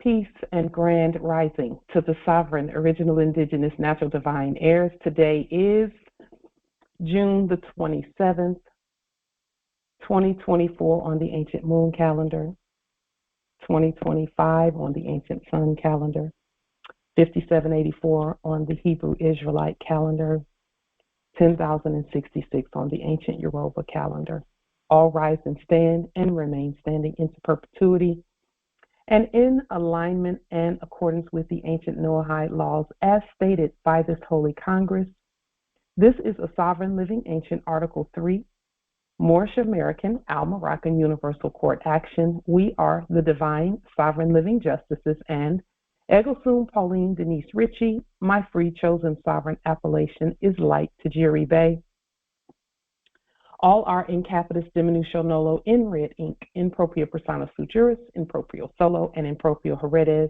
Peace and grand rising to the sovereign, original, indigenous, natural, divine heirs. Today is June the 27th, 2024 on the ancient moon calendar, 2025 on the ancient sun calendar, 5784 on the Hebrew Israelite calendar, 10,066 on the ancient Yoruba calendar. All rise and stand and remain standing into perpetuity and in alignment and accordance with the ancient Noahide laws as stated by this Holy Congress. This is a sovereign living ancient Article 3, Moorish American Al-Moroccan Universal Court action. We are the divine sovereign living justices and Eggleston Pauline Denise Ritchie. My free chosen sovereign appellation is Light Tajiri Bay. All are in capitis diminution nolo in red ink, in propria persona sui juris, in proprio solo, and in proprio heredes.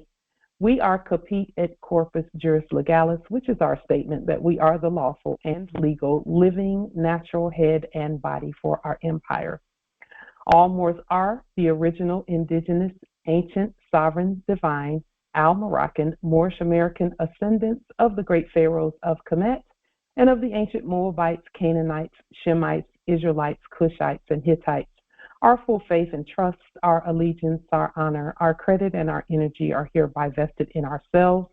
We are capit et corpus juris legalis, which is our statement that we are the lawful and legal living natural head and body for our empire. All Moors are the original indigenous, ancient, sovereign, divine, Al-Moroccan, Moorish American ascendants of the great pharaohs of Kemet and of the ancient Moabites, Canaanites, Shemites, Israelites, Cushites, and Hittites. Our full faith and trust, our allegiance, our honor, our credit, and our energy are hereby vested in ourselves,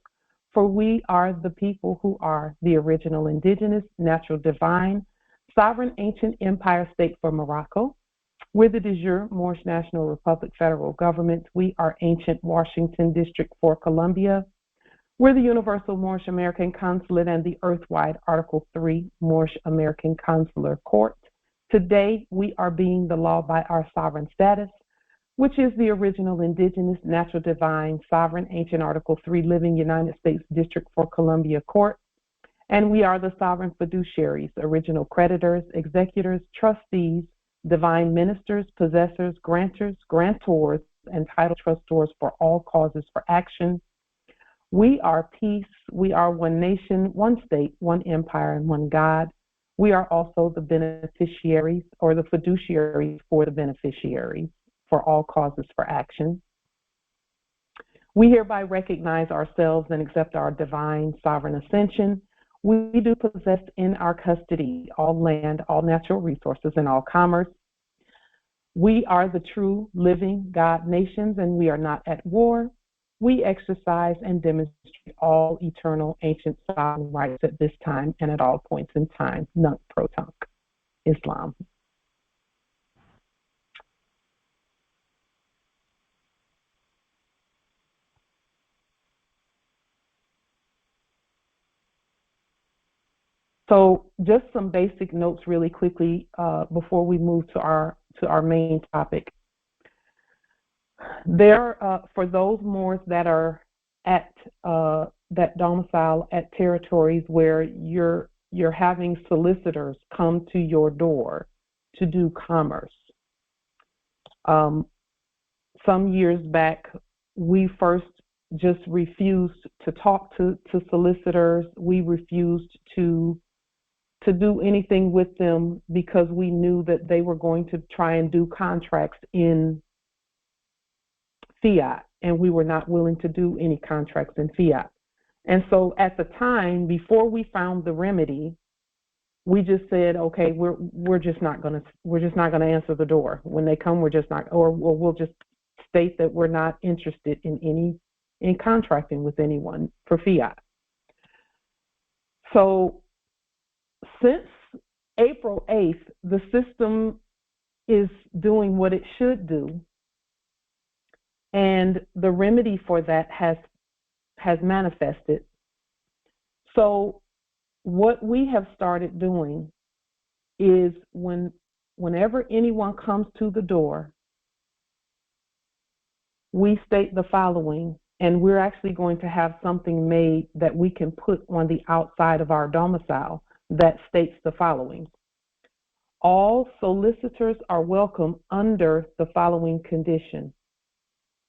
for we are the people who are the original indigenous, natural, divine, sovereign, ancient empire state for Morocco. We're the de jure Moorish National Republic federal government. We are ancient Washington District for Columbia. We're the Universal Moorish American Consulate and the Earthwide Article 3 Moorish American Consular Court. Today, we are being the law by our sovereign status, which is the original indigenous, natural, divine, sovereign, ancient Article 3 living United States District for Columbia Court. And we are the sovereign fiduciaries, original creditors, executors, trustees, divine ministers, possessors, grantors, grantors, and title trustors for all causes for action. We are peace. We are one nation, one state, one empire, and one God. We are also the beneficiaries or the fiduciaries for the beneficiaries for all causes for action. We hereby recognize ourselves and accept our divine sovereign ascension. We do possess in our custody all land, all natural resources, and all commerce. We are the true living God nations, and we are not at war. We exercise and demonstrate all eternal ancient sovereign rights at this time and at all points in time. Nunc pro tunc. Islam. So just some basic notes really quickly before we move to our main topic. There, for those Moors that are at that domicile at territories where you're having solicitors come to your door to do commerce. Some years back, we first just refused to talk to solicitors. We refused to do anything with them because we knew that they were going to try and do contracts in fiat, and we were not willing to do any contracts in fiat. And so at the time, before we found the remedy, we just said, okay, we're just not gonna answer the door when they come. We're just not, or we'll just state that we're not interested in contracting with anyone for fiat. So since April 8th, the system is doing what it should do. And the remedy for that has manifested. So what we have started doing is whenever anyone comes to the door, we state the following, and we're actually going to have something made that we can put on the outside of our domicile that states the following. All solicitors are welcome under the following condition.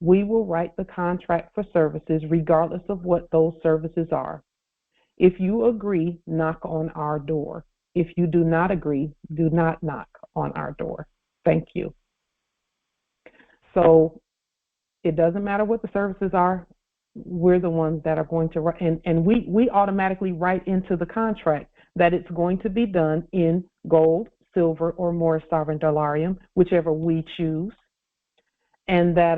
We will write the contract for services regardless of what those services are. If you agree, knock on our door. If you do not agree, do not knock on our door. Thank you. So it doesn't matter what the services are. We're the ones that are going to write, and we automatically write into the contract that it's going to be done in gold, silver, or Moorish sovereign dollarium, whichever we choose, and that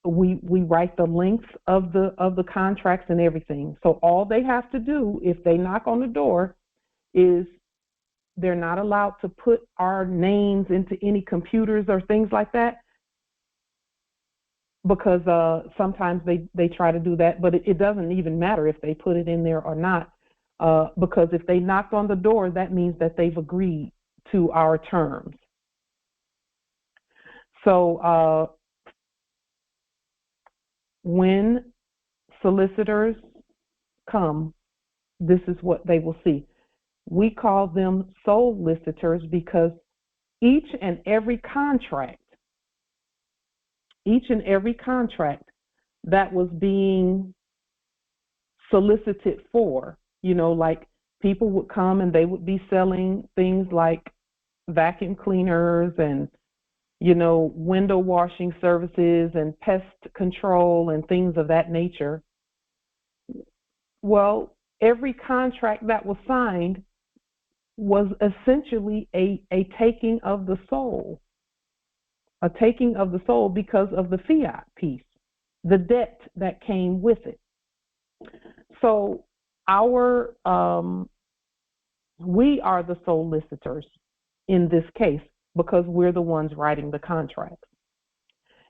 we write the length of the contracts and everything. So all they have to do if they knock on the door is they're not allowed to put our names into any computers or things like that, because sometimes they try to do that, but it doesn't even matter if they put it in there or not, because if they knocked on the door, that means that they've agreed to our terms. So when solicitors come, this is what they will see. We call them solicitors because each and every contract that was being solicited for, like people would come and they would be selling things like vacuum cleaners and, window washing services and pest control and things of that nature. Well, every contract that was signed was essentially a taking of the soul. A taking of the soul because of the fiat piece, the debt that came with it. So we are the solicitors in this case because we're the ones writing the contract.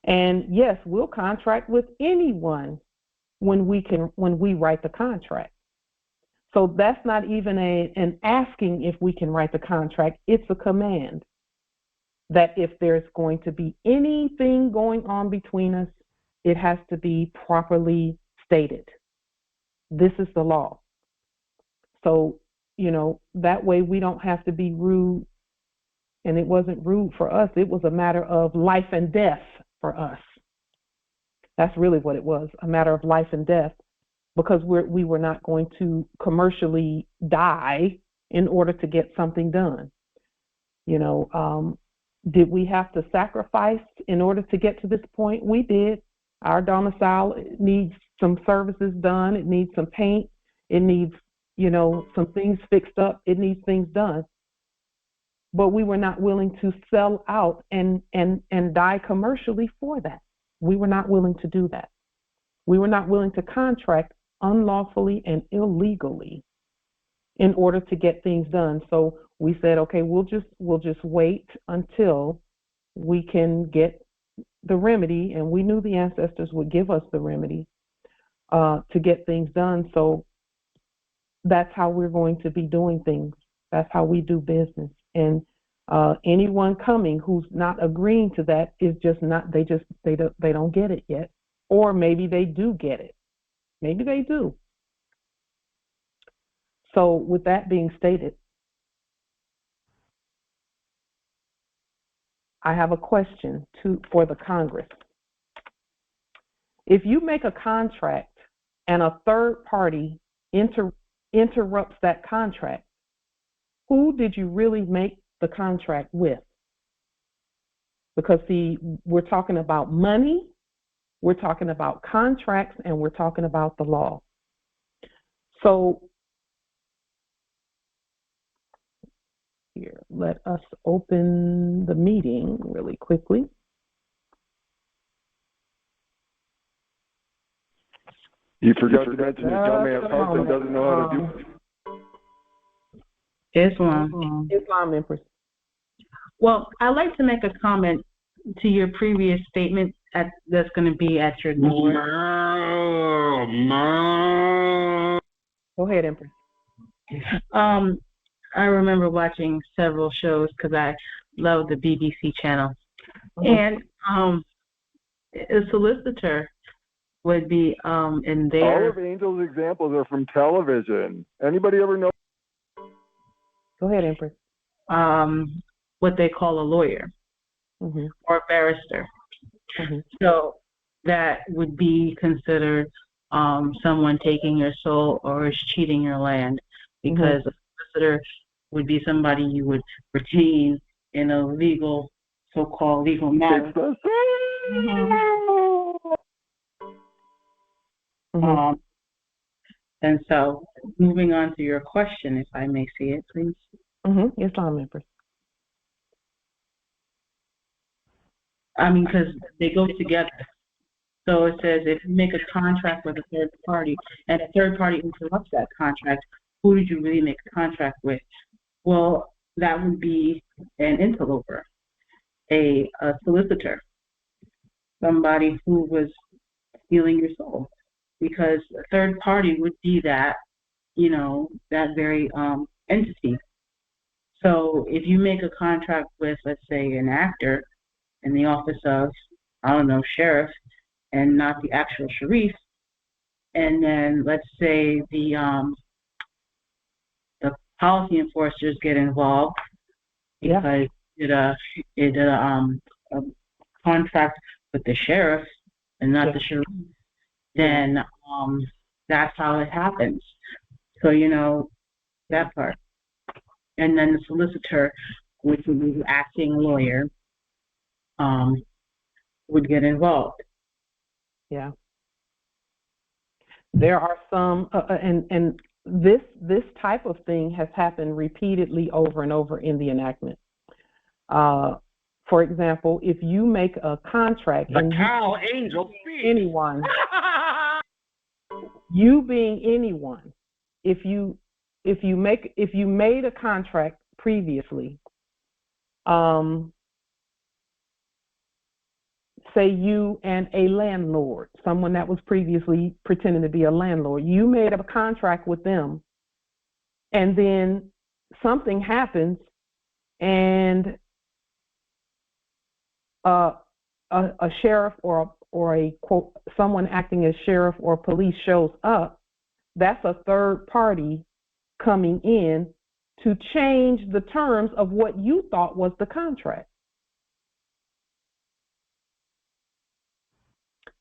And yes, we'll contract with anyone when we write the contract. So that's not even an asking if we can write the contract. It's a command that if there's going to be anything going on between us, it has to be properly stated. This is the law. So, that way we don't have to be rude. And it wasn't rude for us. It was a matter of life and death for us. That's really what it was, a matter of life and death, because we were not going to commercially die in order to get something done. Did we have to sacrifice in order to get to this point? We did. Our domicile needs some services done. It needs some paint. It needs, some things fixed up. It needs things done. But we were not willing to sell out and die commercially for that. We were not willing to do that. We were not willing to contract unlawfully and illegally in order to get things done. So we said, okay, we'll just wait until we can get the remedy, and we knew the ancestors would give us the remedy to get things done. So that's how we're going to be doing things. That's how we do business. And anyone coming who's not agreeing to that is just not. They don't get it yet, or maybe they do get it. Maybe they do. So with that being stated, I have a question for the Congress. If you make a contract and a third party interrupts that contract, who did you really make the contract with? Because see, we're talking about money, we're talking about contracts, and we're talking about the law. So here, let us open the meeting really quickly. You forgot to mention the dumbass husband doesn't know how to do it. Islam, Empress. Well, I'd like to make a comment to your previous statement that's going to be at your door. Go ahead, Empress. I remember watching several shows because I love the BBC channel. And a solicitor would be in there. All of Angel's examples are from television. Anybody ever know? Go ahead, Empress. What they call a lawyer or a barrister. So that would be considered someone taking your soul or is cheating your land, because a solicitor would be somebody you would retain in a legal, so-called legal matter. Mm-hmm. And so, moving on to your question, if I may see it, please. Yes, ma'am, members. I mean, because they go together. So it says if you make a contract with a third party and a third party interrupts that contract, who did you really make a contract with? Well, that would be an interloper, a solicitor, somebody who was stealing your soul, because a third party would be that, that very entity. So if you make a contract with, let's say, an actor in the office of, I don't know, sheriff, and not the actual sheriff, and then let's say the policy enforcers get involved because it did a contract with the sheriff and not the sheriff, then that's how it happens. So that part. And then the solicitor, which would be the acting lawyer, would get involved. Yeah. There are some, and this type of thing has happened repeatedly over and over in the enactment. For example, if you make a contract, the cow angel speaks. Anyone, you being anyone, if you made a contract previously, say you and a landlord, someone that was previously pretending to be a landlord, you made a contract with them, and then something happens, and a sheriff or a quote, someone acting as sheriff or police shows up, that's a third party coming in to change the terms of what you thought was the contract.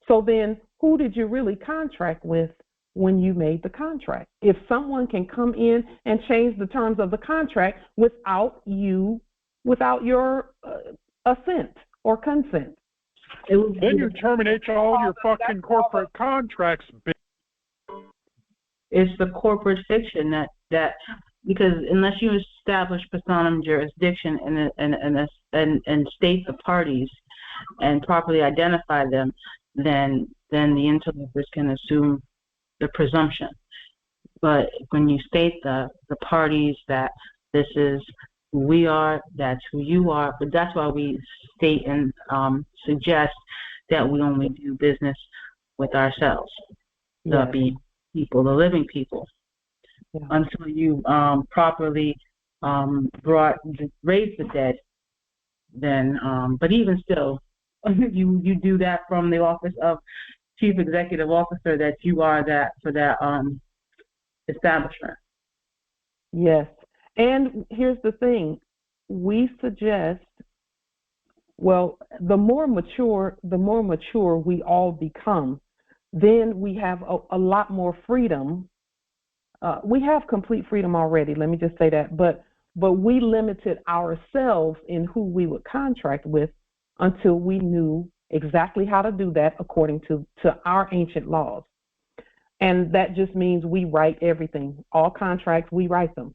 So then who did you really contract with when you made the contract? If someone can come in and change the terms of the contract without your assent or consent. Then you terminate all your fucking corporate contracts. It's the corporate fiction that because unless you establish personam jurisdiction and state the parties and properly identify them, then the interlopers can assume the presumption. But when you state the parties that this is who we are, that's who you are, but that's why we state and suggest that we only do business with ourselves, the being people, the living people, until you properly raise the dead. Then, but even still, you do that from the office of chief executive officer, that you are that for that establishment. Yes, and here's the thing: we suggest, well, the more mature we all become, then we have a lot more freedom. We have complete freedom already. Let me just say that, but we limited ourselves in who we would contract with until we knew exactly how to do that according to our ancient laws. And that just means we write everything. All contracts, we write them.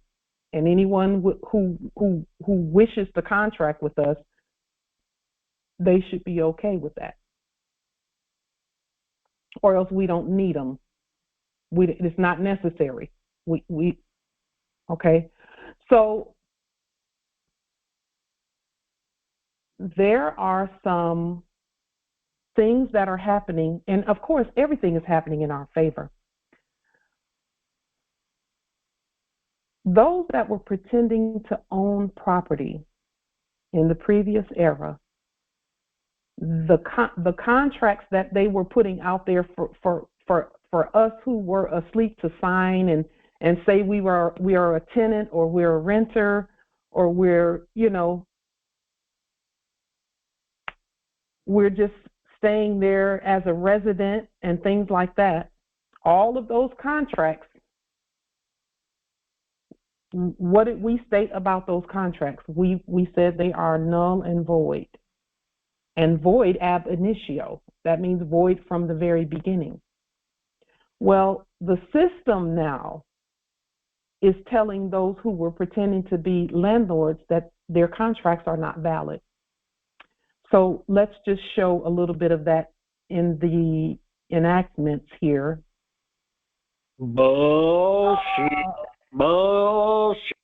And anyone who wishes to contract with us, they should be okay with that. Or else we don't need them. It's not necessary. Okay. So there are some things that are happening, and of course, everything is happening in our favor. Those that were pretending to own property in the previous era, the contracts that they were putting out there for us who were asleep to sign and say we are a tenant, or we're a renter, or we're just staying there as a resident and things like that. All of those contracts, what did we state about those contracts? We said they are null and void. and void ab initio. That means void from the very beginning. Well, the system now is telling those who were pretending to be landlords that their contracts are not valid. So let's just show a little bit of that in the enactments here. Bullshit. Bullshit.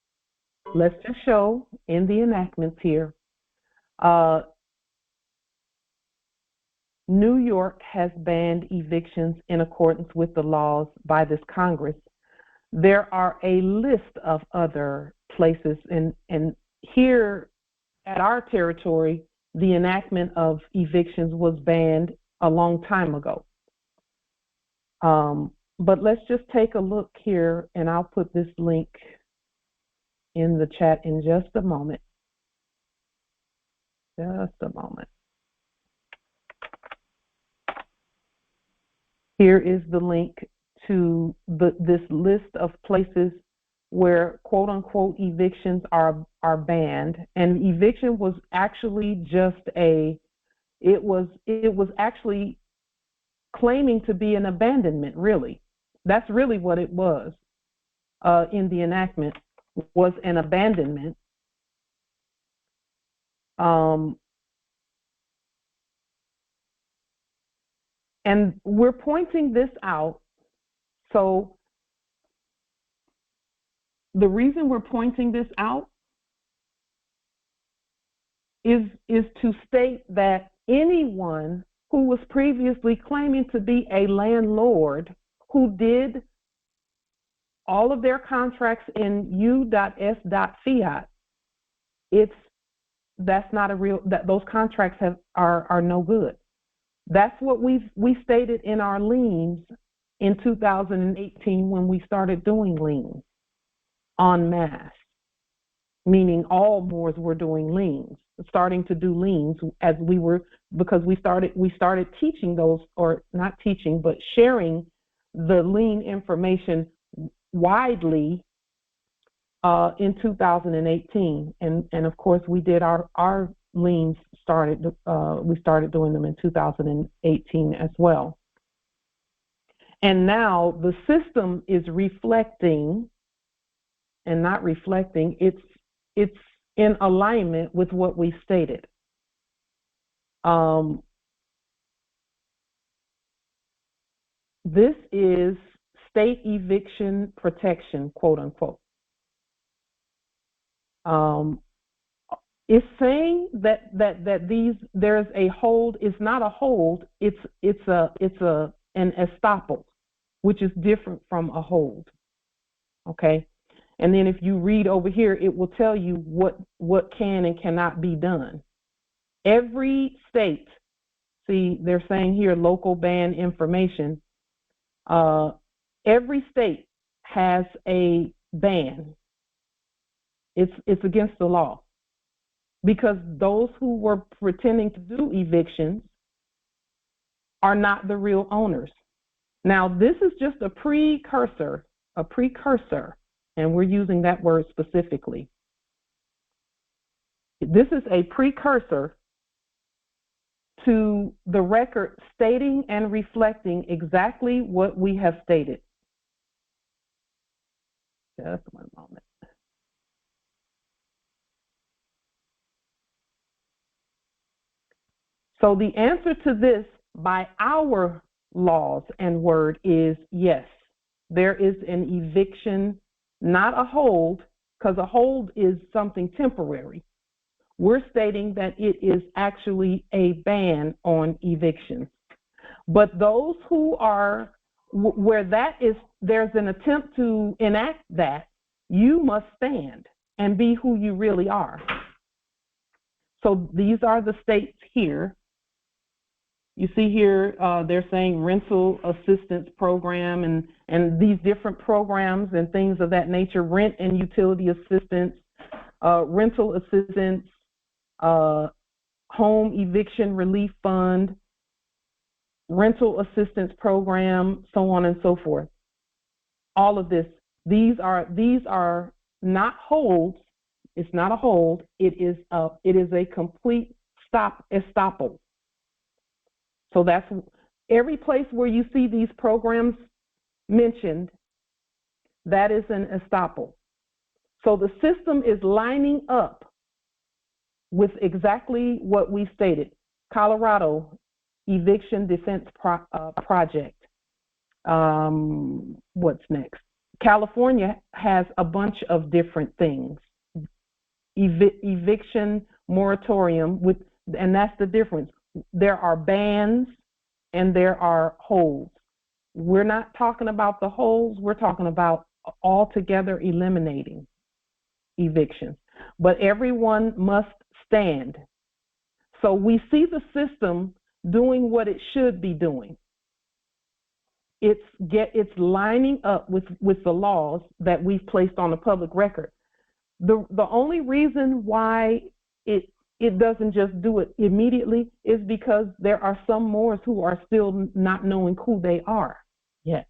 Let's just show in the enactments here. New York has banned evictions in accordance with the laws by this Congress. There are a list of other places, and here at our territory, the enactment of evictions was banned a long time ago. But let's just take a look here, and I'll put this link in the chat in just a moment. Just a moment. Here is the link to this list of places where quote unquote evictions are banned. And eviction was actually just it was actually claiming to be an abandonment, really. That's really what it was in the enactment, was an abandonment. And we're pointing this out. So the reason we're pointing this out is to state that anyone who was previously claiming to be a landlord who did all of their contracts in U.S.fiat, that's not a real, that those contracts are no good. That's what we stated in our liens in 2018 when we started doing liens en masse, meaning all Moors were doing liens, starting to do liens as we were, because we started teaching those, or not teaching, but sharing the lien information widely in 2018, and of course we did our liens we started doing them in 2018 as well. And now the system is reflecting, and not reflecting, it's in alignment with what we stated. This is state eviction protection, quote unquote. It's saying that there's a hold. It's not a hold. It's an estoppel, which is different from a hold. Okay, and then if you read over here, it will tell you what can and cannot be done. Every state, see, they're saying here local ban information. Every state has a ban. It's against the law, because those who were pretending to do evictions are not the real owners. Now, this is just a precursor, and we're using that word specifically. This is a precursor to the record stating and reflecting exactly what we have stated. Just one moment. So the answer to this by our laws and word is yes. There is an eviction, not a hold, because a hold is something temporary. We're stating that it is actually a ban on evictions. But those who are, where that is, there's an attempt to enact that, you must stand and be who you really are. So these are the states here. You see here, they're saying rental assistance program and these different programs and things of that nature, rent and utility assistance, rental assistance, home eviction relief fund, rental assistance program, so on and so forth. All of this, these are not holds. It's not a hold. It is a complete estoppel. So that's every place where you see these programs mentioned, that is an estoppel. So the system is lining up with exactly what we stated. Colorado, eviction defense project. What's next? California has a bunch of different things. Eviction moratorium, and that's the difference. There are bans and there are holds. We're not talking about the holds, we're talking about altogether eliminating evictions. But everyone must stand. So we see the system doing what it should be doing. It's lining up with the laws that we've placed on the public record. The only reason why it doesn't just do it immediately is because there are some Moors who are still not knowing who they are yet.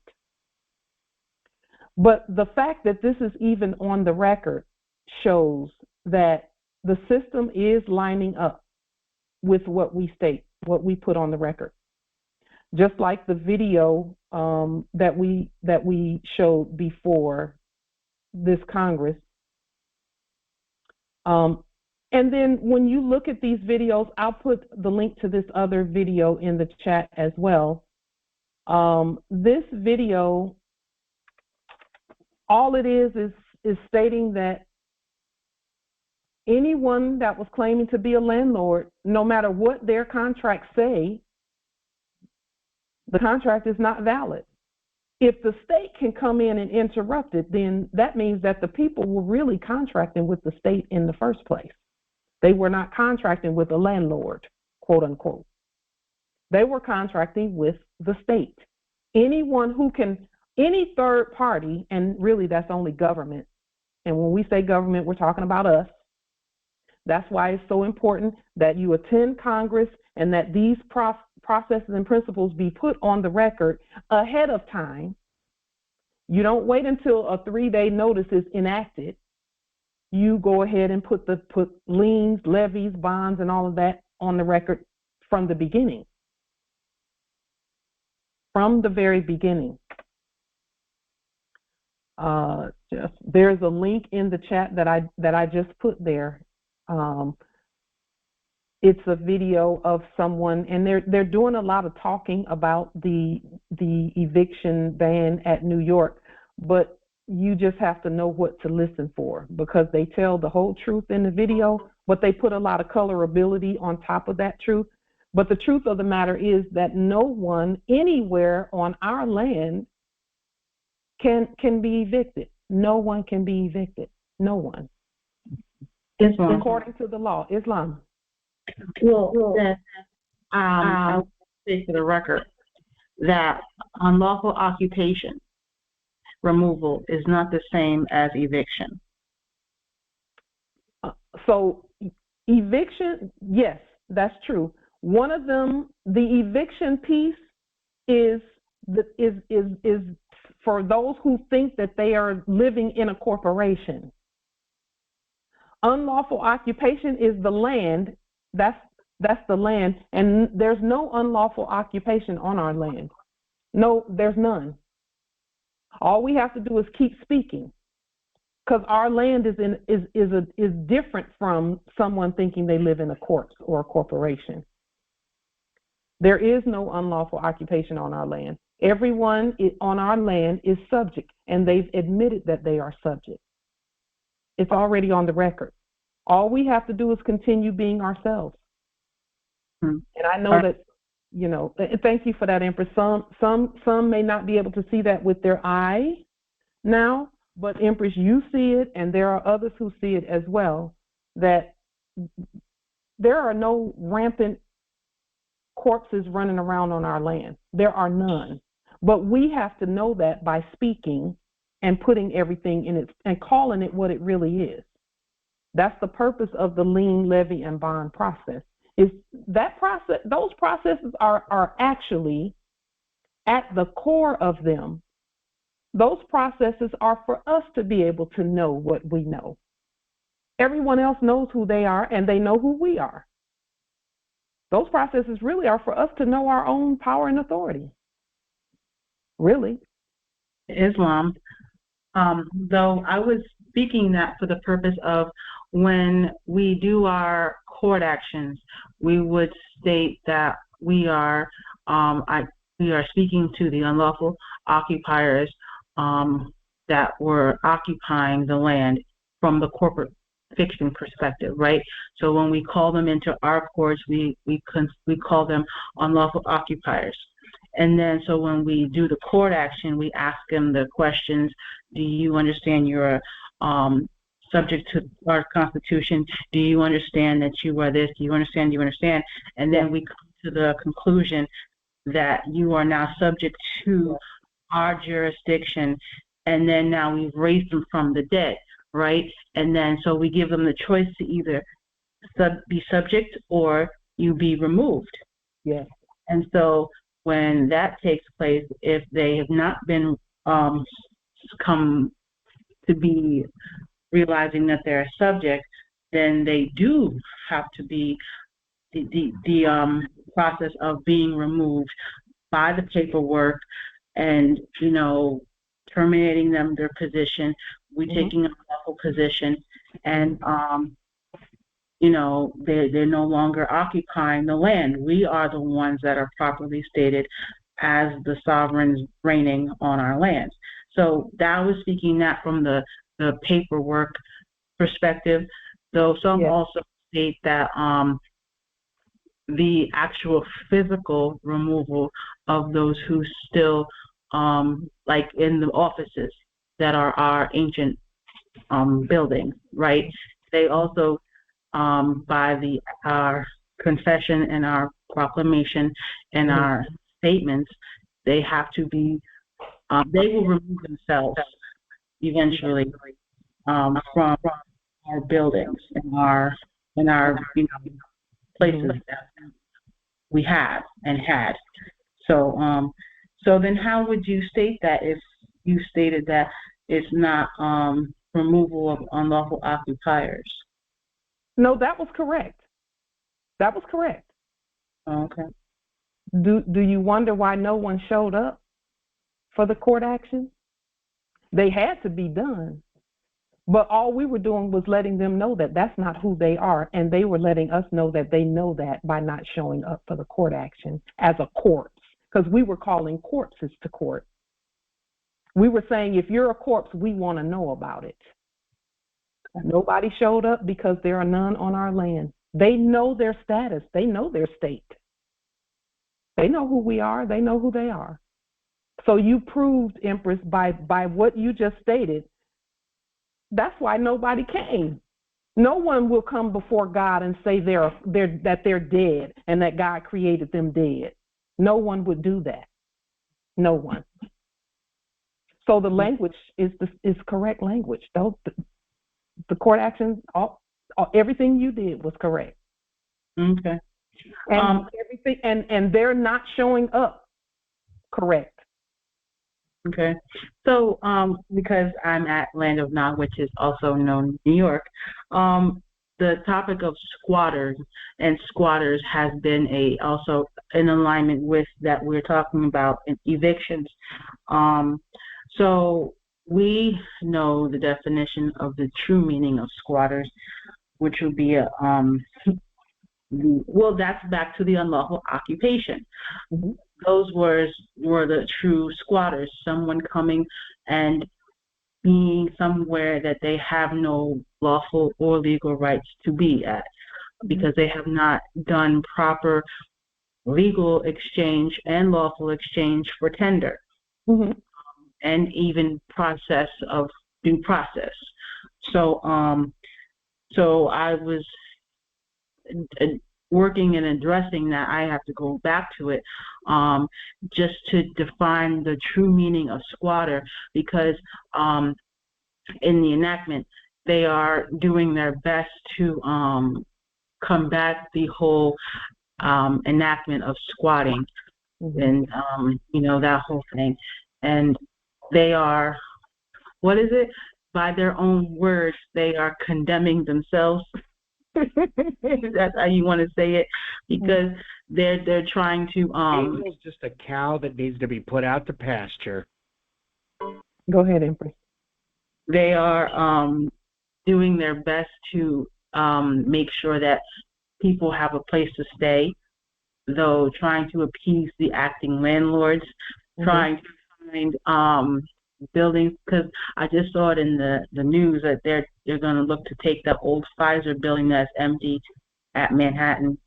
But the fact that this is even on the record shows that the system is lining up with what we state, what we put on the record. Just like the video that we showed before this Congress. And then when you look at these videos, I'll put the link to this other video in the chat as well. This video, all it is stating that anyone that was claiming to be a landlord, no matter what their contracts say, the contract is not valid. If the state can come in and interrupt it, then that means that the people were really contracting with the state in the first place. They were not contracting with a landlord, quote unquote. They were contracting with the state. Anyone who can, any third party, and really that's only government. And when we say government, we're talking about us. That's why it's so important that you attend Congress and that these processes and principles be put on the record ahead of time. You don't wait until a 3-day notice is enacted. You go ahead and put liens, levies, bonds, and all of that on the record from the beginning. From the very beginning. There's a link in the chat that I just put there. It's a video of someone, and they're doing a lot of talking about the eviction ban at New York, but you just have to know what to listen for, because they tell the whole truth in the video, but they put a lot of colorability on top of that truth. But the truth of the matter is that no one anywhere on our land can be evicted. No one can be evicted. No one. Islam. According to the law, Islam. Well, I will say for the record that unlawful occupation removal is not the same as eviction. So eviction, yes, that's true. One of them, the eviction piece is for those who think that they are living in a corporation. Unlawful occupation is the land. That's the land, and there's no unlawful occupation on our land. No, there's none. All we have to do is keep speaking, because our land is different from someone thinking they live in a corpse or a corporation. There is no unlawful occupation on our land. Everyone on our land is subject, and they've admitted that they are subject. It's already on the record. All we have to do is continue being ourselves. And I know that, you know, thank you for that, Empress. Some may not be able to see that with their eye now, but Empress, you see it, and there are others who see it as well, that there are no rampant corpses running around on our land. There are none. But we have to know that by speaking and putting everything in it and calling it what it really is. That's the purpose of the lien, levy, and bond process. Is that process? Those processes are actually at the core of them. Those processes are for us to be able to know what we know. Everyone else knows who they are, and they know who we are. Those processes really are for us to know our own power and authority. Really. Islam, though I was speaking that for the purpose of when we do our court actions, we would state that we are speaking to the unlawful occupiers that were occupying the land from the corporate fiction perspective, right? So when we call them into our courts, we call them unlawful occupiers. And then so when we do the court action, we ask them the questions: do you understand you're subject to our Constitution? Do you understand that you are this? Do you understand? Do you understand? And then we come to the conclusion that you are now subject to our jurisdiction. And then now we've raised them from the dead, right? And then so we give them the choice to either be subject or you be removed. Yes. And so when that takes place, if they have not been come to be realizing that they're a subject, then they do have to be the process of being removed by the paperwork and, you know, terminating them their position, we taking a lawful position, and you know, they're no longer occupying the land. We are the ones that are properly stated as the sovereigns reigning on our land. So that was speaking that from the paperwork perspective, though some also state that the actual physical removal of those who still like in the offices that are our ancient buildings, right? They also by our confession and our proclamation and our statements, they have to be they will remove themselves eventually from our buildings and our you know, places that we have and had. So so then how would you state that if you stated that it's not removal of unlawful occupiers? No, that was correct. That was correct. Okay. Do you wonder why no one showed up for the court action? They had to be done. But all we were doing was letting them know that that's not who they are, and they were letting us know that they know that by not showing up for the court action as a corpse, because we were calling corpses to court. We were saying, if you're a corpse, we want to know about it. Nobody showed up because there are none on our land. They know their status. They know their state. They know who we are. They know who they are. So you proved, Empress, by what you just stated. That's why nobody came. No one will come before God and say that they're dead and that God created them dead. No one would do that. No one. So the language is correct language. The court actions, everything you did was correct. Okay. And everything, and they're not showing up correct. Okay. So because I'm at Land of Nod, which is also known New York, the topic of squatters and squatters has been also in alignment with that we're talking about in evictions. So we know the definition of the true meaning of squatters, which would be well, that's back to the unlawful occupation. Mm-hmm. Those words were the true squatters, someone coming and being somewhere that they have no lawful or legal rights to be at, because they have not done proper legal exchange and lawful exchange for tender. Mm-hmm. And even process of due process. So so I was working and addressing that. I have to go back to it just to define the true meaning of squatter, because in the enactment they are doing their best to combat the whole enactment of squatting. Mm-hmm. And you know, that whole thing. And they are, what is it? By their own words, they are condemning themselves. That's how you want to say it, because they're trying to Hazel's just a cow that needs to be put out to pasture. Go ahead, Empress. They are doing their best to make sure that people have a place to stay, though trying to appease the acting landlords, trying to find buildings, because I just saw it in the news that they're going to look to take the old Pfizer building that's empty at Manhattan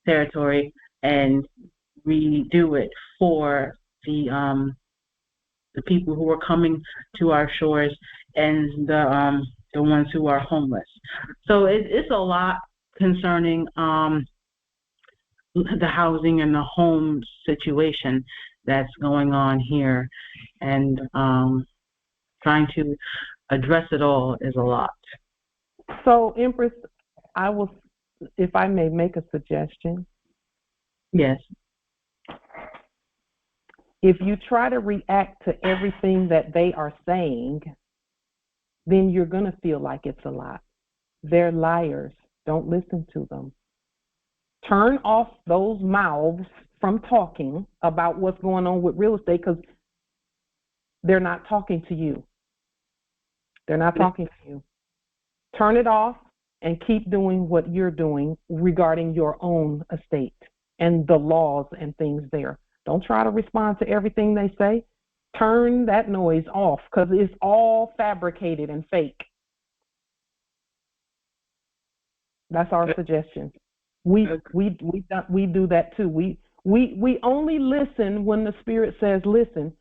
territory and redo it for the people who are coming to our shores and the ones who are homeless. So it's a lot concerning the housing and the home situation that's going on here, and trying to address it all is a lot. So, Empress, I will, if I may make a suggestion. Yes. If you try to react to everything that they are saying, then you're going to feel like it's a lie. They're liars. Don't listen to them. Turn off those mouths from talking about what's going on with real estate, because they're not talking to you. They're not talking to you. Turn it off and keep doing what you're doing regarding your own estate and the laws and things there. Don't try to respond to everything they say. Turn that noise off, because it's all fabricated and fake. That's our suggestion. We do that too. We only listen when the Spirit says listen,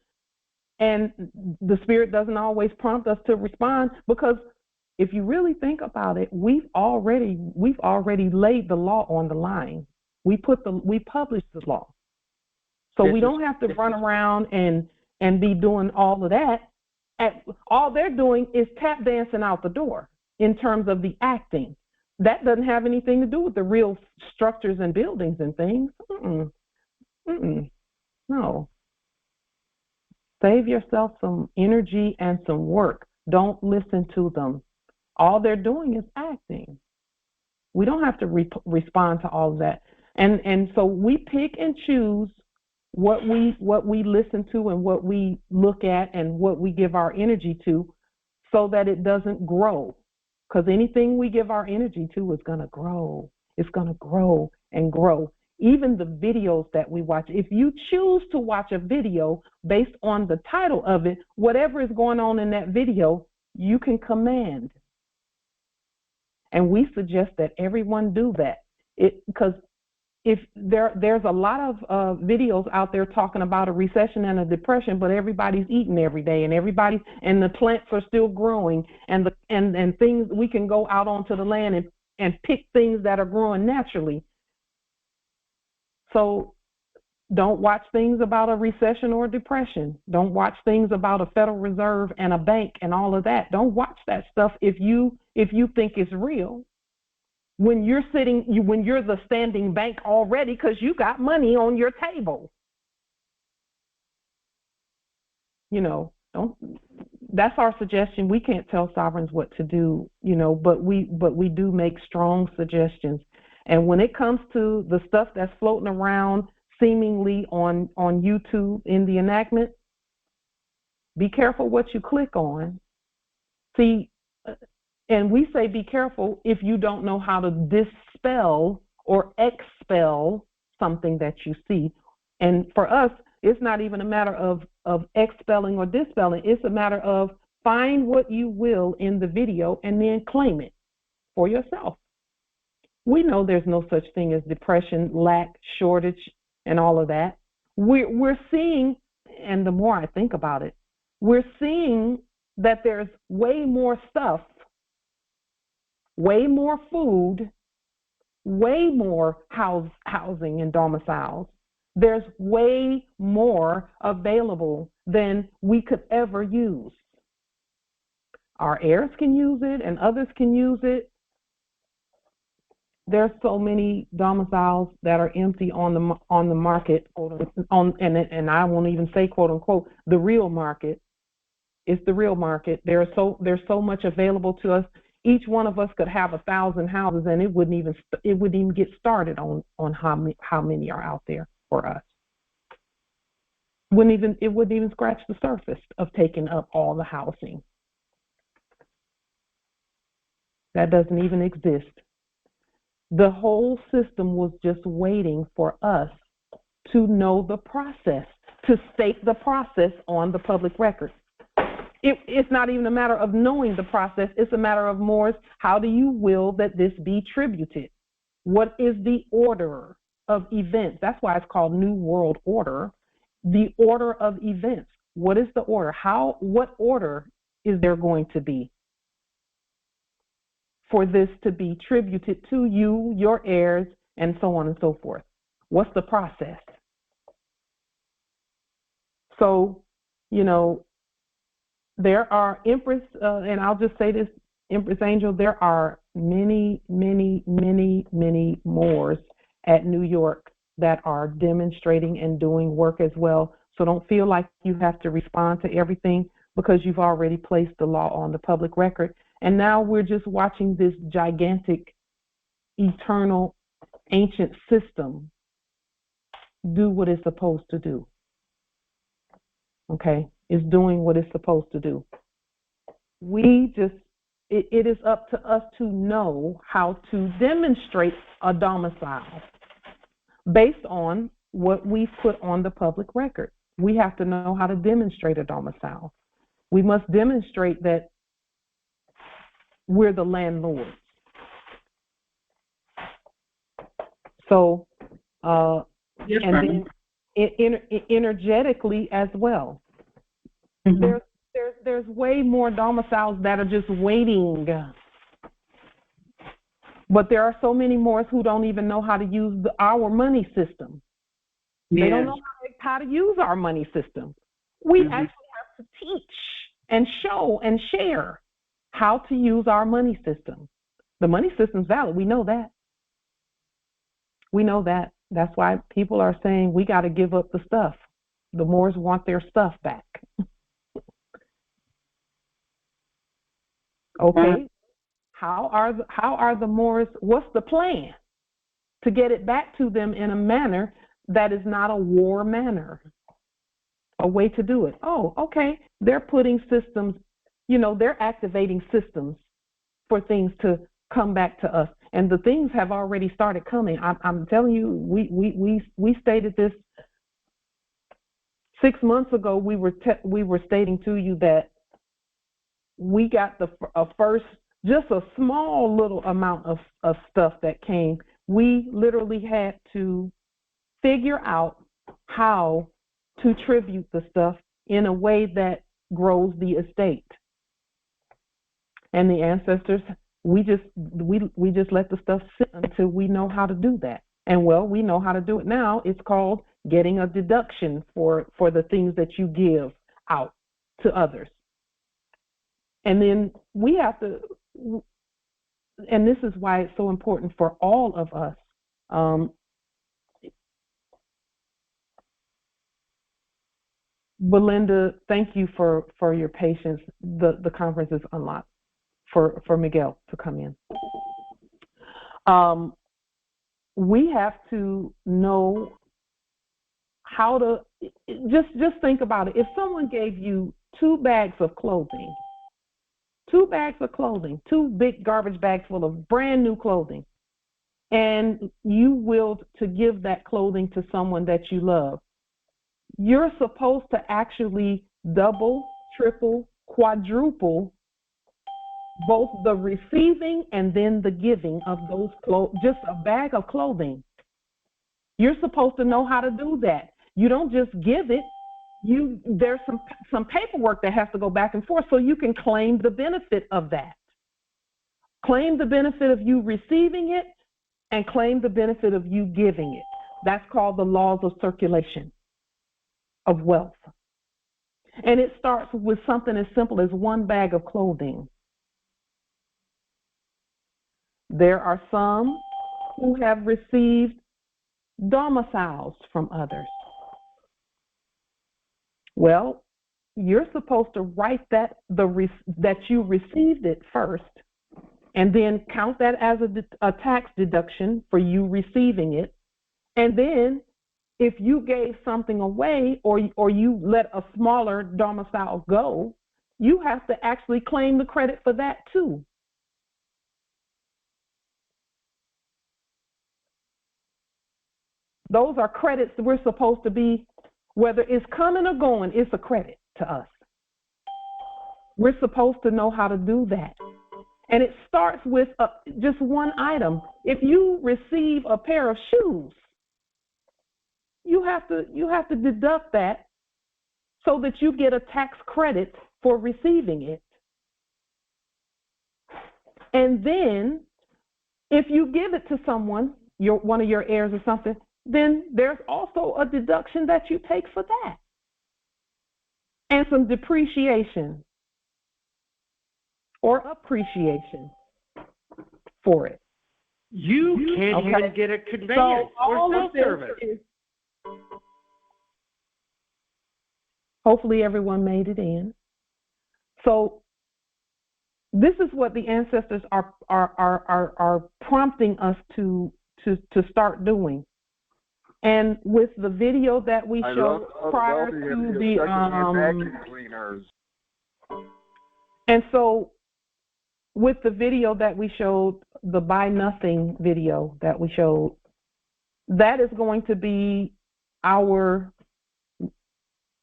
and the Spirit doesn't always prompt us to respond, because if you really think about it, we've already laid the law on the line. We published the law, so we don't have to run around and be doing all of that. All they're doing is tap dancing out the door in terms of the acting. That doesn't have anything to do with the real structures and buildings and things. No. Save yourself some energy and some work. Don't listen to them. All they're doing is acting. We don't have to respond to all of that. And so we pick and choose what we listen to and what we look at and what we give our energy to, so that it doesn't grow. Because anything we give our energy to is going to grow. It's going to grow and grow. Even the videos that we watch, if you choose to watch a video based on the title of it, whatever is going on in that video, you can command. And we suggest that everyone do that. Because if there's a lot of videos out there talking about a recession and a depression, but everybody's eating every day, and the plants are still growing, and things, we can go out onto the land and pick things that are growing naturally. So don't watch things about a recession or depression. Don't watch things about a Federal Reserve and a bank and all of that. Don't watch that stuff if you think it's real. When you're the standing bank already, because you got money on your table. That's our suggestion. We can't tell sovereigns what to do, but we do make strong suggestions. And when it comes to the stuff that's floating around seemingly on YouTube in the enactment, be careful what you click on. See, and we say be careful if you don't know how to dispel or expel something that you see. And for us, it's not even a matter of expelling or dispelling. It's a matter of find what you will in the video and then claim it for yourself. We know there's no such thing as depression, lack, shortage, and all of that. We're seeing, and the more I think about it, we're seeing that there's way more stuff, way more food, way more housing and domiciles. There's way more available than we could ever use. Our heirs can use it and others can use it. There's so many domiciles that are empty on the market, and I won't even say quote unquote the real market. It's the real market. There's so much available to us. each one of us could have 1,000 houses, and it wouldn't even get started on how many are out there for us. It wouldn't even scratch the surface of taking up all the housing. That doesn't even exist. The whole system was just waiting for us to know the process, to state the process on the public record. It's not even a matter of knowing the process. It's a matter of more, how do you will that this be tributed? What is the order of events? That's why it's called New World Order. The order of events. What is the order? What order is there going to be for this to be tributed to you, your heirs, and so on and so forth? What's the process? So, there are Empress, and I'll just say this, Empress Angel, there are many, many, many, many Moors at New York that are demonstrating and doing work as well. So don't feel like you have to respond to everything, because you've already placed the law on the public record. And now we're just watching this gigantic, eternal, ancient system do what it's supposed to do. Okay? It's doing what it's supposed to do. It is up to us to know how to demonstrate a domicile based on what we've put on the public record. We have to know how to demonstrate a domicile. We must demonstrate that we're the landlords. So, Yes, and then energetically as well. mm-hmm. There's way more domiciles that are just waiting. But there are so many more who don't even know how to use our money system. They don't know how to use our money system. We actually have to teach and show and share how to use our money system. The money system's valid. We know that. We know that. That's why people are saying we got to give up the stuff. The Moors want their stuff back. Okay. How are the Moors? What's the plan to get it back to them in a manner that is not a war manner? A way to do it. Oh, okay. They're putting systems, they're activating systems for things to come back to us. And the things have already started coming. I'm telling you, we stated this 6 months ago. We were stating to you that we got first, just a small little amount of stuff that came. We literally had to figure out how to tribute the stuff in a way that grows the estate. And the ancestors, we just let the stuff sit until we know how to do that. And we know how to do it now. It's called getting a deduction for the things that you give out to others. And then we have to, and this is why it's so important for all of us. Belinda, thank you for your patience. The conference is unlocked for Miguel to come in. We have to know how to just think about it. If someone gave you 2 bags of clothing, 2 big garbage bags full of brand new clothing, and you willed to give that clothing to someone that you love, you're supposed to actually double, triple, quadruple both the receiving and then the giving of those clothes, just a bag of clothing. You're supposed to know how to do that. You don't just give it. There's some paperwork that has to go back and forth so you can claim the benefit of that. Claim the benefit of you receiving it and claim the benefit of you giving it. That's called the laws of circulation of wealth. And it starts with something as simple as 1 bag of clothing. There are some who have received domiciles from others. Well, you're supposed to write that you received it first, and then count that as a tax deduction for you receiving it. And then if you gave something away or you let a smaller domicile go, you have to actually claim the credit for that too. Those are credits that we're supposed to be, whether it's coming or going, it's a credit to us. We're supposed to know how to do that. And it starts with just one item. If you receive a pair of shoes, you have to deduct that so that you get a tax credit for receiving it. And then if you give it to someone, one of your heirs or something, then there's also a deduction that you take for that. And some depreciation or appreciation for it. You can't even get a conveyance or self-service. Hopefully everyone made it in. So this is what the ancestors are prompting us to start doing. And with the video that we showed prior to the and so with the video that we showed, the buy nothing video that we showed, that is going to be our,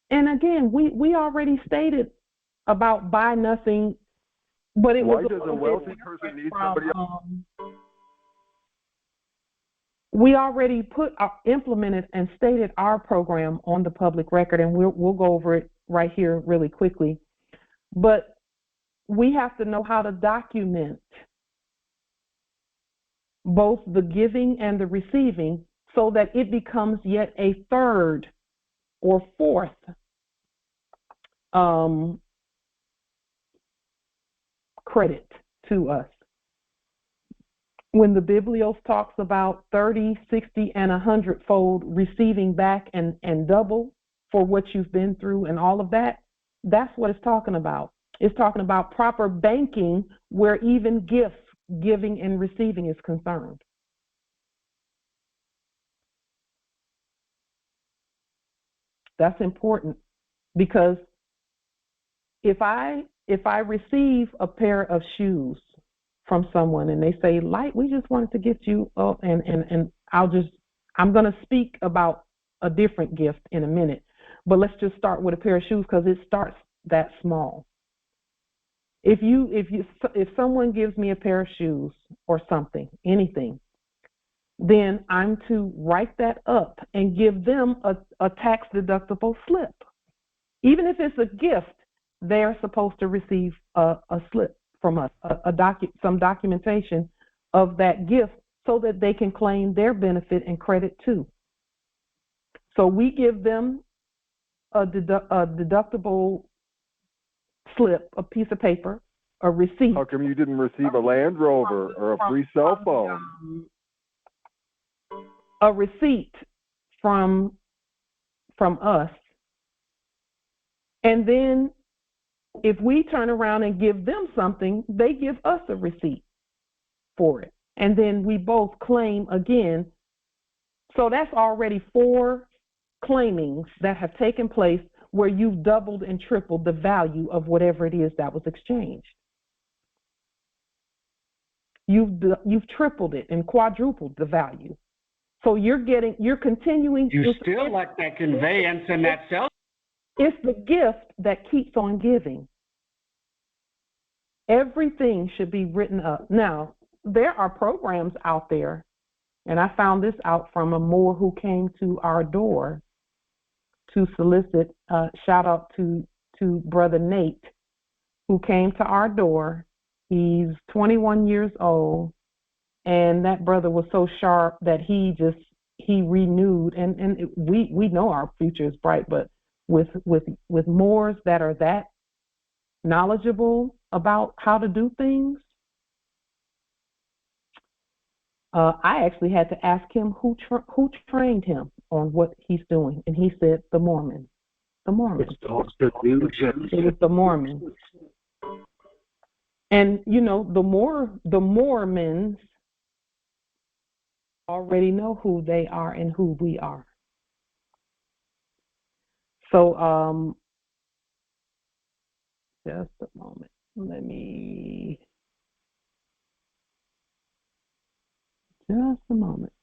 and again, we already stated about buy nothing, but it was. Why does a wealthy person need somebody else? We already implemented and stated our program on the public record, and we'll go over it right here really quickly. But we have to know how to document both the giving and the receiving so that it becomes yet a third or fourth credit to us. When the Biblios talks about 30, 60, and 100-fold receiving back and double for what you've been through and all of that, that's what it's talking about. It's talking about proper banking where even gifts, giving and receiving is concerned. That's important because if I receive a pair of shoes from someone and they say, "Light, we just wanted to get you," and I'm going to speak about a different gift in a minute, but let's just start with a pair of shoes because it starts that small. If someone gives me a pair of shoes or something, anything, then I'm to write that up and give them a tax deductible slip. Even if it's a gift, they're supposed to receive a slip from us, some documentation of that gift so that they can claim their benefit and credit too. So we give them a deductible slip, a piece of paper, a receipt. How come you didn't receive a Land Rover or a free cell phone? A receipt from us. And then if we turn around and give them something, they give us a receipt for it. And then we both claim again. So that's already 4 claimings that have taken place where you've doubled and tripled the value of whatever it is that was exchanged. You've tripled it and quadrupled the value. So you're continuing. You still like that conveyance and that sell. It's the gift that keeps on giving. Everything should be written up. Now, there are programs out there, and I found this out from a Moor who came to our door to solicit. Shout out to Brother Nate, who came to our door. He's 21 years old, and that brother was so sharp that he renewed. And we know our future is bright, but with Moors that are that knowledgeable about how to do things, I actually had to ask him who trained him on what he's doing, and he said the Mormons. The Mormons. It was the Mormons. And you know, the Mormons already know who they are and who we are. So just a moment. Just a moment.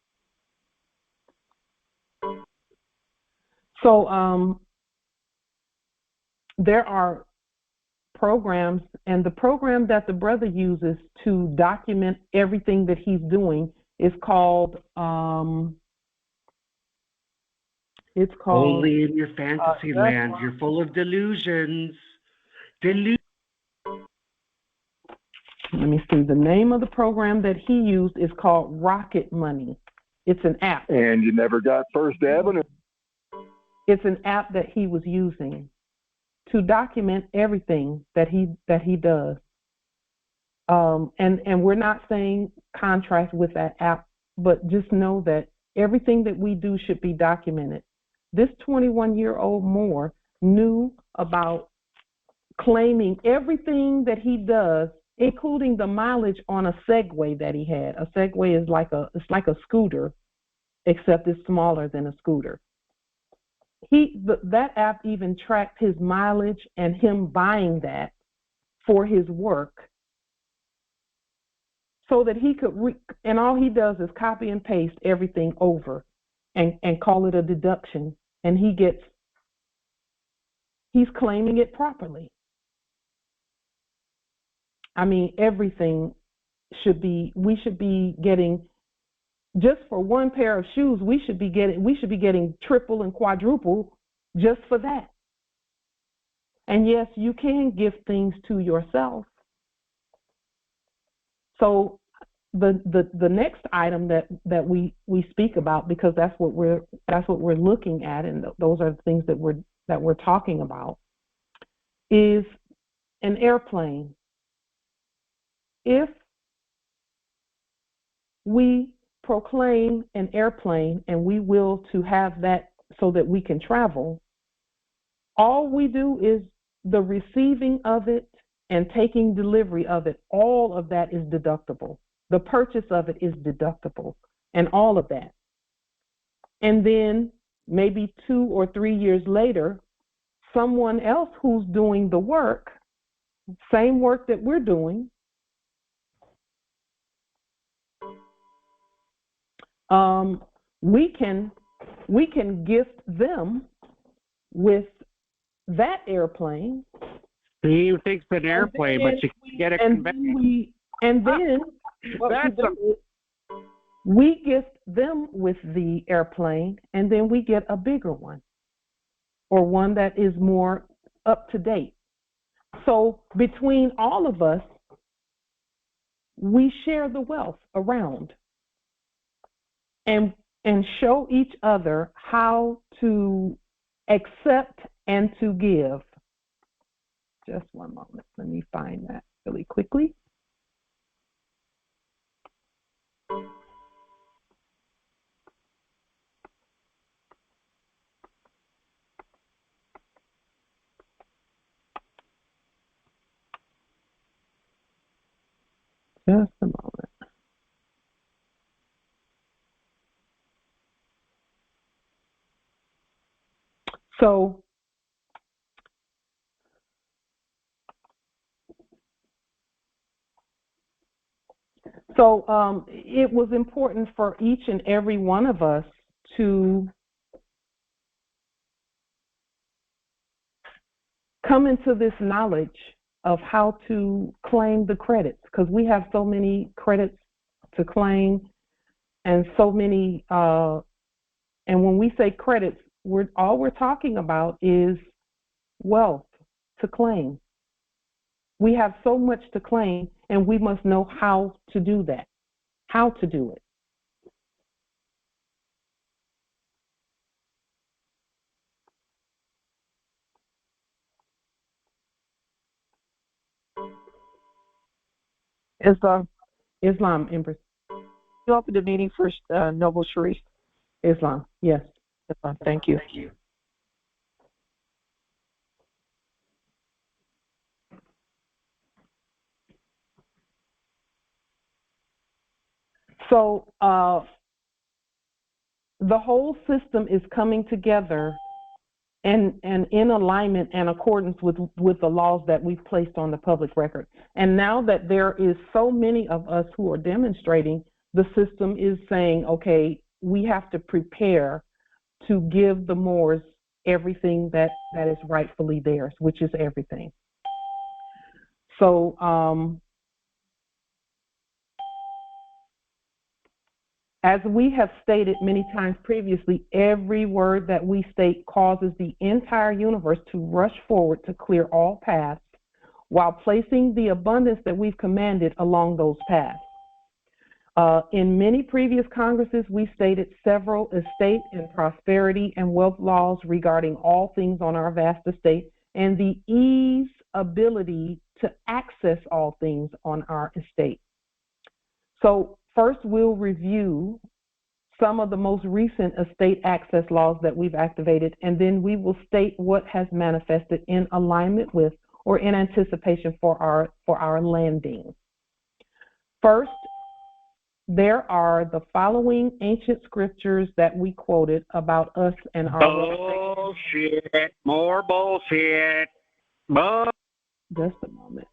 So there are programs, and the program that the brother uses to document everything that he's doing is called Only in your fantasy land. You're full of delusions. Let me see. The name of the program that he used is called Rocket Money. It's an app. And you never got First Avenue. It's an app that he was using to document everything that he does. And we're not saying contrast with that app, but just know that everything that we do should be documented. This 21-year-old Moore knew about claiming everything that he does, including the mileage on a Segway that he had. A Segway is like a scooter, except it's smaller than a scooter. That app even tracked his mileage and him buying that for his work, so that he could and all he does is copy and paste everything over and call it a deduction, and he's claiming it properly. I mean, everything we should be getting, just for one pair of shoes, we should be getting triple and quadruple just for that. And yes, you can give things to yourself. So the next item that we speak about, because that's what we're looking at, and those are the things that we're talking about, is an airplane. If we proclaim an airplane and we will to have that so that we can travel, all we do is the receiving of it and taking delivery of it. All of that is deductible. The purchase of it is deductible, and all of that. And then maybe 2 or 3 years later, someone else who's doing the work, same work that we're doing, we can gift them with that airplane. He thinks an airplane, but you can get a conveyor. And then we gift them with the airplane, and then we get a bigger one, or one that is more up to date. So between all of us, we share the wealth around and show each other how to accept and to give. Just one moment. Let me find that really quickly. Just a moment. So it was important for each and every one of us to come into this knowledge of how to claim the credits, because we have so many credits to claim, and so many, and when we say credits, all we're talking about is wealth to claim. We have so much to claim, and we must know how to do that, how to do it. Islam, Empress. You open the meeting first, Noble Sharif. Islam, yes. Islam, thank you. So the whole system is coming together and in alignment and accordance with the laws that we've placed on the public record. And now that there is so many of us who are demonstrating, the system is saying, okay, we have to prepare to give the Moors everything that is rightfully theirs, which is everything. So as we have stated many times previously, every word that we state causes the entire universe to rush forward to clear all paths while placing the abundance that we've commanded along those paths. In many previous Congresses, we stated several estate and prosperity and wealth laws regarding all things on our vast estate and the ability to access all things on our estate. So first, we'll review some of the most recent estate access laws that we've activated, and then we will state what has manifested in alignment with or in anticipation for our landing. First, there are the following ancient scriptures that we quoted about us and our bullshit, more bullshit. Just a moment.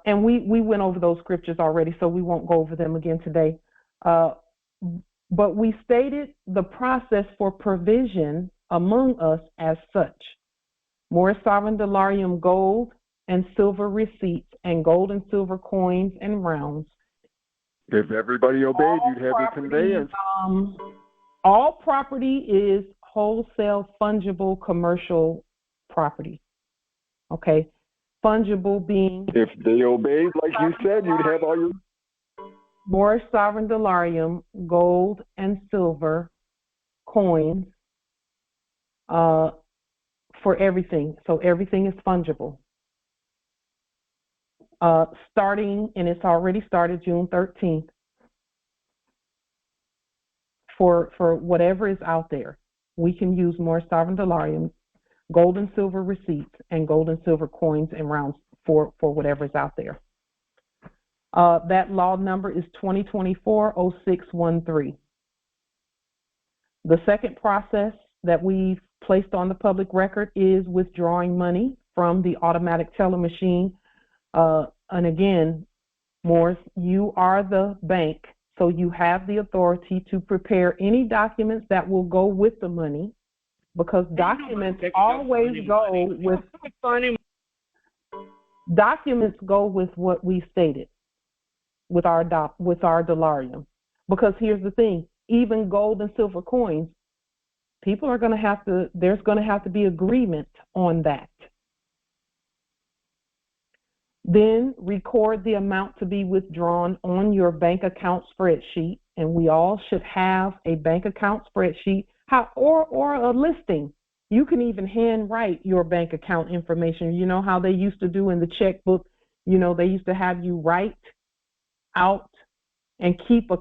And we went over those scriptures already, so we won't go over them again today. But we stated the process for provision among us as such. More sovereign delarium gold and silver receipts and gold and silver coins and rounds. If everybody obeyed, you'd have a conveyance. All property is wholesale, fungible, commercial property. Okay? Fungible being... If they obeyed, like you said, you'd have all your... More sovereign delarium, gold and silver, coins, for everything. So everything is fungible. Starting, and it's already started June 13th, for whatever is out there, we can use more sovereign delarium, gold and silver receipts, and gold and silver coins and rounds for whatever is out there. That law number is 2024-0613. The second process that we've placed on the public record is withdrawing money from the automatic teller machine. And again, Morris, you are the bank, so you have the authority to prepare any documents that will go with the money, because documents always go with what we stated with our delarium. Because here's the thing, even gold and silver coins, people are going to have to, there's going to have to be agreement on that. Then record the amount to be withdrawn on your bank account spreadsheet, and we all should have a bank account spreadsheet or a listing. You can even handwrite your bank account information. You know how they used to do in the checkbook, you know, they used to have you write out and keep a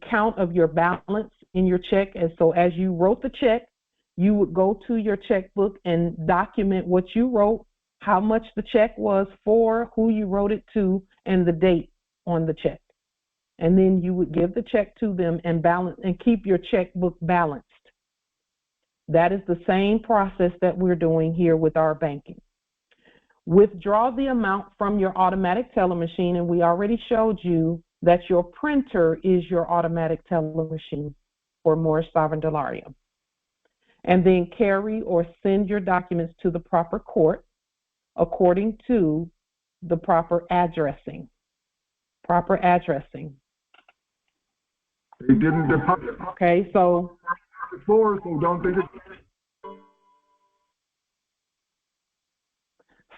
count of your balance in your check. And so as you wrote the check, you would go to your checkbook and document what you wrote, how much the check was for, who you wrote it to, and the date on the check. And then you would give the check to them and balance and keep your checkbook balanced. That is the same process that we're doing here with our banking. Withdraw the amount from your automatic teller machine, and we already showed you that your printer is your automatic teller machine for more sovereign delarium. And then carry or send your documents to the proper court according to the proper addressing. Proper addressing. They didn't deposit. Okay, so Before, so don't think it.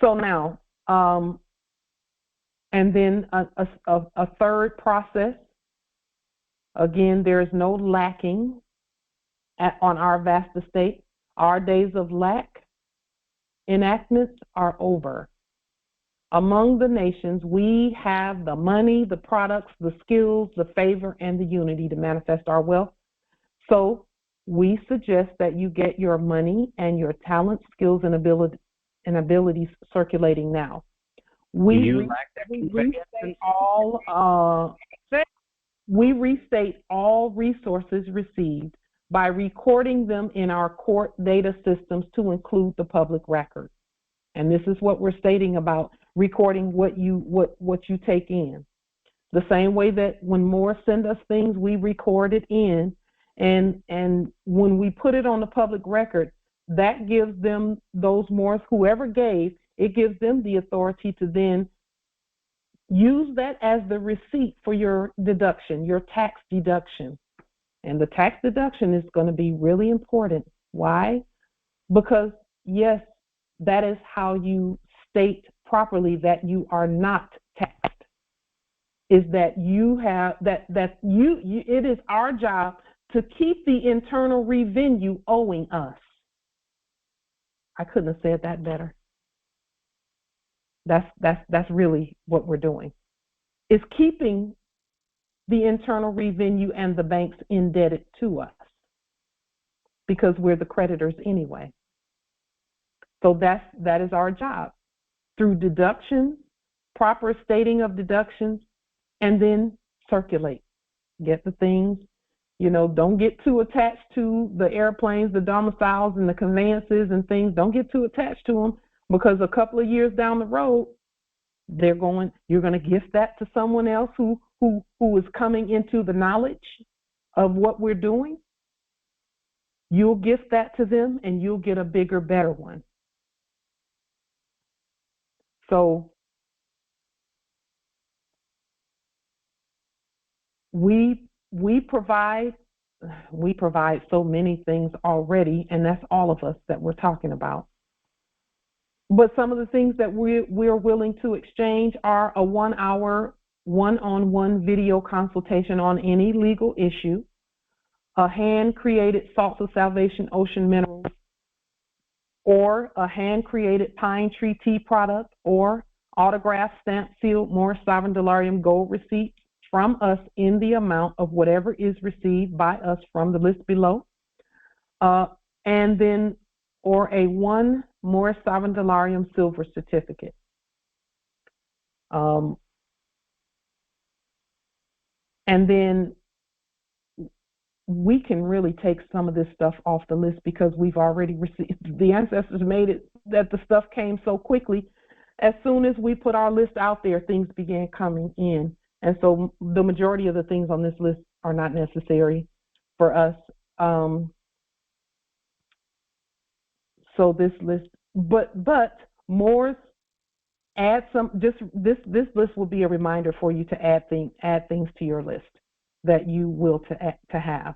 So now, and then a third process. Again, there is no lacking on our vast estate. Our days of lack enactments are over. Among the nations, we have the money, the products, the skills, the favor, and the unity to manifest our wealth. So we suggest that you get your money and your talent, skills, and abilities circulating now. We restate all resources received by recording them in our court data systems to include the public record. And this is what we're stating about recording what you take in. The same way that when Moore send us things, we record it in, and when we put it on the public record, that gives them, those Moores, whoever gave, it gives them the authority to then use that as the receipt for your deduction, your tax deduction. And the tax deduction is going to be really important. Why? Because, yes, that is how you state properly that you are not taxed. Is that you have, it is our job to keep the internal revenue owing us. I couldn't have said that better. That's really what we're doing. Is keeping the internal revenue and the banks indebted to us because we're the creditors anyway. So that is our job through deductions, proper stating of deductions, and then circulate. Get the things, don't get too attached to the airplanes, the domiciles, and the conveyances and things. Don't get too attached to them, because a couple of years down the road, you're going to gift that to someone else who is coming into the knowledge of what we're doing. You'll gift that to them, and you'll get a bigger, better one. So we provide so many things already, and that's all of us that we're talking about. But some of the things that we're willing to exchange are a 1-hour one-on-one video consultation on any legal issue, a hand-created salts of salvation ocean minerals, or a hand-created pine tree tea product, or autographed, stamped, sealed Moorish sovereign dollarium gold receipts from us in the amount of whatever is received by us from the list below, and then, or a 1 Moorish sovereign dollarium silver certificate. And then we can really take some of this stuff off the list because we've already received, the ancestors made it that the stuff came so quickly. As soon as we put our list out there, things began coming in. And so the majority of the things on this list are not necessary for us. So this list, but Moore's add some, just this list will be a reminder for you to add things to your list that you will to have.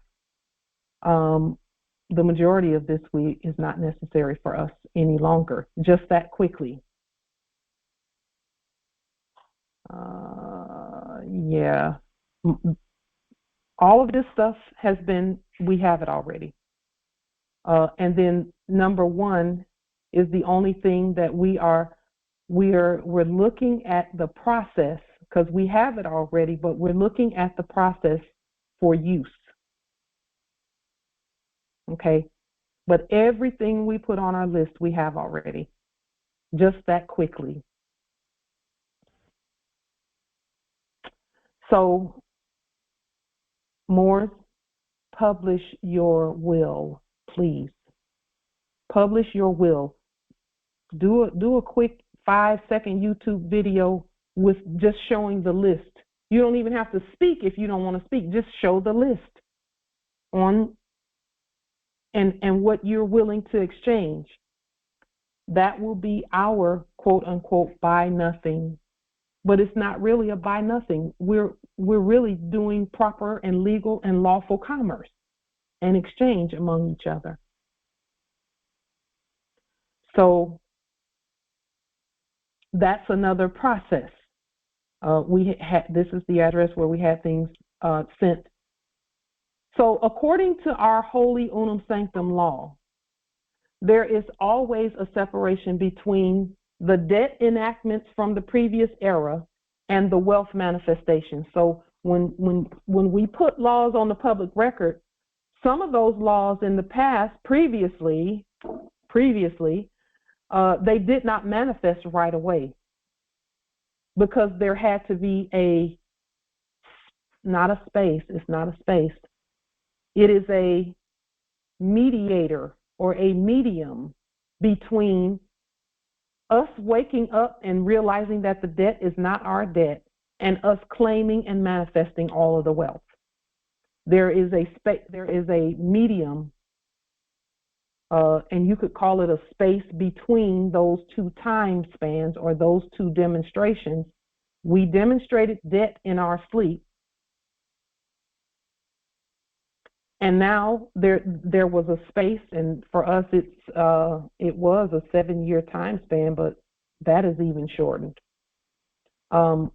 The majority of this week is not necessary for us any longer, just that quickly. Yeah, all of this stuff has been, we have it already. And then number 1 is the only thing that we're looking at the process, because we have it already, but we're looking at the process for use. Okay, but everything we put on our list we have already, just that quickly. So, Moors, publish your will, please. Publish your will. Do a quick 5-second YouTube video with just showing the list. You don't even have to speak if you don't want to speak. Just show the list on and what you're willing to exchange. That will be our quote unquote buy nothing. But it's not really a buy nothing. We're really doing proper and legal and lawful commerce and exchange among each other. So that's another process. This is the address where we had things sent. So according to our holy unum sanctum law, there is always a separation between the debt enactments from the previous era and the wealth manifestation. So when we put laws on the public record, some of those laws in the past, previously, they did not manifest right away. because there had to be it's not a space. It is a mediator or a medium between us waking up and realizing that the debt is not our debt and us claiming and manifesting all of the wealth. There is a medium, and you could call it a space between those two time spans or those two demonstrations. We demonstrated debt in our sleep, and now there was a space, and for us it was a 7-year time span, but that is even shortened. And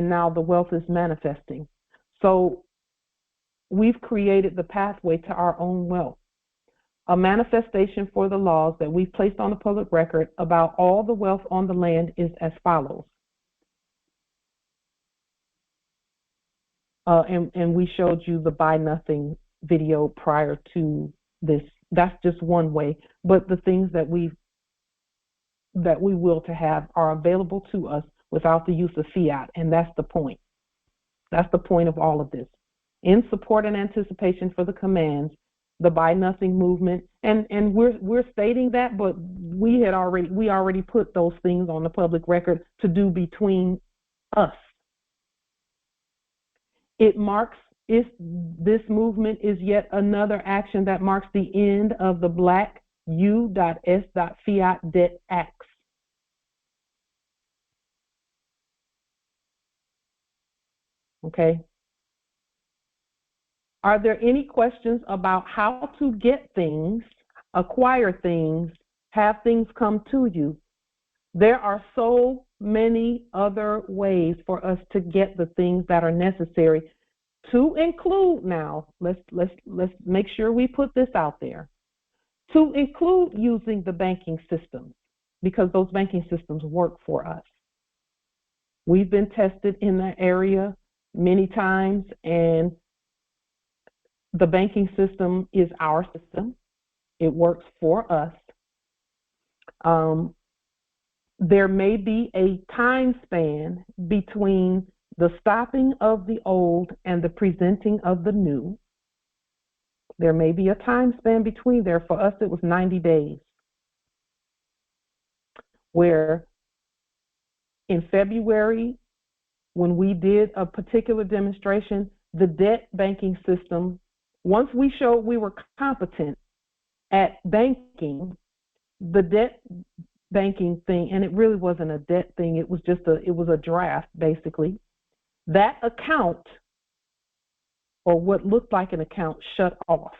now the wealth is manifesting. So we've created the pathway to our own wealth. A manifestation for the laws that we've placed on the public record about all the wealth on the land is as follows. And we showed you the buy nothing video prior to this. That's just one way, but the things that we will to have are available to us without the use of fiat, and that's the point. That's the point of all of this. In support and anticipation for the commands, the buy nothing movement, and we're stating that, but we already put those things on the public record to do between us. This movement is yet another action that marks the end of the Black U.S. Fiat Debt Acts. Okay. Are there any questions about how to get things, acquire things, have things come to you? There are so many other ways for us to get the things that are necessary, to include now, let's make sure we put this out there, to include using the banking system, because those banking systems work for us. We've been tested in that area many times, and the banking system is our system. It works for us. There may be a time span between the stopping of the old and the presenting of the new. There may be a time span between there. For us, it was 90 days, where in February, when we did a particular demonstration, the debt banking system, once we showed we were competent at banking, the debt banking thing, and it really wasn't a debt thing, it was a draft, basically. That account, or what looked like an account, shut off.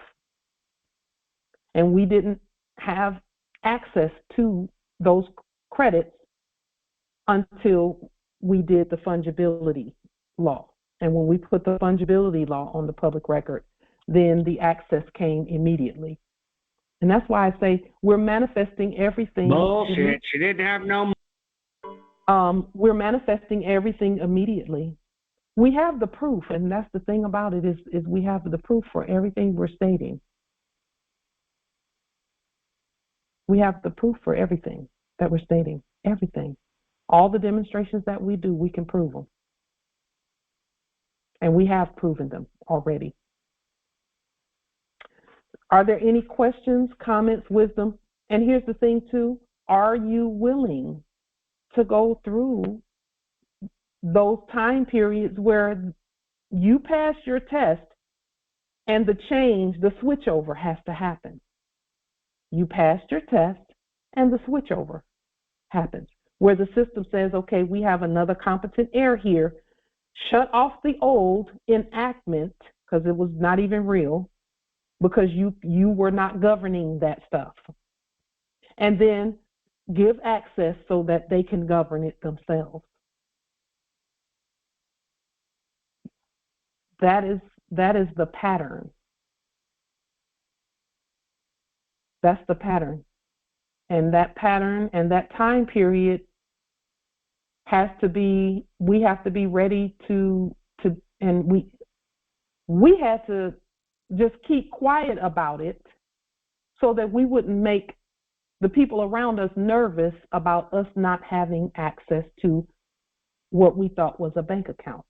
And we didn't have access to those credits until we did the fungibility law. And when we put the fungibility law on the public record, then the access came immediately. And that's why I say we're manifesting everything. Bullshit. She didn't have no. We're manifesting everything immediately. We have the proof, and that's the thing about it is we have the proof for everything we're stating. We have the proof for everything that we're stating. Everything. All the demonstrations that we do, we can prove them. And we have proven them already. Are there any questions, comments, wisdom? And here's the thing too, are you willing to go through those time periods where you pass your test and the change, the switchover has to happen? You passed your test and the switchover happens, where the system says, okay, we have another competent heir here, shut off the old enactment, because it was not even real, because you were not governing that stuff. And then give access so that they can govern it themselves. That is the pattern. That's the pattern. And that pattern and that time period has to be, we have to be ready to and we had to just keep quiet about it so that we wouldn't make the people around us nervous about us not having access to what we thought was a bank account.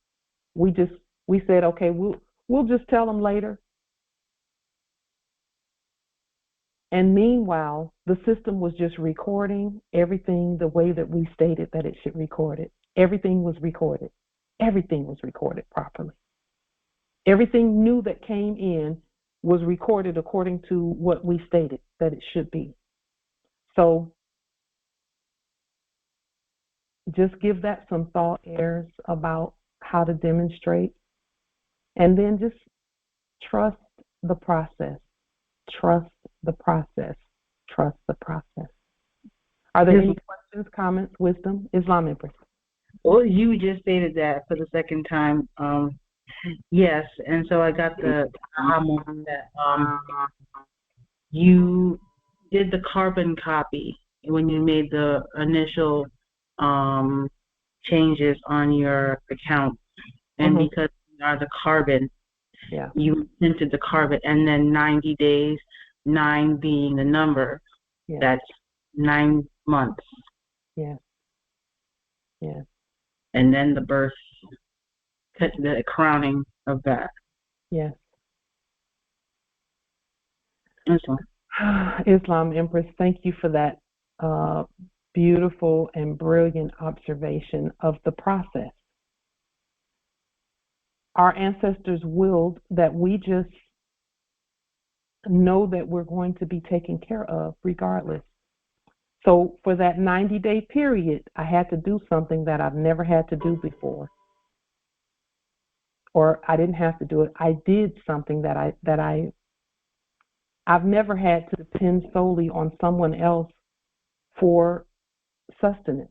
We said, okay, we'll just tell them later. And meanwhile, the system was just recording everything the way that we stated that it should record it. Everything was recorded. Everything was recorded properly. Everything new that came in was recorded according to what we stated that it should be. So just give that some thought, heirs, about how to demonstrate. And then just trust the process. Trust the process. Trust the process. Are there any questions, comments, wisdom? Islam Empress. Well, you just stated that for the second time. Yes, and so I got the moment that you did the carbon copy when you made the initial changes on your account, and because you are the carbon, you printed the carbon, and then 90 days, 9 being the number, that's 9 months. Yes. Yes. And then the birth, the crowning of that. Yes. Okay. Islam Empress, thank you for that beautiful and brilliant observation of the process. Our ancestors willed that we just know that we're going to be taken care of regardless. So for that 90-day period, I had to do something that I've never had to do before. Or I didn't have to do it. I did something that I've never had to depend solely on someone else for sustenance,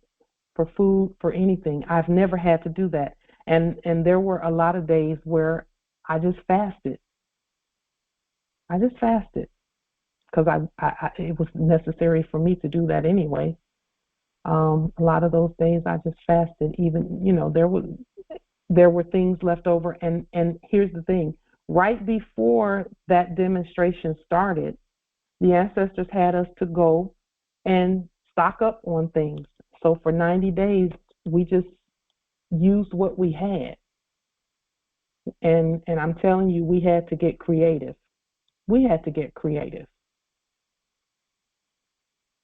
for food, for anything. I've never had to do that. And there were a lot of days where I just fasted. I just fasted because it was necessary for me to do that anyway. A lot of those days I just fasted. Even, there were things left over. And here's the thing. Right before that demonstration started, the ancestors had us to go and stock up on things. So for 90 days, we just used what we had. And I'm telling you, we had to get creative. We had to get creative.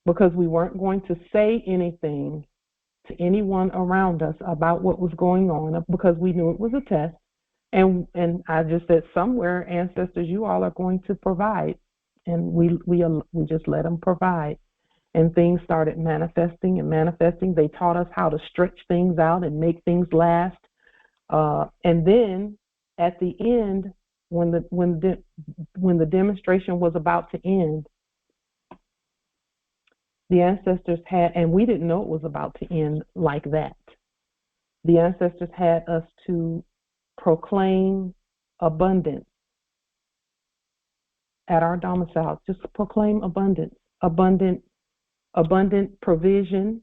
Because we weren't going to say anything to anyone around us about what was going on, because we knew it was a test. And I just said, somewhere, ancestors, you all are going to provide. And we just let them provide. And things started manifesting and manifesting. They taught us how to stretch things out and make things last. And then at the end, when the demonstration was about to end, the ancestors had, and we didn't know it was about to end like that. The ancestors had us to proclaim abundance at our domicile. Just proclaim abundance, abundant provision,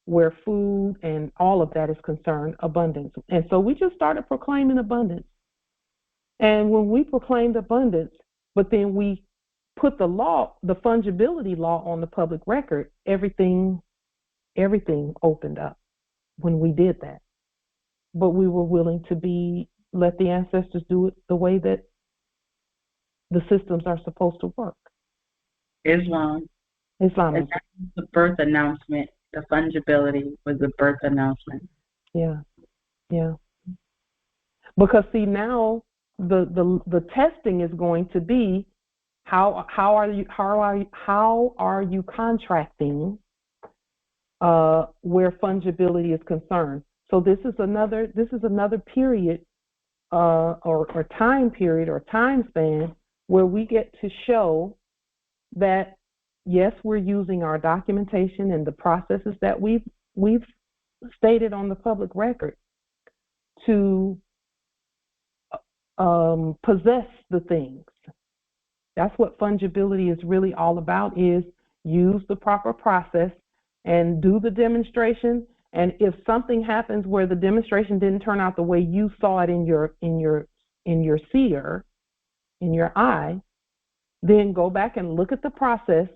where food and all of that is concerned, abundance. And so we just started proclaiming abundance. And when we proclaimed abundance, but then we put the fungibility law on the public record, everything opened up when we did that. But we were willing to let the ancestors do it the way that the systems are supposed to work. Islam. The birth announcement. The fungibility was the birth announcement. Yeah. Because see, now the testing is going to be how are you contracting where fungibility is concerned. So this is another period or time period or time span where we get to show that yes, we're using our documentation and the processes that we've stated on the public record to possess the things. That's what fungibility is really all about, is use the proper process and do the demonstration. And if something happens where the demonstration didn't turn out the way you saw it in your seer, in your eye, then go back and look at the process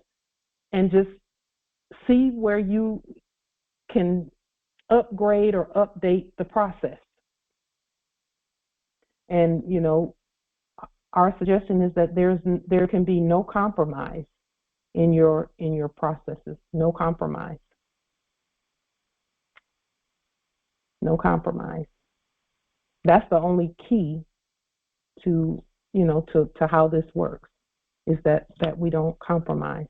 and just see where you can upgrade or update the process. And, our suggestion is that there can be no compromise in your processes. No compromise. No compromise. That's the only key to how this works, is that we don't compromise.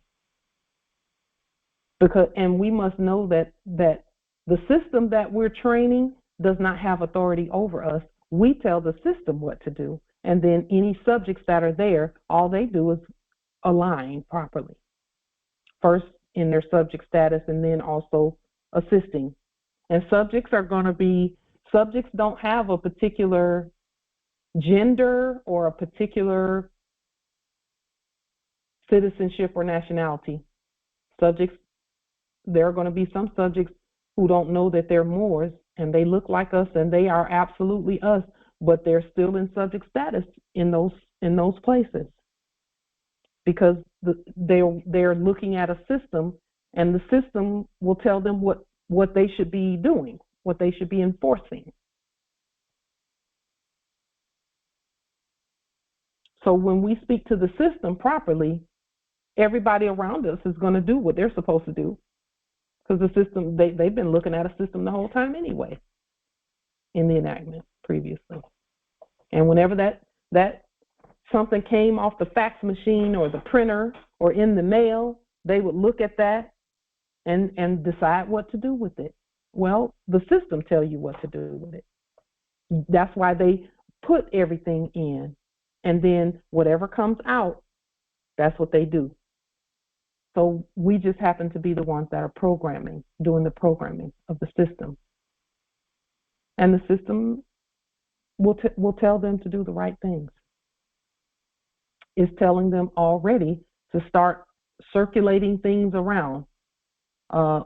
And we must know that the system that we're training does not have authority over us. We tell the system what to do, and then any subjects that are there, all they do is align properly. First in their subject status, and then also assisting. And subjects don't have a particular gender or a particular citizenship or nationality. Subjects, there are going to be some subjects who don't know that they're Moors, and they look like us, and they are absolutely us, but they're still in subject status in those places, because they're looking at a system, and the system will tell them what they should be doing, what they should be enforcing. So when we speak to the system properly, everybody around us is going to do what they're supposed to do, because the system, they've been looking at a system the whole time anyway in the enactment previously. And whenever that something came off the fax machine or the printer or in the mail, they would look at that and decide what to do with it. Well, the system tell you what to do with it. That's why they put everything in, and then whatever comes out, that's what they do. So we just happen to be the ones that are doing the programming of the system. And the system will tell them to do the right things. It's telling them already to start circulating things around.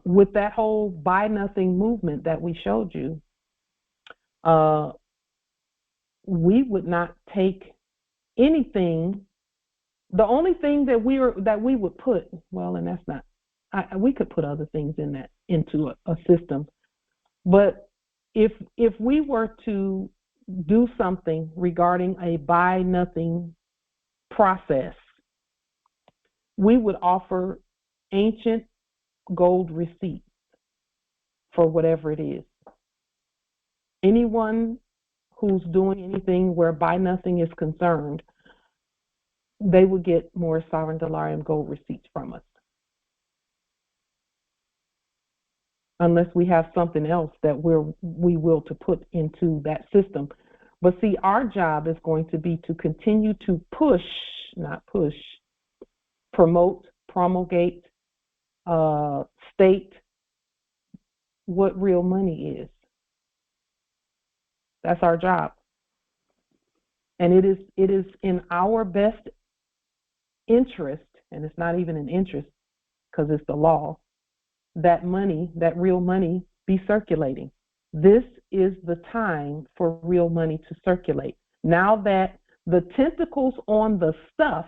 With that whole buy nothing movement that we showed you, we would not take anything. The only thing that we would put, well, and that's not, we could put other things into a system, but if we were to do something regarding a buy nothing process, we would offer ancient gold receipts for whatever it is. Anyone who's doing anything where buy nothing is concerned, they would get more sovereign delarium gold receipts from us, unless we have something else that we will to put into that system. But see, our job is going to be to continue to promote, promulgate, state what real money is. That's our job. And it is in our best interest, and it's not even an interest because it's the law, that real money be circulating. This is the time for real money to circulate. Now that the tentacles on the stuff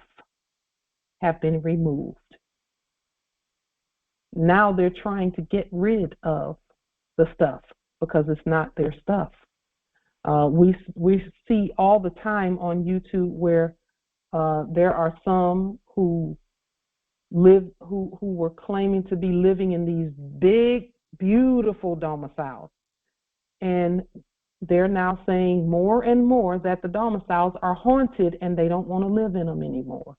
have been removed, now they're trying to get rid of the stuff because it's not their stuff. We see all the time on YouTube where there are some who were claiming to be living in these big, beautiful domiciles, and they're now saying more and more that the domiciles are haunted and they don't want to live in them anymore.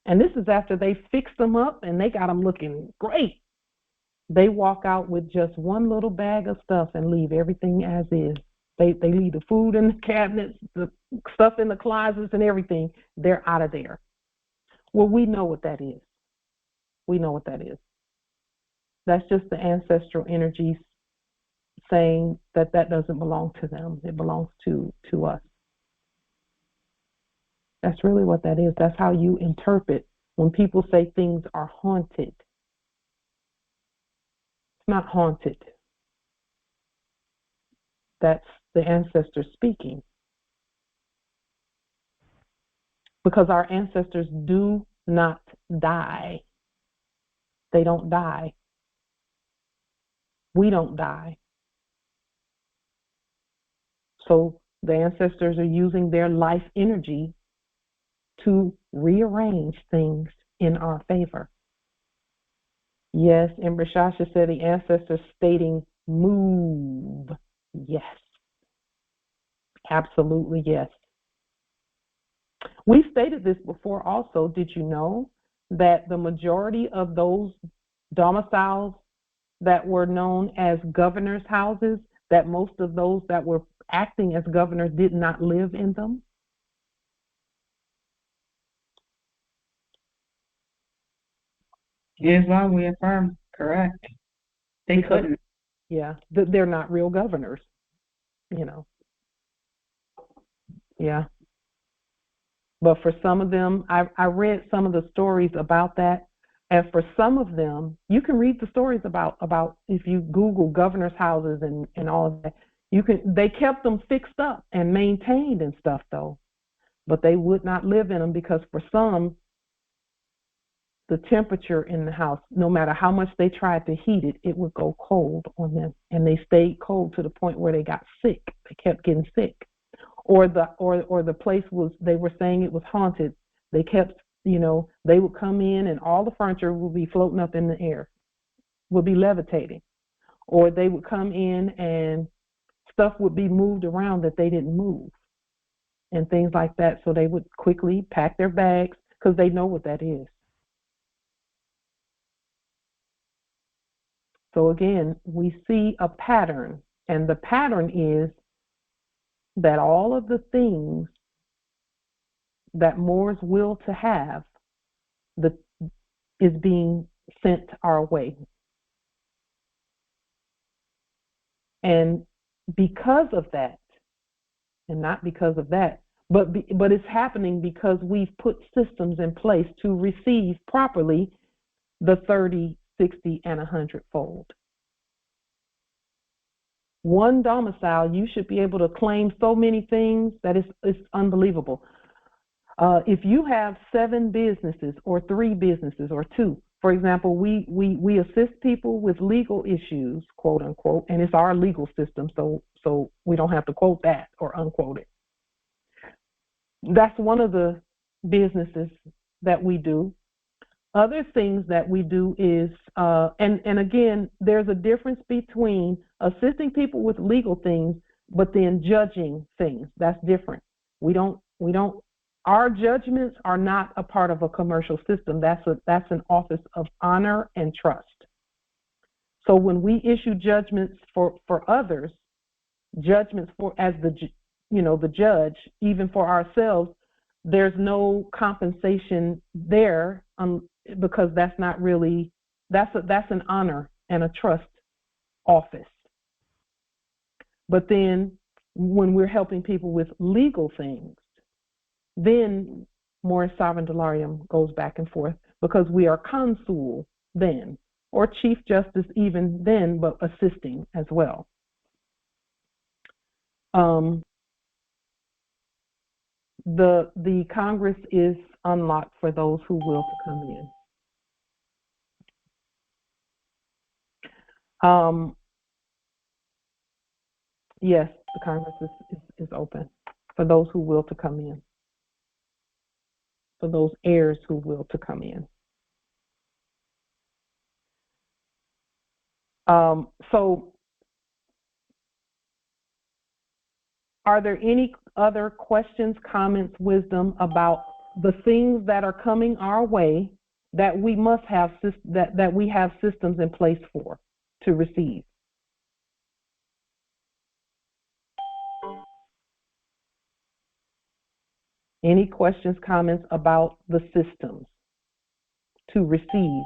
And this is after they fixed them up and they got them looking great. They walk out with just one little bag of stuff and leave everything as is. They leave the food in the cabinets, the stuff in the closets and everything. They're out of there. Well, we know what that is. We know what that is. That's just the ancestral energies saying that doesn't belong to them. It belongs to us. That's really what that is. That's how you interpret when people say things are haunted. It's not haunted. That's the ancestors speaking. Because our ancestors do not die. They don't die. We don't die. So the ancestors are using their life energy to rearrange things in our favor. Yes, and Brashasha said the ancestors stating move. Yes. Absolutely yes. We stated this before also. Did you know that the majority of those domiciles that were known as governors' houses, that most of those that were acting as governors did not live in them? Islam, we affirm, correct. They couldn't. Yeah, they're not real governors, you know. Yeah. But for some of them, I read some of the stories about that. And for some of them, you can read the stories about if you Google governors' houses and all of that, they kept them fixed up and maintained and stuff though. But they would not live in them because for some, the temperature in the house, no matter how much they tried to heat it, it would go cold on them. And they stayed cold to the point where they got sick. They kept getting sick. Or the place was, they were saying it was haunted. They kept, they would come in and all the furniture would be floating up in the air, would be levitating. Or they would come in and stuff would be moved around that they didn't move and things like that. So they would quickly pack their bags because they know what that is. So again, we see a pattern, and the pattern is that all of the things that Moors will to have is being sent our way. And because of that, and not because of that, but it's happening because we've put systems in place to receive properly the 30, 60, and 100-fold. One domicile, you should be able to claim so many things that it's unbelievable. If you have 7 businesses or 3 businesses or 2, for example, we assist people with legal issues, quote unquote, and it's our legal system, so we don't have to quote that or unquote it. That's one of the businesses that we do. Other things that we do is, and again, there's a difference between assisting people with legal things, but then judging things. That's different. Our judgments are not a part of a commercial system. That's an office of honor and trust. So when we issue judgments for others, judgments for as the judge, even for ourselves, there's no compensation there because that's not really that's an honor and a trust office. But then when we're helping people with legal things, then Moorish Sovereign Delarium goes back and forth because we are consul then, or Chief Justice even then, but assisting as well. The Congress is unlocked for those who will to come in. Yes, the Congress is open for those who will to come in, for those heirs who will to come in. So are there any other questions, comments, wisdom about the things that are coming our way that we must have that we have systems in place for to receive? Any questions, comments about the systems to receive?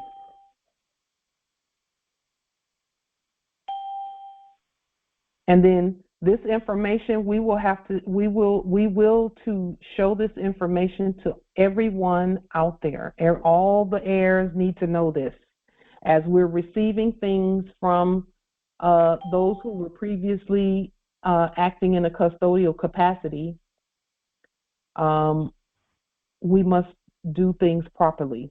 And then this information, we will to show this information to everyone out there. All the heirs need to know this. As we're receiving things from those who were previously acting in a custodial capacity, we must do things properly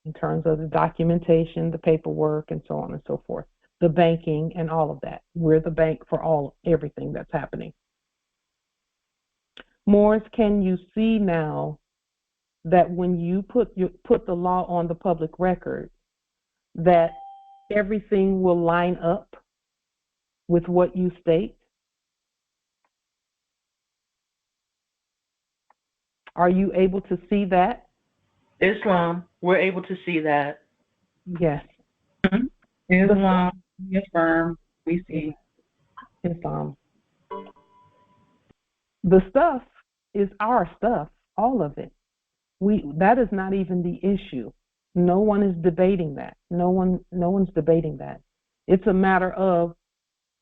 in terms of the documentation, the paperwork, and so on and so forth. the banking and all of that. We're the bank for everything that's happening. Morris, can you see now that when you put the law on the public record, that everything will line up with what you state? Are you able to see that? Islam, we're able to see that. Yes. Islam, we affirm, we see. Islam. The stuff is our stuff, all of it. That is not even the issue. No one is debating that. No one's debating that. It's a matter of,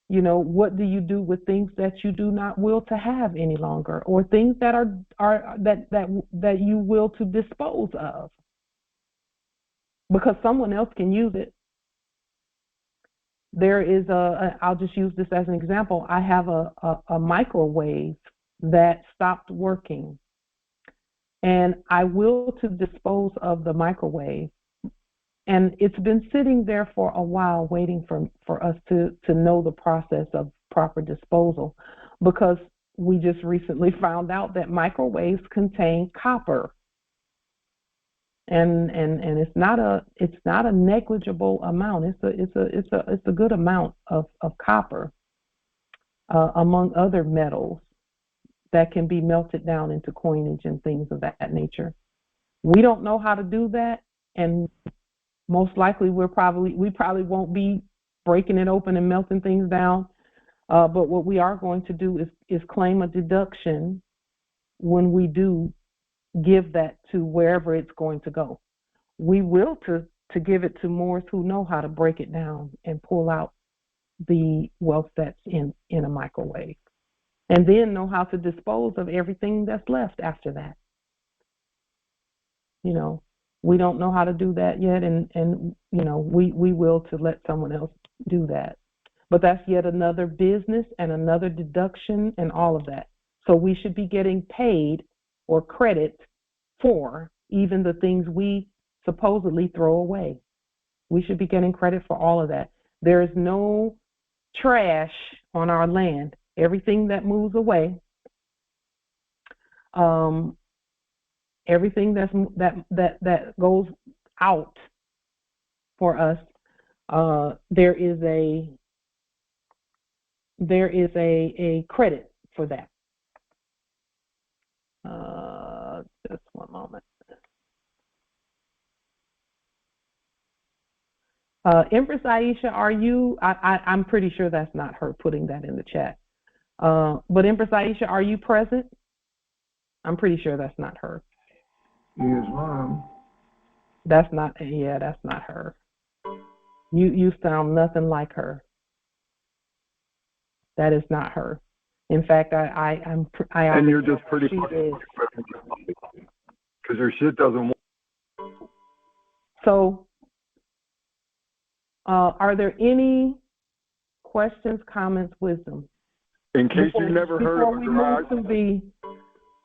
what do you do with things that you do not will to have any longer, or things that that you will to dispose of, because someone else can use it. There is I'll just use this as an example. I have a microwave that stopped working, and I will to dispose of the microwave. And it's been sitting there for a while waiting for us to know the process of proper disposal, because we just recently found out that microwaves contain copper. And it's not a negligible amount. It's a good amount of copper, among other metals that can be melted down into coinage and things of that nature. We don't know how to do that, and most likely we probably won't be breaking it open and melting things down. But what we are going to do is claim a deduction when we do give that to wherever it's going to go. We will to give it to Moors who know how to break it down and pull out the wealth that's in a microwave, and then know how to dispose of everything that's left after that. We don't know how to do that yet, and we will to let someone else do that. But that's yet another business and another deduction and all of that. So we should be getting paid or credit for even the things we supposedly throw away. We should be getting credit for all of that. There is no trash on our land. Everything that moves away, everything that goes out for us, there is a credit for that. Just one moment. Empress Aisha, are you? I'm pretty sure that's not her putting that in the chat. But Empress Aisha, are you present? I'm pretty sure that's not her. Yes, ma'am. That's not her. You sound nothing like her. That is not her. In fact, I'm. And you're just pretty because your shit doesn't work. So, are there any questions, comments, wisdom? In case you never heard of garage.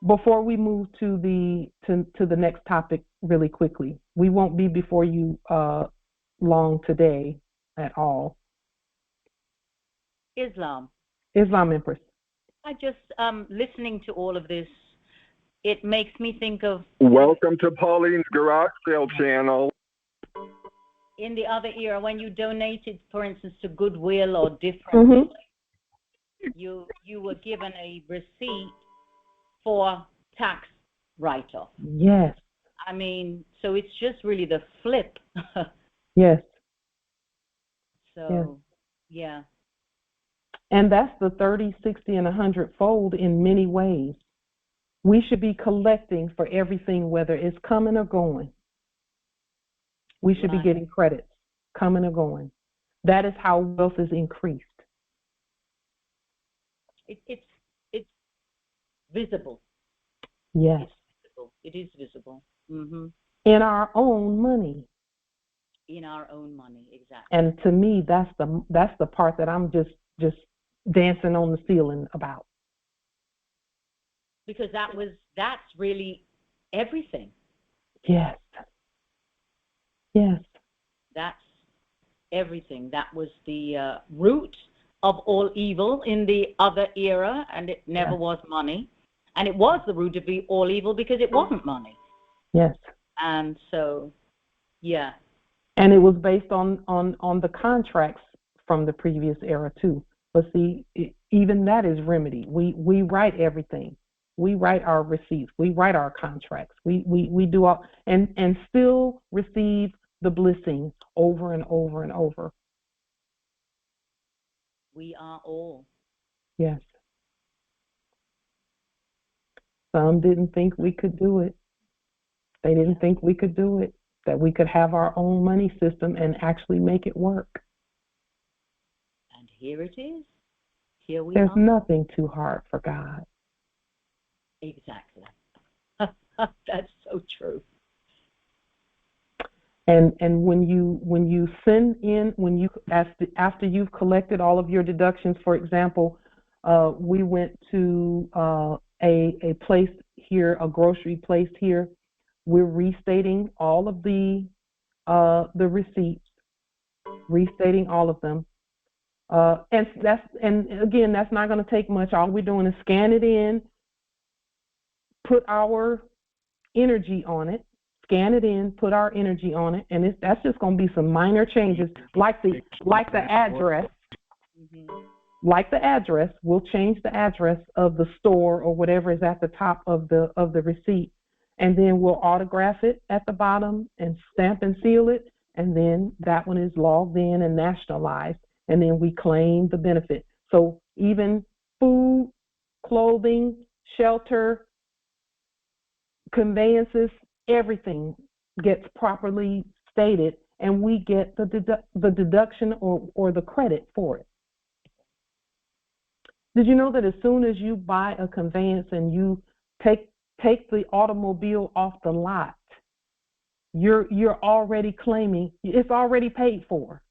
Before we move to the next topic really quickly, we won't be before you long today at all. Islam, Empress. I just listening to all of this, it makes me think of. Welcome to Pauline's Garage Sale channel. In the other era, when you donated, for instance, to Goodwill or different, you were given a receipt for tax write-off. Yes. I mean, so it's just really the flip. Yes. So, yeah. And that's the 30, 60, and 100-fold in many ways. We should be collecting for everything, whether it's coming or going. We should be getting credits, coming or going. That is how wealth is increased. It's visible. Yes. It's visible. It is visible. Mm-hmm. In our own money. In our own money, exactly. And to me, that's the part that I'm just dancing on the ceiling about. Because that's really everything. Yes. Yes. That's everything. That was the root of all evil in the other era, and it never was money. And it was the root of all evil because it wasn't money. Yes. And so, yeah. And it was based on the contracts from the previous era too. But see, even that is remedy. We write everything. We write our receipts. We write our contracts. We do all and still receive the blessing over and over and over. We are all. Yes. Some didn't think we could do it. They didn't think we could do it, that we could have our own money system and actually make it work. And here it is. Here we There's are. nothing too hard for God. Exactly. That's so true. And when you send in, after you've collected all of your deductions, for example, we went to a place here, a grocery place here. We're restating all of the receipts, restating all of them. And again, that's not going to take much. All we're doing is scan it in, put our energy on it, scan it in, put our energy on it, and that's just going to be some minor changes, like the address. Like the address, we'll change the address of the store or whatever is at the top of the receipt, and then we'll autograph it at the bottom and stamp and seal it, and then that one is logged in and nationalized, and then we claim the benefit. So even food, clothing, shelter, conveyances, everything gets properly stated, and we get the deduction or the credit for it. Did you know that as soon as you buy a conveyance and you take the automobile off the lot, you're already claiming, it's already paid for.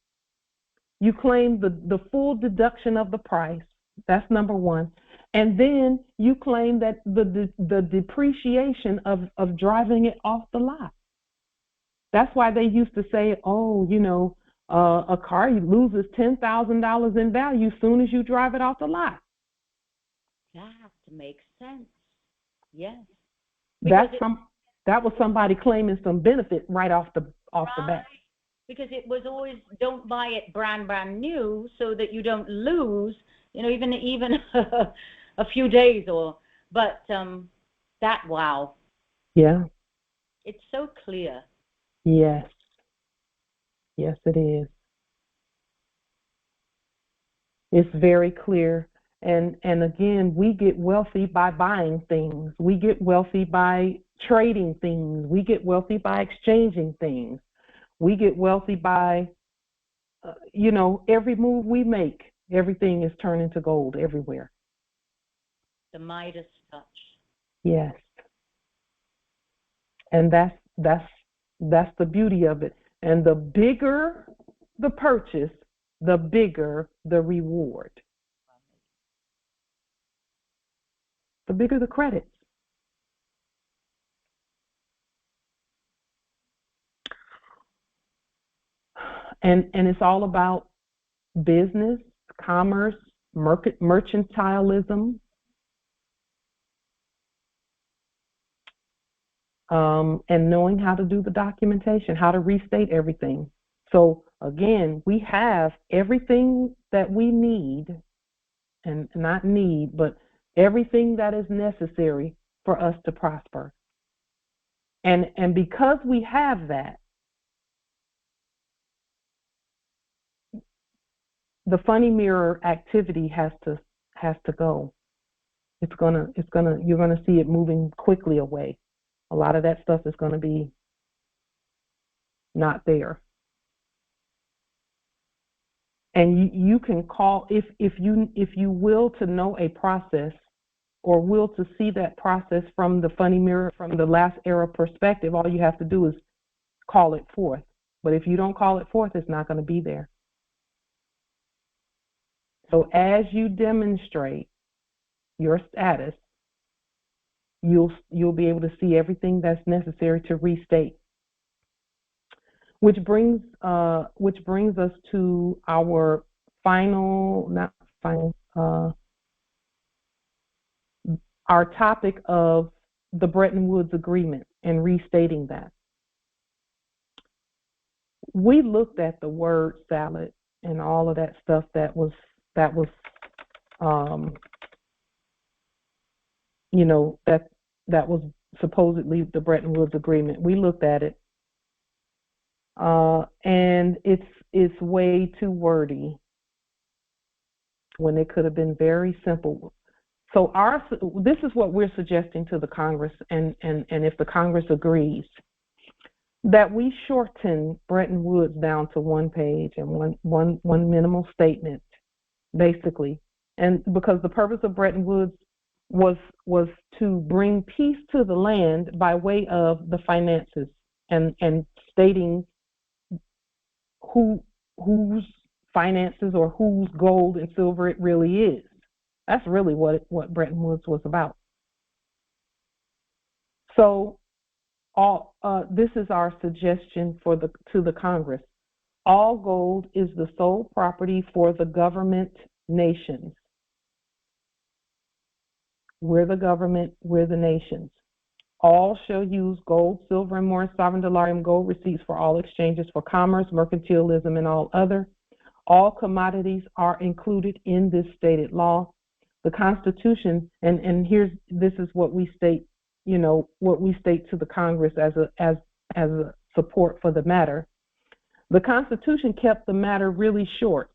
You claim the full deduction of the price. That's number one. And then you claim that the depreciation of driving it off the lot. That's why they used to say, oh, a car loses $10,000 in value as soon as you drive it off the lot. That makes sense. Yes. That was somebody claiming some benefit right off the bat. Because it was always, don't buy it brand new so that you don't lose, even a few days wow. Yeah. It's so clear. Yes. Yes, it is. It's very clear. And again, we get wealthy by buying things. We get wealthy by trading things. We get wealthy by exchanging things. We get wealthy by, every move we make, everything is turning to gold everywhere. The Midas touch. Yes. And that's the beauty of it. And the bigger the purchase, the bigger the reward. The bigger the credits. And it's all about business, commerce, mercantilism, and knowing how to do the documentation, how to restate everything. So again, we have everything that we need, and not need, but everything that is necessary for us to prosper. And because we have that, the funny mirror activity has to go. You're gonna see it moving quickly away. A lot of that stuff is gonna be not there. And you can call, if you will to know a process, or will to see that process from the funny mirror, from the last era perspective, all you have to do is call it forth. But if you don't call it forth, it's not going to be there. So as you demonstrate your status, you'll be able to see everything that's necessary to restate. which brings us to our our topic of the Bretton Woods Agreement and restating that. We looked at the word salad and all of that stuff that was that was supposedly the Bretton Woods Agreement. We looked at it, and it's way too wordy when it could have been very simple. So this is what we're suggesting to the Congress, and if the Congress agrees, that we shorten Bretton Woods down to one page and one minimal statement, basically. And because the purpose of Bretton Woods was to bring peace to the land by way of the finances and stating whose finances or whose gold and silver it really is. That's really what Bretton Woods was about. So this is our suggestion to the Congress. All gold is the sole property for the government nations. We're the government, we're the nations. All shall use gold, silver, and more sovereign delarium gold receipts for all exchanges for commerce, mercantilism, and all other. All commodities are included in this stated law. The Constitution, and this is what we state, what we state to the Congress as a support for the matter. The Constitution kept the matter really short.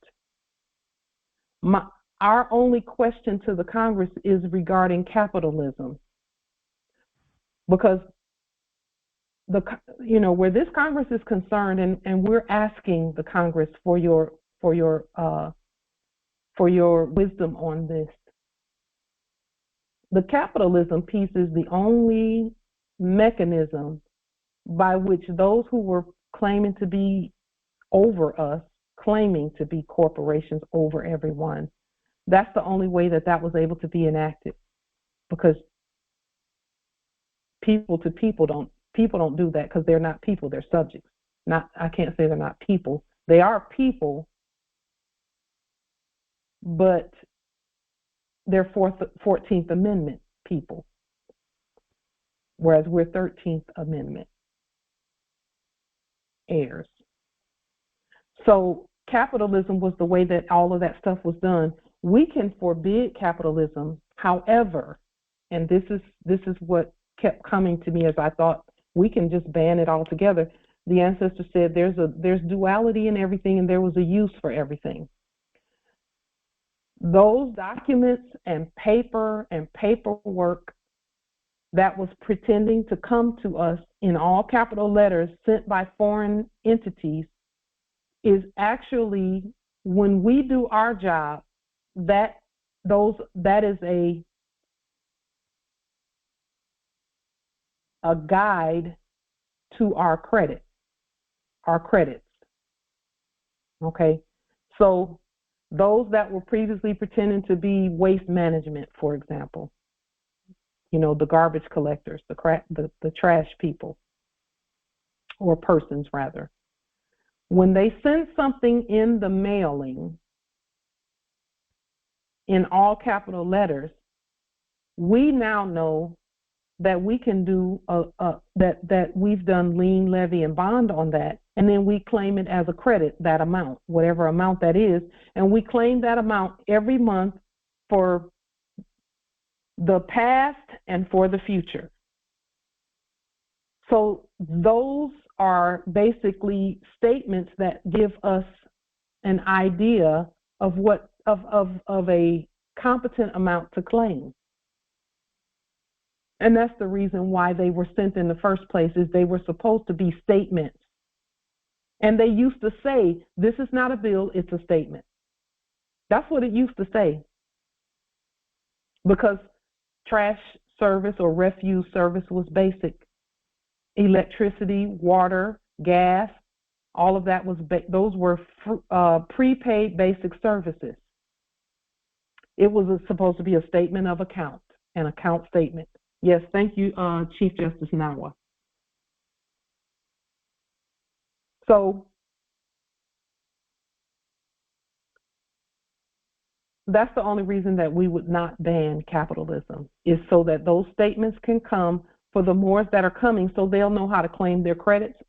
Our only question to the Congress is regarding capitalism, because where this Congress is concerned, and we're asking the Congress for your wisdom on this. The capitalism piece is the only mechanism by which those who were claiming to be over us, claiming to be corporations over everyone, that's the only way that was able to be enacted, because people to people don't do that, because they're not people, they're subjects. I can't say they're not people. They are people, but they're 14th Amendment people, whereas we're 13th Amendment heirs. So capitalism was the way that all of that stuff was done. We can forbid capitalism, however, and this is what kept coming to me as I thought we can just ban it altogether. The ancestors said there's duality in everything, and there was a use for everything. Those documents and paper and paperwork that was pretending to come to us in all capital letters sent by foreign entities is actually, when we do our job, that is a guide to our credits. Okay, so those that were previously pretending to be waste management, for example, the garbage collectors, the trash people, or persons rather, when they send something in the mailing in all capital letters, we now know that we can do that we've done lien, levy, and bond on that, and then we claim it as a credit, that amount, whatever amount that is, and we claim that amount every month for the past and for the future. So those are basically statements that give us an idea of what of a competent amount to claim. And that's the reason why they were sent in the first place, is they were supposed to be statements. And they used to say, this is not a bill, it's a statement. That's what it used to say. Because trash service or refuse service was basic. Electricity, water, gas, all of that was, those were prepaid basic services. It was supposed to be a statement of account, an account statement. Yes, thank you, Chief Justice Nawa. So that's the only reason that we would not ban capitalism, is so that those statements can come for the Moors that are coming, so they'll know how to claim their credits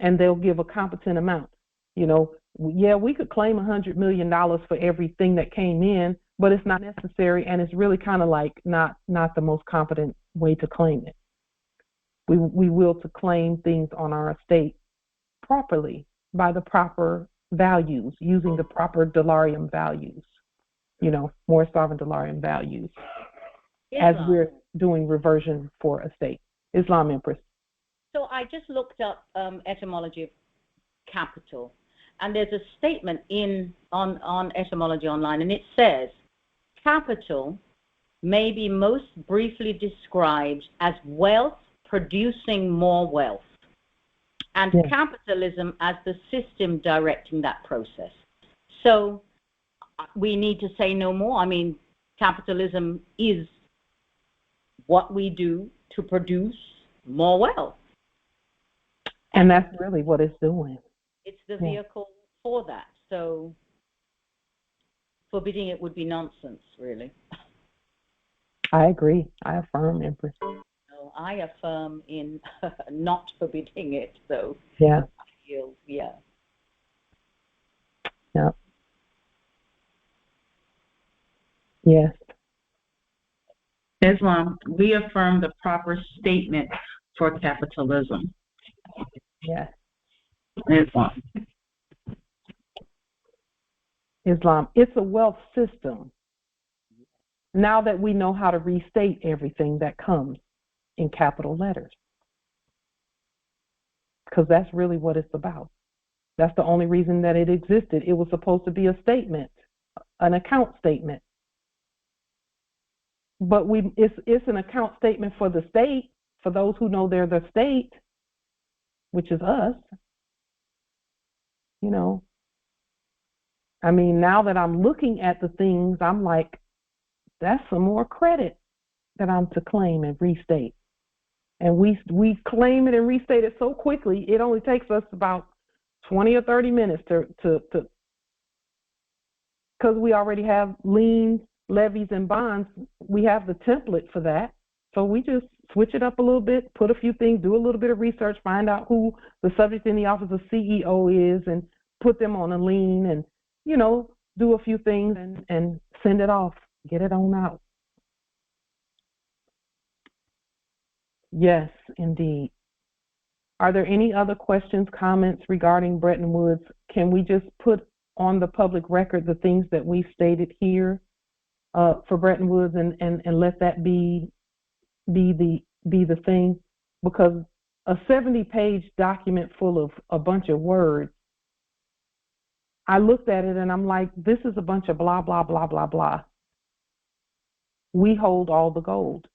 and they'll give a competent amount. You know, yeah, we could claim $100 million for everything that came in, but it's not necessary, and it's really kind of like not the most competent way to claim it. We will to claim things on our estate properly by the proper values, using the proper dolarium values. You know, more sovereign dolarium values, Islam, as we're doing reversion for estate. Islam, Empress. So I just looked up etymology of capital, and there's a statement on etymology online, and it says, capital may be most briefly described as wealth producing more wealth, and capitalism as the system directing that process. So we need to say no more. I mean, capitalism is what we do to produce more wealth. And that's really what it's doing. It's the vehicle for that. So forbidding it would be nonsense, really. I agree. I affirm, Empress. So I affirm in not forbidding it. So yeah. I feel, yeah. Yes. Islam, we affirm the proper statement for capitalism. Yes. Islam. Islam. It's a wealth system. Now that we know how to restate everything that comes in capital letters. Because that's really what it's about. That's the only reason that it existed. It was supposed to be a statement, an account statement. But it's an account statement for the state, for those who know they're the state, which is us. You know, I mean, now that I'm looking at the things, I'm like, that's some more credit that I'm to claim and restate. And we claim it and restate it so quickly, it only takes us about 20 or 30 minutes to because we already have liens, levies, and bonds. We have the template for that. So we just switch it up a little bit, put a few things, do a little bit of research, find out who the subject in the office of CEO is, and put them on a lien, and, you know, do a few things and send it off, get it on out. Yes, indeed. Are there any other questions, comments regarding Bretton Woods? Can we just put on the public record the things that we stated here for Bretton Woods and let that be the thing? Because a 70-page document full of a bunch of words, I looked at it and I'm like, this is a bunch of blah, blah, blah, blah, blah. We hold all the gold.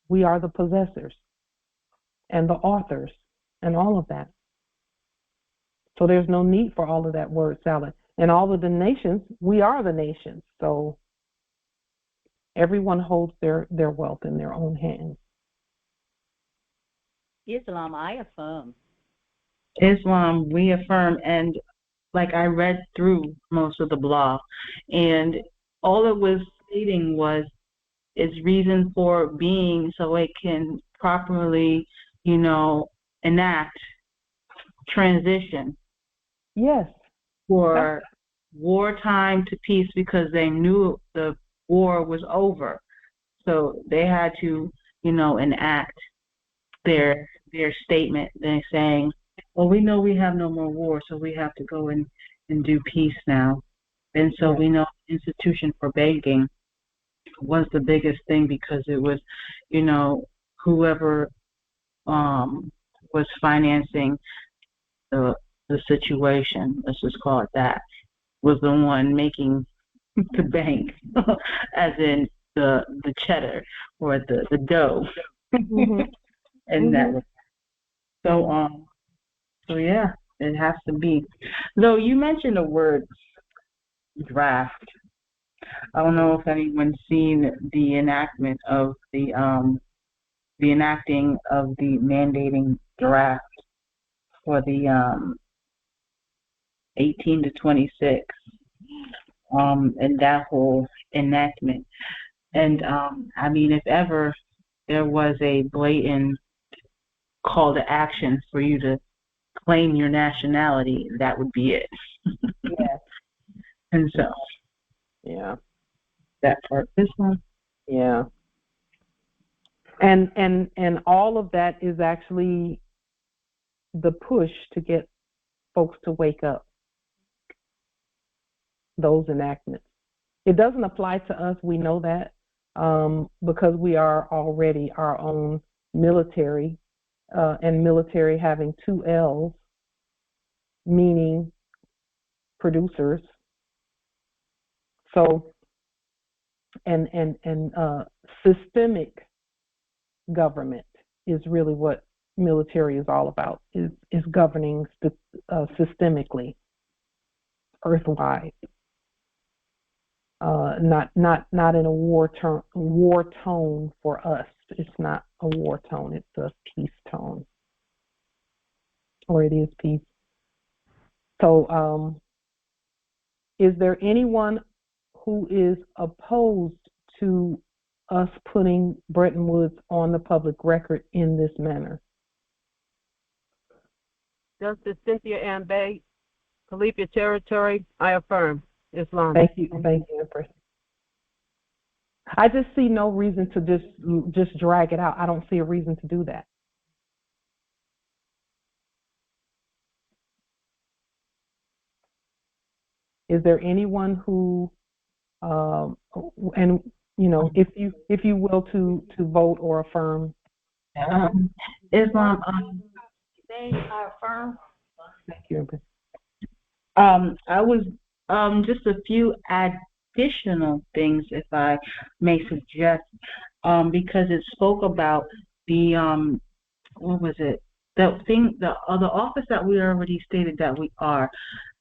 We are the possessors and the authors and all of that. So there's no need for all of that word salad. And all of the nations, we are the nations. So everyone holds their wealth in their own hands. Islam, I affirm. Islam, we affirm. And like I read through most of the blog, and all it was stating was its reason for being so it can properly, you know, enact transition. Yes. For wartime to peace, because they knew the war was over. So they had to, you know, enact their statement. They're saying, well, we know we have no more war, so we have to go and do peace now. And so we know the institution for banking was the biggest thing, because it was, you know, whoever was financing the situation, let's just call it that, was the one making the bank, as in the cheddar or the dough. Mm-hmm. And that was so yeah, it has to be. Though you mentioned the word draft. I don't know if anyone's seen the enactment of the enacting of the mandating draft for the 18 to 26, and that whole enactment. And I mean, if ever there was a blatant call to action for you to claim your nationality, that would be it. Yes. And so, yeah, that part. This one. Yeah. And all of that is actually the push to get folks to wake up. Those enactments. It doesn't apply to us. We know that because we are already our own military, and military having 2 L's, meaning producers. So, and systemic government is really what military is all about, is governing systemically, earthwide. Not in a war tone for us. It's not a war tone, it's a peace tone. Or it is peace. So is there anyone who is opposed to us putting Bretton Woods on the public record in this manner? Justice Cynthia Ann Bay, Califia Territory, I affirm. Islam. Thank you, Empress. I just see no reason to just drag it out. I don't see a reason to do that. Is there anyone who, and you know, if you will to vote or affirm? Islam. I affirm. Thank you, Empress. I was just a few additional things, if I may suggest, because it spoke about the what was it? The thing, the office that we already stated that we are,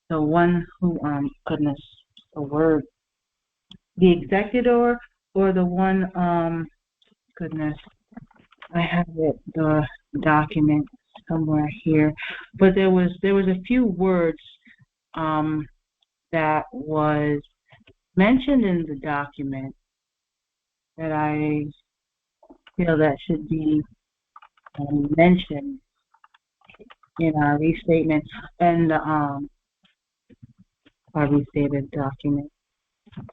the one who goodness, the word, the executor, or the one goodness, I have it, the document somewhere here, but there was a few words that was mentioned in the document that I feel that should be mentioned in our restatement and our restated document.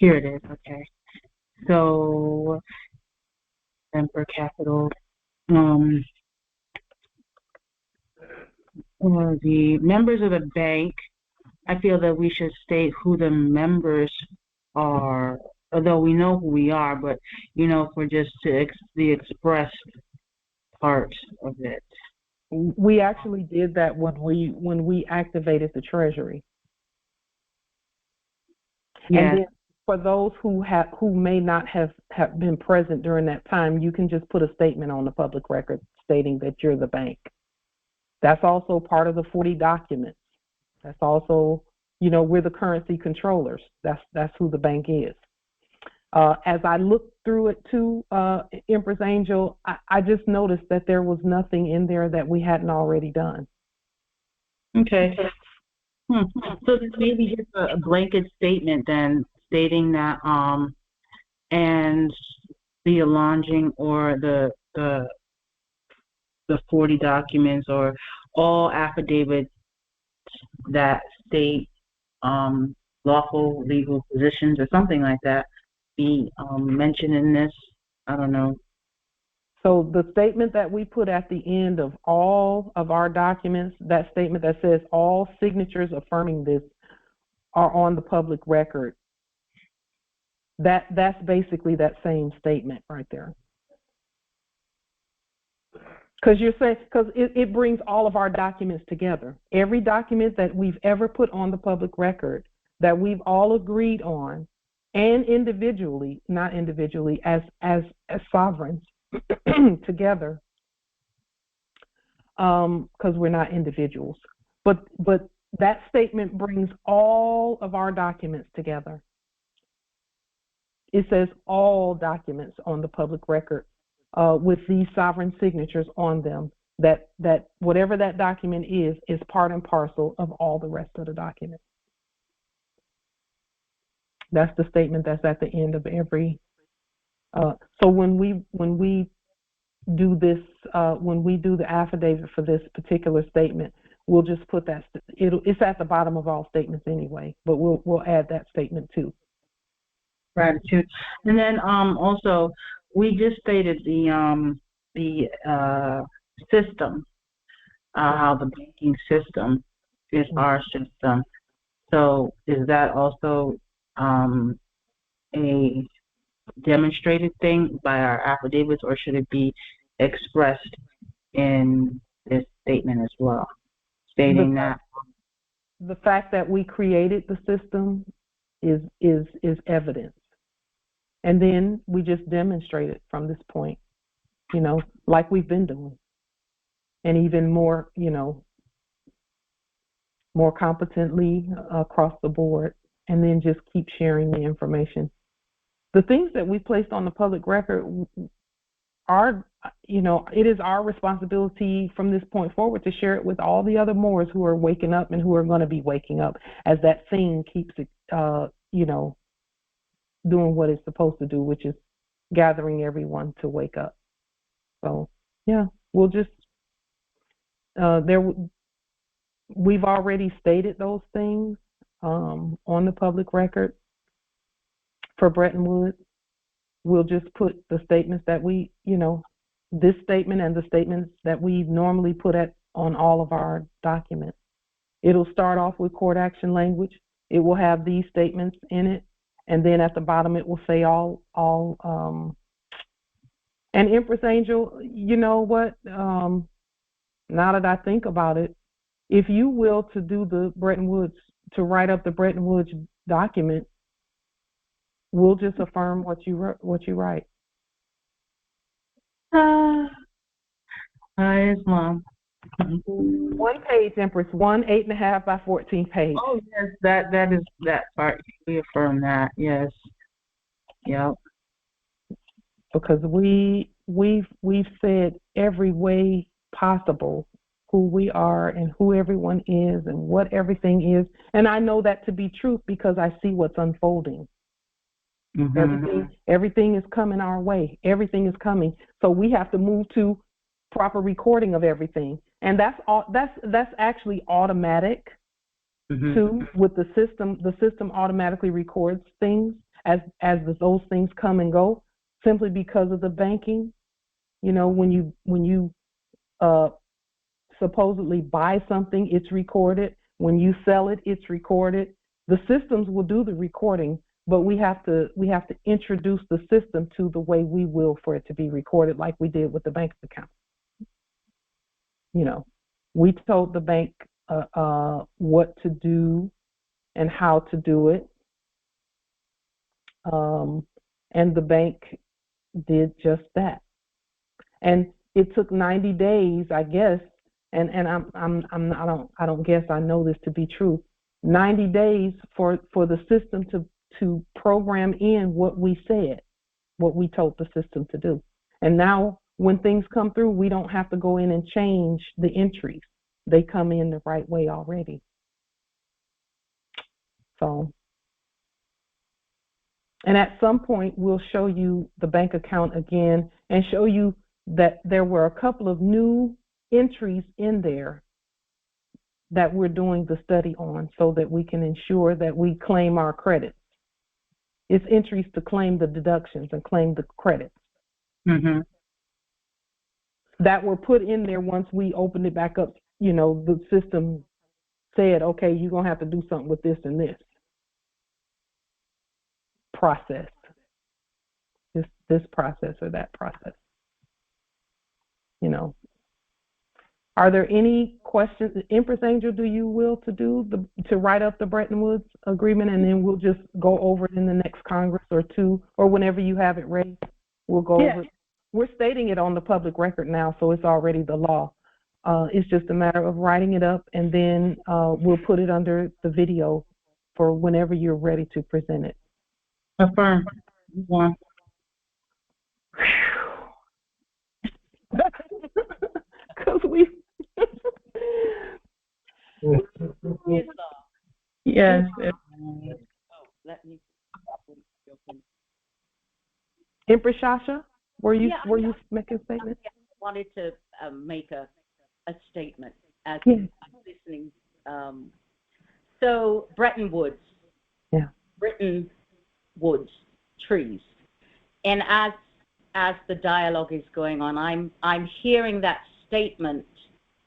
Here it is. Okay. So, Emperor Capital. The members of the bank, I feel that we should state who the members are, although we know who we are, but, you know, for just to the expressed part of it. We actually did that when we activated the Treasury. Yeah. And then for those who may not have been present during that time, you can just put a statement on the public record stating that you're the bank. That's also part of the 40 documents. That's also, you know, we're the currency controllers. That's who the bank is. As I looked through it too, Empress Angel, I just noticed that there was nothing in there that we hadn't already done. Okay. So this maybe just a blanket statement then, stating that and the allonging or the 40 documents or all affidavits that state lawful legal positions or something like that be mentioned in this. I don't know. So the statement that we put at the end of all of our documents, that statement that says all signatures affirming this are on the public record, that's basically that same statement right there. Because it brings all of our documents together. Every document that we've ever put on the public record that we've all agreed on, and individually, not individually, as sovereigns together, because we're not individuals. But that statement brings all of our documents together. It says all documents on the public record with these sovereign signatures on them that whatever that document is part and parcel of all the rest of the document. That's the statement that's at the end of every. So when we do this, when we do the affidavit for this particular statement, we'll just put that. It's at the bottom of all statements anyway, but we'll add that statement too. Gratitude. And then also we just stated the system, how the banking system is our system. So is that also a demonstrated thing by our affidavits, or should it be expressed in this statement as well, stating that the fact that we created the system is evidence, and then we just demonstrate it from this point, like we've been doing, and even more, more competently across the board, and then just keep sharing the information. The things that we placed on the public record are, it is our responsibility from this point forward to share it with all the other Moors who are waking up and who are going to be waking up as that thing keeps, doing what it's supposed to do, which is gathering everyone to wake up. So, yeah, we'll just, we've already stated those things on the public record. For Bretton Woods, we'll just put the statements that we, this statement and the statements that we normally put on all of our documents. It'll start off with court action language. It will have these statements in it, and then at the bottom it will say all. And Empress Angel, you know what? Now that I think about it, if you will to do the Bretton Woods, to write up the Bretton Woods document, we'll just affirm what you write. Islam. One page, Empress. 8.5 by 14 page. Oh yes, that is that part. We affirm that. Yes. Yep. Because we've said every way possible who we are and who everyone is and what everything is, and I know that to be truth because I see what's unfolding. Mm-hmm. Everything is coming our way. Everything is coming. So we have to move to proper recording of everything. And that's actually automatic too with the system. The system automatically records things as those things come and go, simply because of the banking. When you supposedly buy something, it's recorded. When you sell it, it's recorded. The systems will do the recording, but we have to introduce the system to the way we will for it to be recorded, like we did with the bank account. We told the bank what to do and how to do it, and the bank did just that. And it took 90 days, I guess, and I don't guess, I know this to be true. 90 days for the system to program in what we said, what we told the system to do. And now when things come through, we don't have to go in and change the entries. They come in the right way already. So, and at some point we'll show you the bank account again and show you that there were a couple of new entries in there that we're doing the study on, so that we can ensure that we claim our credits. It's entries to claim the deductions and claim the credits that were put in there once we opened it back up. The system said, okay, you're going to have to do something with this and this process, this process or that process. Are there any questions? Empress Angel, do you will to write up the Bretton Woods agreement, and then we'll just go over it in the next Congress or two, or whenever you have it ready, we'll go over it. We're stating it on the public record now, so it's already the law. It's just a matter of writing it up, and then we'll put it under the video for whenever you're ready to present it. Affirm. One. Because we Yes. Let me. Empress Shasha, were you Yeah, making a statement? I wanted to make a statement as Yeah. I'm listening. So Bretton Woods. Yeah. Bretton Woods, trees, and as the dialogue is going on, I'm hearing that statement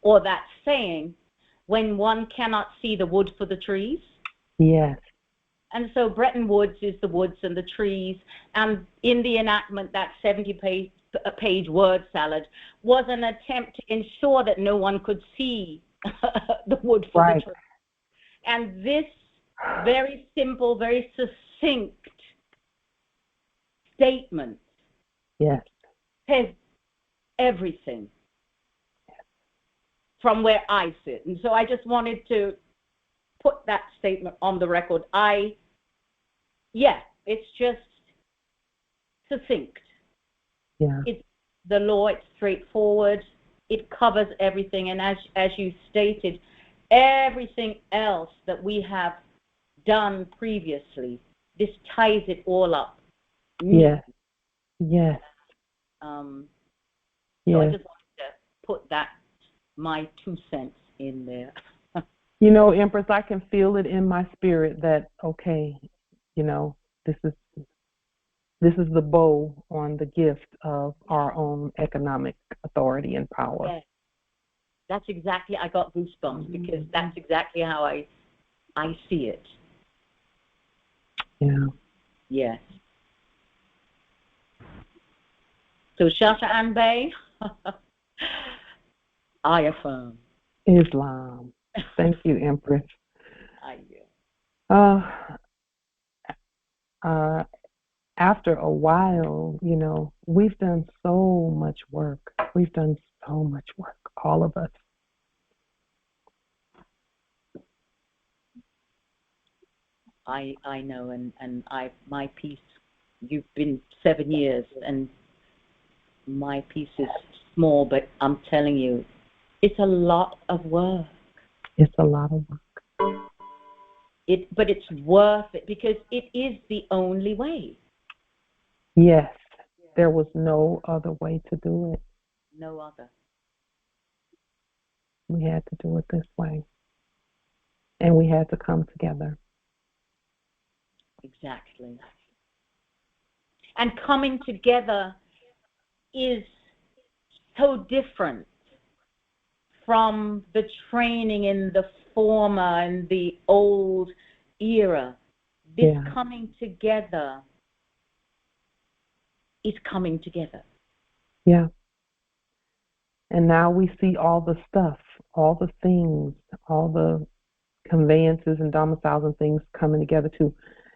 or that saying, when one cannot see the wood for the trees. Yes. And so Bretton Woods is the woods and the trees, and in the enactment, that 70-page word salad was an attempt to ensure that no one could see the wood for the trees. And this very simple, very succinct statement says everything from where I sit. And so I just wanted to put that statement on the record. It's just succinct. Yeah. It's the law, it's straightforward, it covers everything, and as you stated, everything else that we have done previously, this ties it all up. Yes. Yes. So I just wanted to put that, my 2 cents in there. You know, Empress, I can feel it in my spirit that, okay, you know, this is the bow on the gift of our own economic authority and power. Yes. That's exactly, I got goosebumps because that's exactly how I see it. Yeah. Yes. So Shasha and Bay, I affirm. Islam. Thank you, Empress. After a while, you know, we've done so much work. We've done so much work, all of us. I know, and my piece, you've been 7 years, and my piece is small, but I'm telling you, it's a lot of work. It's a lot of work. But it's worth it because it is the only way. Yes, there was no other way to do it. No other. We had to do it this way. And we had to come together. Exactly. And coming together is so different from the training in the former and the old era. This coming together is coming together. Yeah. And now we see all the stuff, all the things, all the conveyances and domiciles and things coming together too.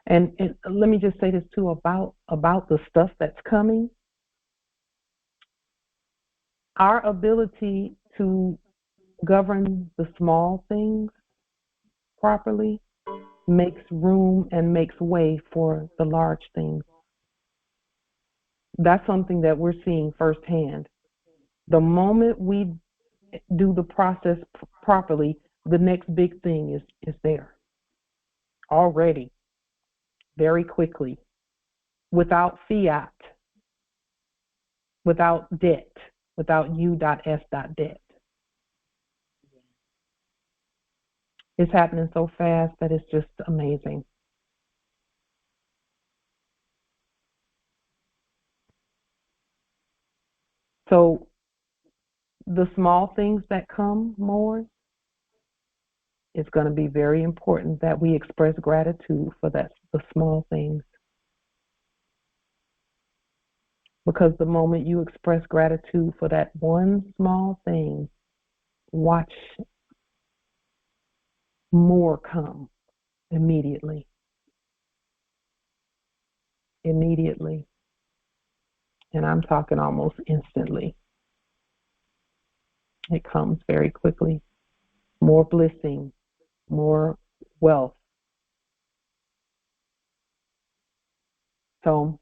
And let me just say this too about the stuff that's coming. Our ability to govern the small things properly makes room and makes way for the large things. That's something that we're seeing firsthand. The moment we do the process properly, the next big thing is there already, very quickly, without fiat, without debt, without U.S.debt. It's happening so fast that it's just amazing. So the small things that come more, it's going to be very important that we express gratitude for the small things. Because the moment you express gratitude for that one small thing, watch more come immediately. Immediately. And I'm talking almost instantly. It comes very quickly. More blessing, more wealth. So,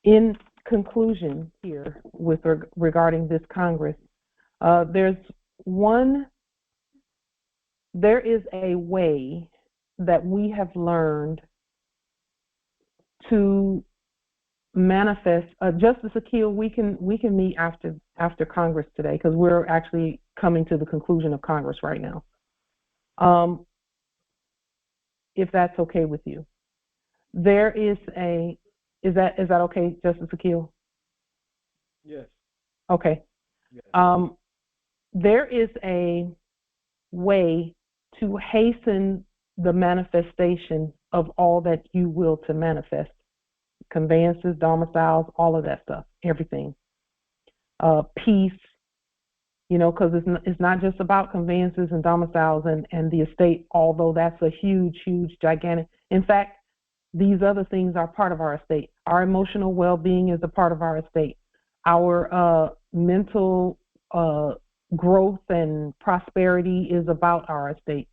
in conclusion here with regarding this Congress. There is a way that we have learned to manifest. Justice Akil, we can meet after Congress today, because we're actually coming to the conclusion of Congress right now. If that's okay with you, there is is that okay, Justice Akil? Yes. Okay. Yes. There is a way to hasten the manifestation of all that you will to manifest. Conveyances, domiciles, all of that stuff, everything. Peace, because it's not just about conveyances and domiciles and the estate, although that's a huge, gigantic. In fact, these other things are part of our estate. Our emotional well-being is a part of our estate. Our mental growth and prosperity is about our estate.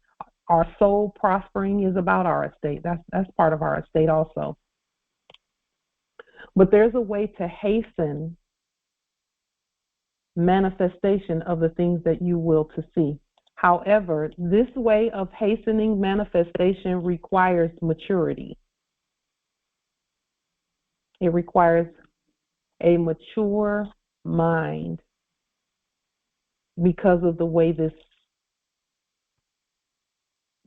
Our soul prospering is about our estate. That's part of our estate also. But there's a way to hasten manifestation of the things that you will to see. However, this way of hastening manifestation requires maturity. It requires a mature mind because of the way this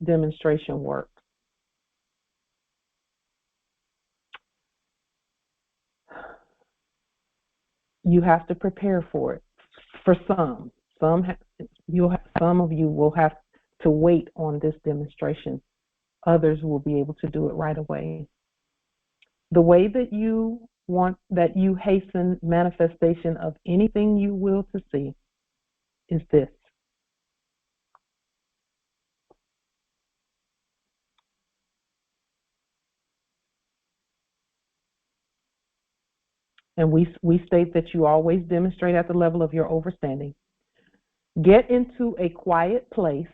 demonstration works. You have to prepare for it. For some of you will have to wait on this demonstration. Others will be able to do it right away. The way that you hasten manifestation of anything you will to see is this. And we state that you always demonstrate at the level of your overstanding. Get into a quiet place,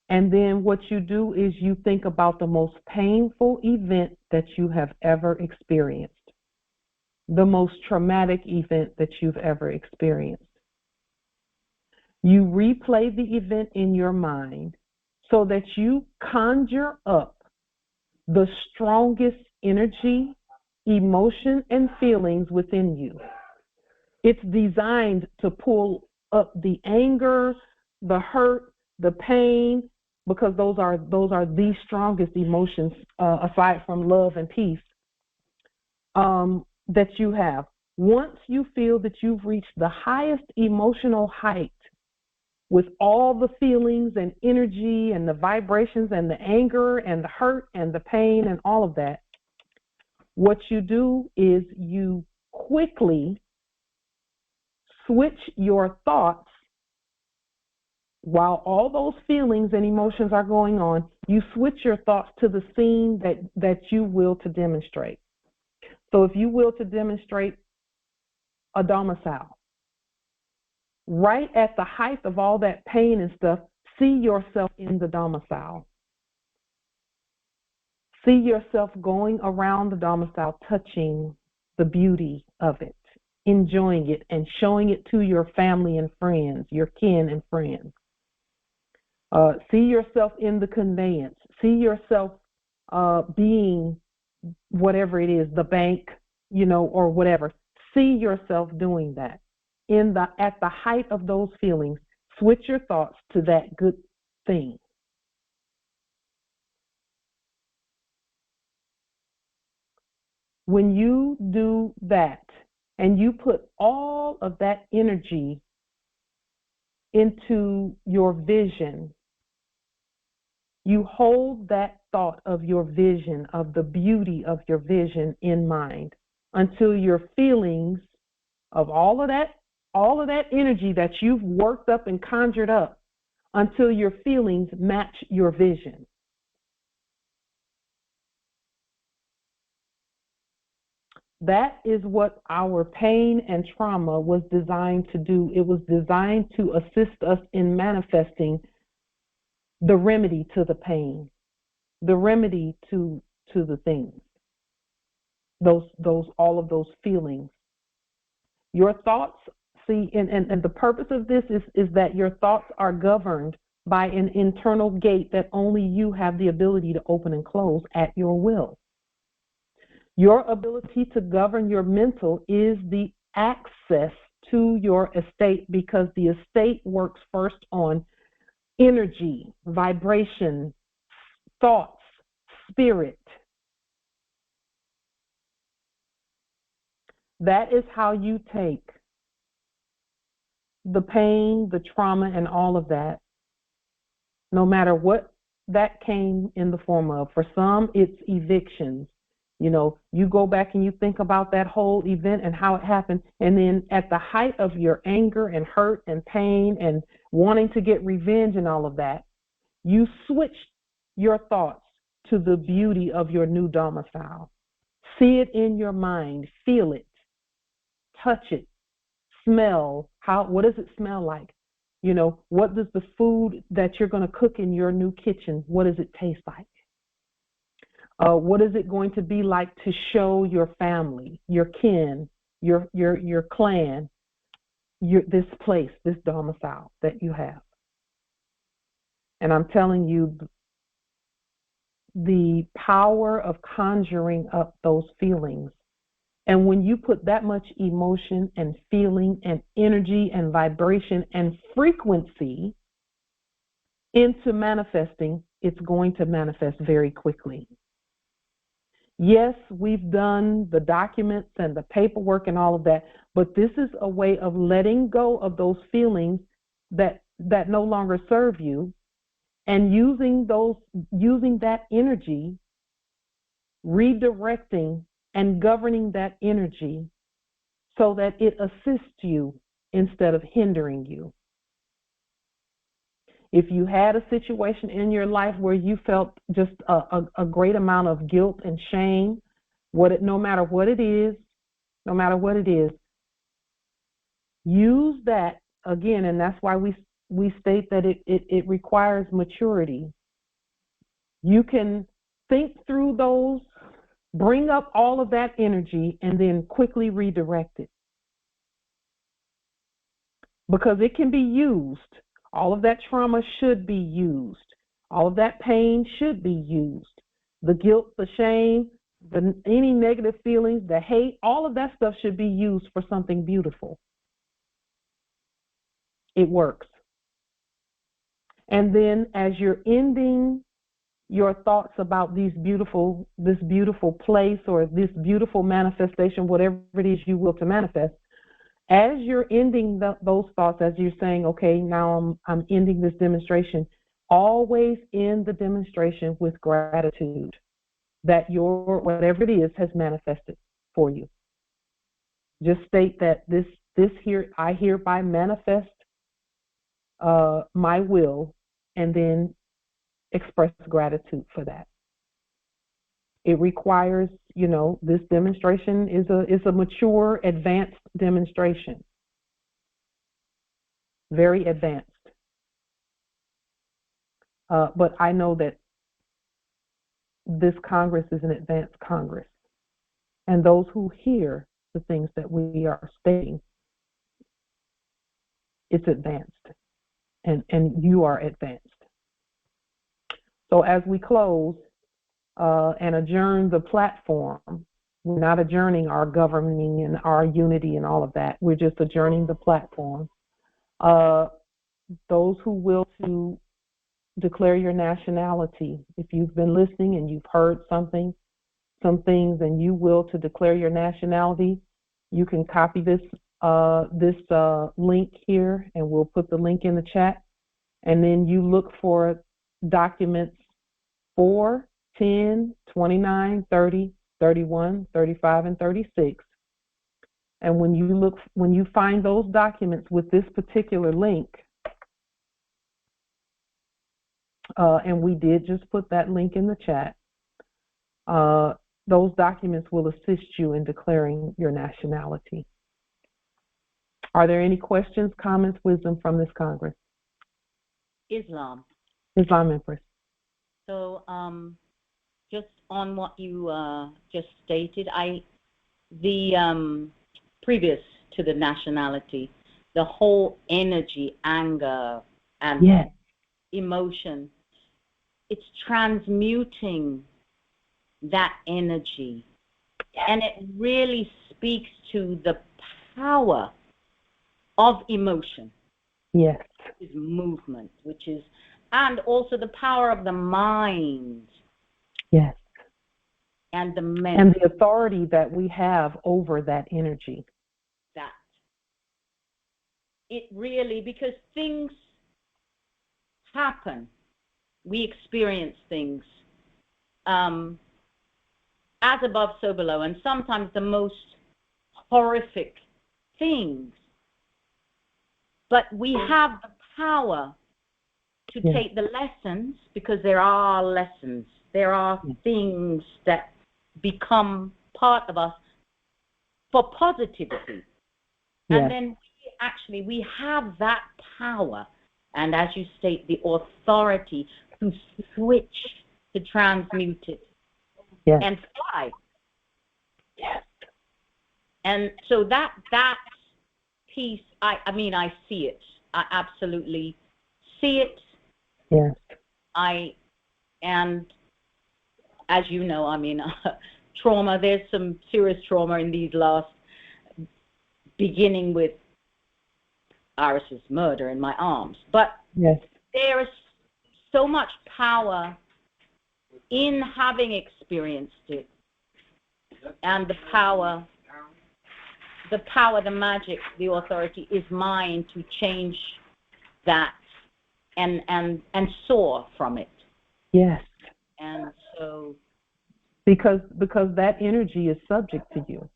and then what you do is you think about the most painful event that you have ever experienced, the most traumatic event that you've ever experienced. You replay the event in your mind so that you conjure up the strongest energy, emotion, and feelings within you. It's designed to pull up the anger, the hurt, the pain, because those are the strongest emotions aside from love and peace that you have. Once you feel that you've reached the highest emotional height with all the feelings and energy and the vibrations and the anger and the hurt and the pain and all of that, what you do is you quickly switch your thoughts. While all those feelings and emotions are going on, you switch your thoughts to the scene that you will to demonstrate. So if you will to demonstrate a domicile, right at the height of all that pain and stuff, see yourself in the domicile. See yourself going around the domicile, touching the beauty of it, enjoying it, and showing it to your family and friends, your kin and friends. See yourself in the conveyance. See yourself being whatever it is, the bank, or whatever. See yourself doing that. At the height of those feelings, switch your thoughts to that good thing. When you do that and you put all of that energy into your vision, you hold that thought of your vision, of the beauty of your vision in mind until your feelings of all of that energy that you've worked up and conjured up, until your feelings match your vision. That is what our pain and trauma was designed to do. It was designed to assist us in manifesting the remedy to the pain, the remedy to the things. all of those feelings. Your thoughts, see, and the purpose of this is that your thoughts are governed by an internal gate that only you have the ability to open and close at your will. Your ability to govern your mental is the access to your estate, because the estate works first on energy, vibration, thoughts, spirit. That is how you take the pain, the trauma, and all of that, no matter what that came in the form of. For some, it's evictions. You know, you go back and you think about that whole event and how it happened, and then at the height of your anger and hurt and pain and wanting to get revenge and all of that, you switch your thoughts to the beauty of your new domicile. See it in your mind, feel it, touch it, smell. What does it smell like? You know, what does the food that you're going to cook in your new kitchen, what does it taste like? What is it going to be like to show your family, your kin, your clan, this place, this domicile that you have? And I'm telling you, the power of conjuring up those feelings. And when you put that much emotion and feeling and energy and vibration and frequency into manifesting, it's going to manifest very quickly. Yes, we've done the documents and the paperwork and all of that, but this is a way of letting go of those feelings that no longer serve you, and using that energy, redirecting and governing that energy so that it assists you instead of hindering you. If you had a situation in your life where you felt just a great amount of guilt and shame, no matter what it is, use that again, and that's why we state that it requires maturity. You can think through those, bring up all of that energy, and then quickly redirect it. Because it can be used. All of that trauma should be used. All of that pain should be used. The guilt, the shame, any negative feelings, the hate, all of that stuff should be used for something beautiful. It works. And then as you're ending your thoughts about this beautiful place or this beautiful manifestation, whatever it is you will to manifest, as you're ending those thoughts, as you're saying, okay, now I'm ending this demonstration, always end the demonstration with gratitude that your whatever it is has manifested for you. Just state that this here, I hereby manifest my will, and then express gratitude for that. It requires, this demonstration is a mature, advanced demonstration. Very advanced. But I know that this Congress is an advanced Congress. And those who hear the things that we are stating, it's advanced. And you are advanced. So as we close, and adjourn the platform. We're not adjourning our governing and our unity and all of that. We're just adjourning the platform. Those who will to declare your nationality, if you've been listening and you've heard some things, and you will to declare your nationality, you can copy this link here, and we'll put the link in the chat. And then you look for documents 4, 10, 29, 30, 31, 35, and 36. And when you find those documents with this particular link, and we did just put that link in the chat, those documents will assist you in declaring your nationality. Are there any questions, comments, wisdom from this Congress? Islam, Empress. So just on what you just stated, the previous to the nationality, the whole energy, anger, and Yes. emotion, it's transmuting that energy. And it really speaks to the power of emotion. Yes. Is movement, which is, and also the power of the mind. Yes. And the mental. And the authority that we have over that energy. That. It really, because things happen. We experience things. As above, so below. And sometimes the most horrific things. But we have the power to take the lessons, because there are lessons. There are things that become part of us for positivity. And then we have that power. And as you state, the authority to switch, to transmute it, and fly. Yes. And so that piece, I mean, I see it. I absolutely see it. Yes. And as you know, I mean, trauma, there's some serious trauma in these last, beginning with Iris's murder in my arms. But there is so much power in having experienced it, and the power, the magic, the authority is mine to change that and soar from it. Yes. And so because that energy is subject to you.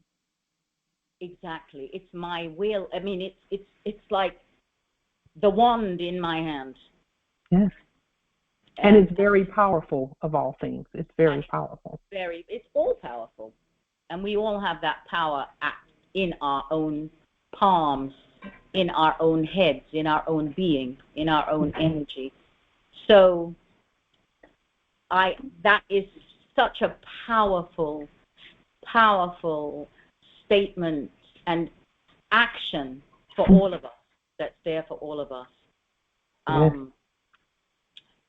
Exactly. It's my will. I mean, it's like the wand in my hand. Yes. And it's very powerful, of all things. It's very powerful. It's all powerful. And we all have that power in our own palms, in our own heads, in our own being, in our own energy. So that is such a powerful, powerful statement and action for all of us, that's there for all of us.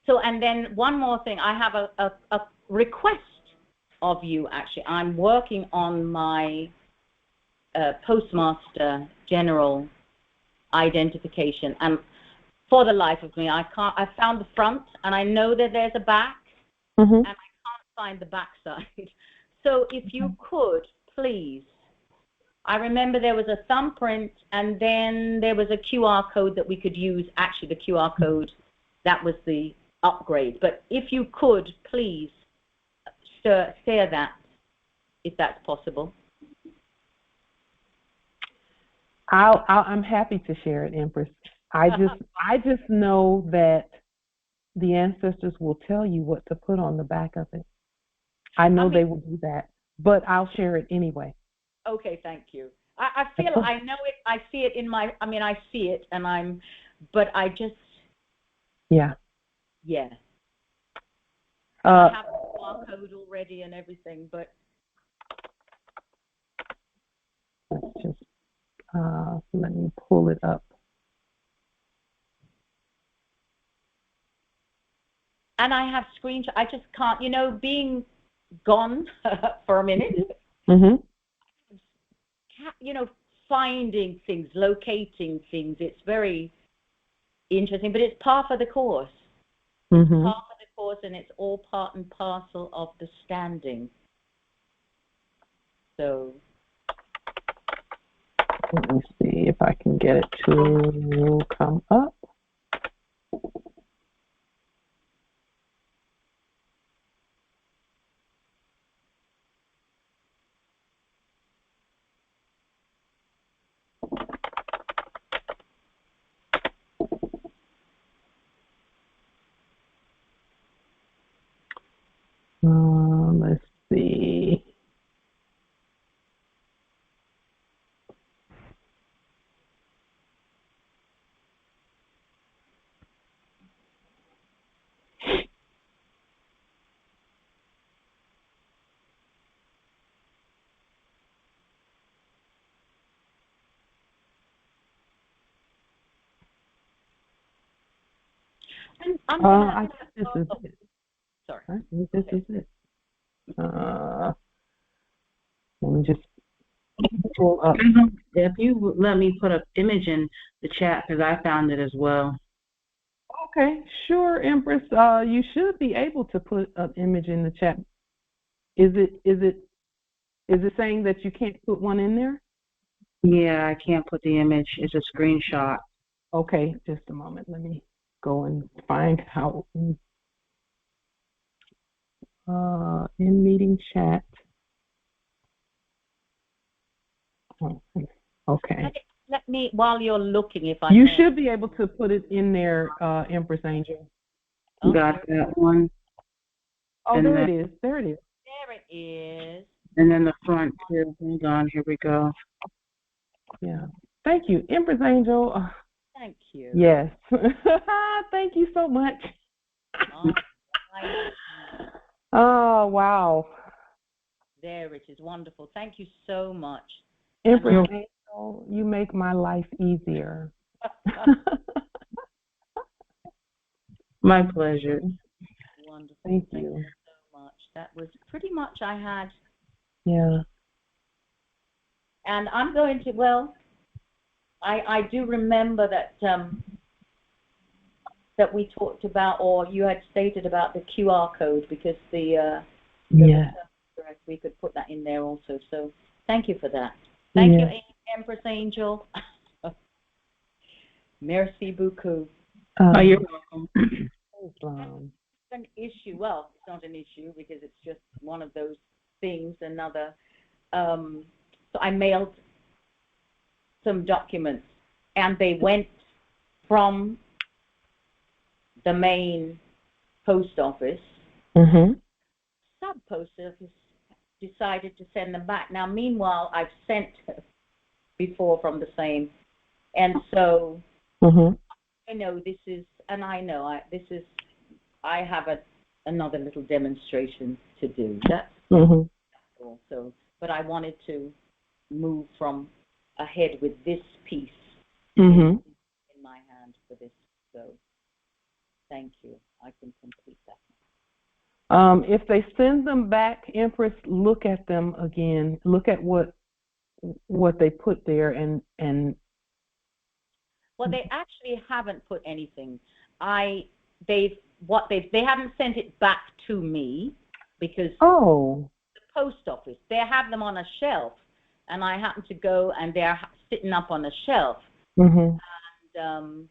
So, and then one more thing, I have a request of you, actually. I'm working on my Postmaster General identification, and for the life of me, I found the front, and I know that there's a back, and I can't find the back side. So if you could, please, I remember there was a thumbprint, and then there was a QR code that we could use. Actually, the QR code, that was the upgrade. But if you could, please, share that, if that's possible. I'm happy to share it, Empress. I just know that the ancestors will tell you what to put on the back of it. I know they will do that, but I'll share it anyway. Okay, thank you. I feel, I know it, I see it in my, I mean, I see it, and but I just... Yeah. I have the QR code already and everything, but... Let's just, let me pull it up. And I have screenshots. I just can't, being gone for a minute. Finding things, locating things. It's very interesting, but it's par for the course. It's par for the course, and it's all part and parcel of the standing. So let me see if I can get it to come up. Let's see. I guess this is it. Sorry. I think this is it. Let me just pull up. If you let me put an image in the chat, because I found it as well. Okay, sure, Empress. You should be able to put an image in the chat. Is it saying that you can't put one in there? Yeah, I can't put the image. It's a screenshot. Okay, just a moment. Let me go and find how. In meeting chat. Okay. Let me, while you're looking, if I You may. should be able to put it in there, Empress Angel. Oh, Got that one. Oh, And there then, it is. There it is. there it is. And then the front too. Hold on. Here we go. Yeah. Thank you, Empress Angel. Thank you. Yes. Thank you so much. Oh, wow. There it is. Wonderful. Thank you so much. Empress Angel, you make my life easier. My pleasure. Wonderful. Thank you so much. That was pretty much I had. Yeah. And I'm going to, well, I do remember that that we talked about, or you had stated about the QR code, because the we could put that in there also. So thank you for that. Thank you, Empress Angel. Merci beaucoup. You're welcome. An issue. Well, it's not an issue because it's just one of those things. Another. So I mailed some documents, and they went from the main post office. Mm-hmm. Sub post office decided to send them back. Now, meanwhile, I've sent before from the same, and so I know this is, and I know I have another little demonstration to do. That's all. So, but I wanted to move from ahead with this piece in my hand for this. So, thank you. I can complete that. If they send them back, Empress, look at them again. Look at what they put there, and well, they actually haven't put anything. They haven't sent it back to me because the post office, they have them on a shelf, and I happen to go and they're sitting up on a shelf. And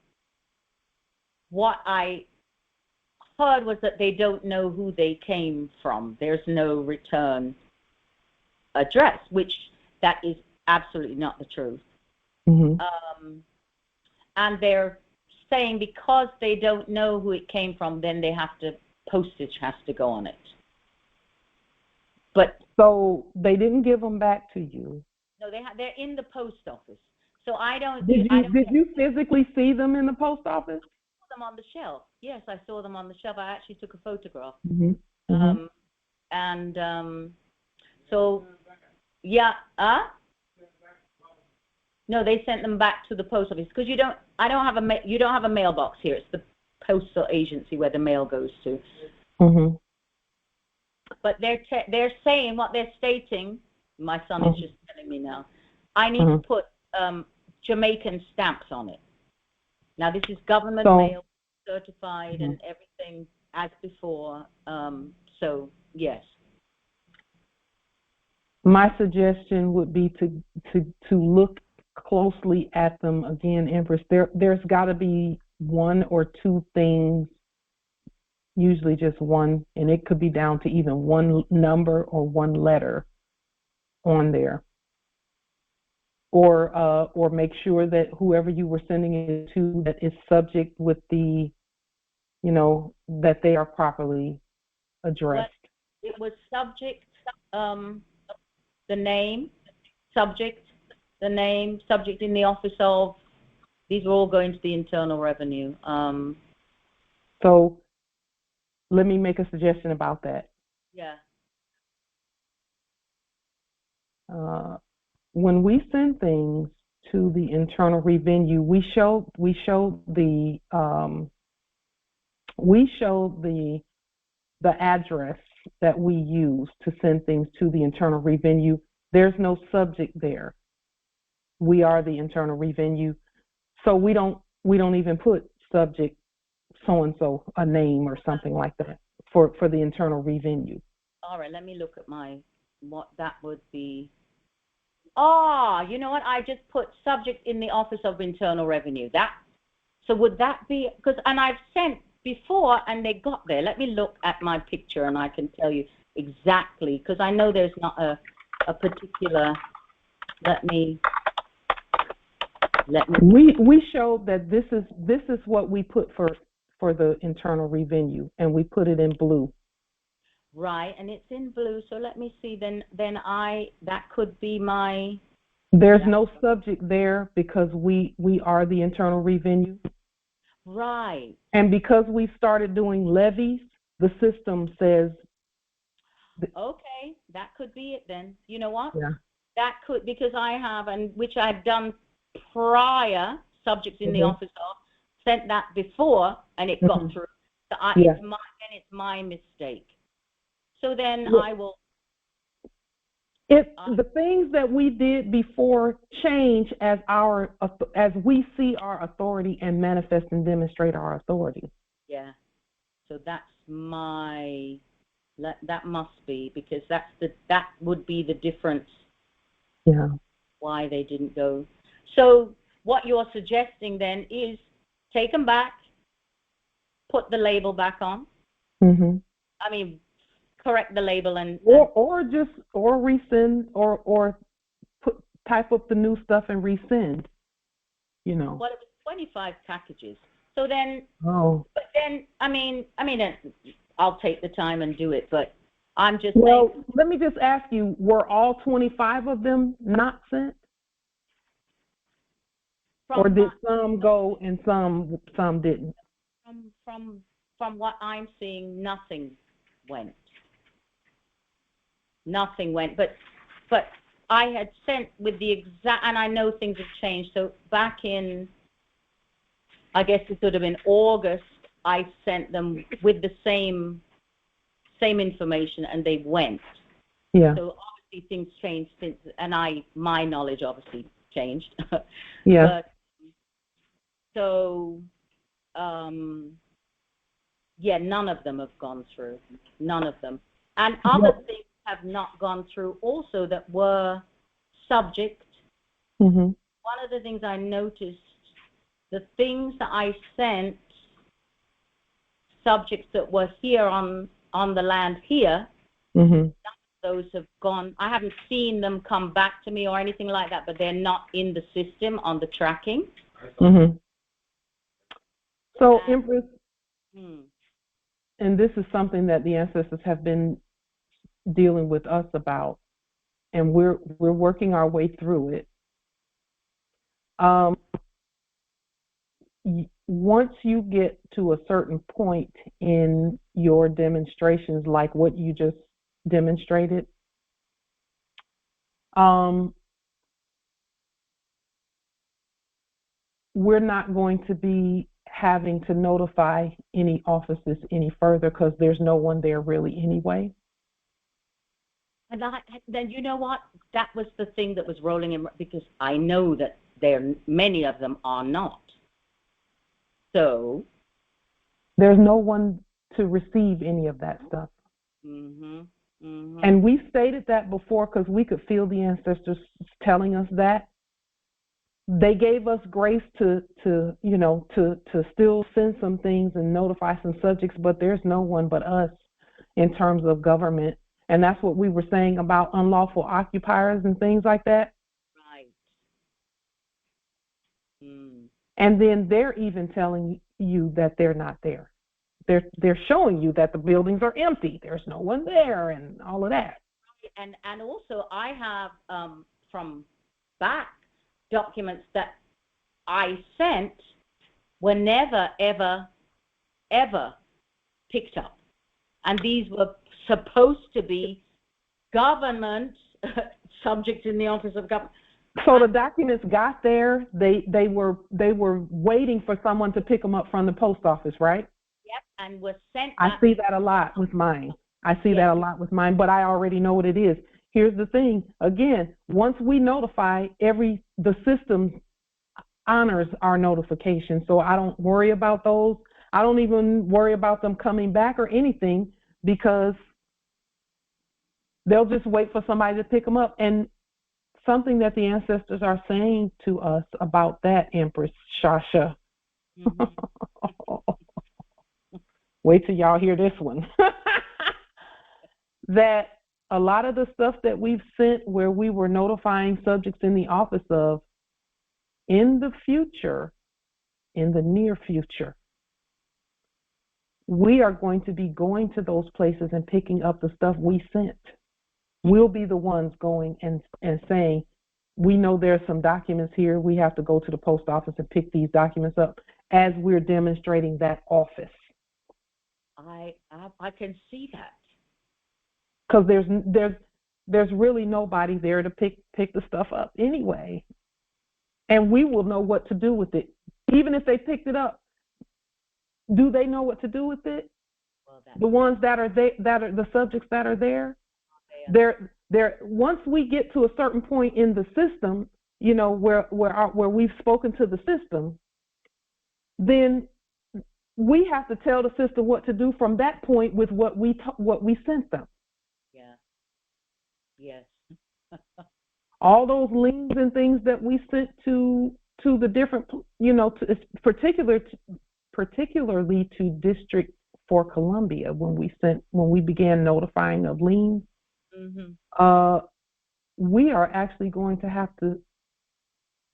what I heard was that they don't know who they came from. There's no return address, which that is absolutely not the truth. And they're saying because they don't know who it came from, then they have to, postage has to go on it. But so they didn't give them back to you? No, they're in the post office. So I don't. Did you physically see them in the post office? I saw them on the shelf. Yes, I saw them on the shelf. I actually took a photograph. So yeah. No, they sent them back to the post office because you don't have a mailbox here. It's the postal agency where the mail goes to. But they're saying what they're stating. My son is just telling me now. I need to put Jamaican stamps on it. Now this is government mail, certified, and everything as before. So yes. My suggestion would be to look closely at them again, Empress. There's got to be one or two things, usually just one, and it could be down to even one number or one letter on there. Or make sure that whoever you were sending it to, that is subject with the, that they are properly addressed. But it was subject, the name, subject, the name, subject in the office of. These are all going to the Internal Revenue. So let me make a suggestion about that. Yeah. When we send things to the Internal Revenue, we show the we show the address that we use to send things to the internal revenue. There's no subject there. We are the internal revenue, so we don't even put subject so and so, a name or something like that for the internal revenue. All right, let me look at what that would be. Oh, you know what? I just put subject in the Office of Internal Revenue. So would that be, and I've sent before and they got there. Let me look at my picture and I can tell you exactly, because I know there's not a particular, let me. We showed that this is what we put for the internal revenue, and we put it in blue. Right, and it's in blue, so let me see, then that could be my... There's no subject there because we are the internal revenue. Right. And because we started doing levies, the system says... Okay, that could be it then. You know what? Yeah. That could, because I have, and which I've done prior, subjects in the office of, sent that before, and it got through. So it's my mistake. So then I will... If the things that we did before change as we see our authority and manifest and demonstrate our authority. Yeah. So that's that must be, because that would be the difference. Yeah. Why they didn't go. So what you're suggesting then is take them back, put the label back on. Mm-hmm. I mean, correct the label or resend or type up the new stuff and resend. You know. Well, it was 25 packages. So then. Oh. But then I mean, I'll take the time and do it, but I'm just saying. Let me just ask you: were all 25 of them not sent? Or did some go and some didn't? From what I'm seeing, nothing went. Nothing went. But I had sent with the exact, and I know things have changed. So back in, I guess it would have been August, I sent them with the same information, and they went. Yeah. So obviously things changed since, and my knowledge obviously changed. Yeah. But, so, none of them have gone through. None of them. And other things have not gone through also that were subject. Mm-hmm. One of the things I noticed, the things that I sent, subjects that were here on the land here, mm-hmm. Those have gone. I haven't seen them come back to me or anything like that, but they're not in the system on the tracking. Mm-hmm. So, Empress, and this is something that the ancestors have been dealing with us about, and we're working our way through it. Once you get to a certain point in your demonstrations, like what you just demonstrated, we're not going to be having to notify any offices any further because there's no one there really anyway. And then you know what? That was the thing that was rolling in, because I know that many of them are not. So there's no one to receive any of that stuff. Mm-hmm. Mm-hmm. And we stated that before because we could feel the ancestors telling us that. They gave us grace to still send some things and notify some subjects, but there's no one but us in terms of government. And that's what we were saying about unlawful occupiers and things like that. Right. Mm. And then they're even telling you that they're not there. They're showing you that the buildings are empty. There's no one there and all of that. And also I have from back documents that I sent were never, ever, ever picked up. And these were supposed to be government subjects in the Office of Government. So the documents got there. They were waiting for someone to pick them up from the post office, right? Yep. and was sent. I see that a lot with mine. But I already know what it is. Here's the thing. Again, once we notify, the system honors our notification. So I don't worry about those. I don't even worry about them coming back or anything, because they'll just wait for somebody to pick them up. And something that the ancestors are saying to us about that, Empress Shasha. Wait till y'all hear this one. That a lot of the stuff that we've sent where we were notifying subjects in the office of, in the future, in the near future, we are going to be going to those places and picking up the stuff we sent. We'll be the ones going and saying, we know there's some documents here. We have to go to the post office and pick these documents up, as we're demonstrating that office. I can see that. Because there's really nobody there to pick the stuff up anyway. And we will know what to do with it. Even if they picked it up, do they know what to do with it? Well, the ones that are the subjects that are there, they're once we get to a certain point in the system, you know, where we've spoken to the system, then we have to tell the system what to do from that point with what we sent them. Yeah. Yes. All those liens and things that we sent to the different, you know, particularly to District for Columbia, when we began notifying of liens, we are actually going to have to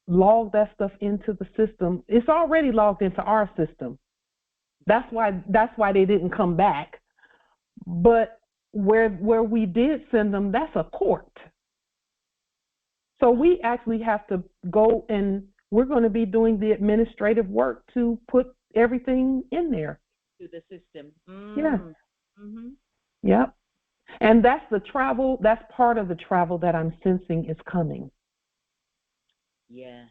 log that stuff into the system. It's already logged into our system. That's why they didn't come back. But where we did send them, that's a court. So we actually have to go, and we're going to be doing the administrative work to put everything in there. To the system. Yeah. Yep. And that's part of the travel that I'm sensing is coming. Yes.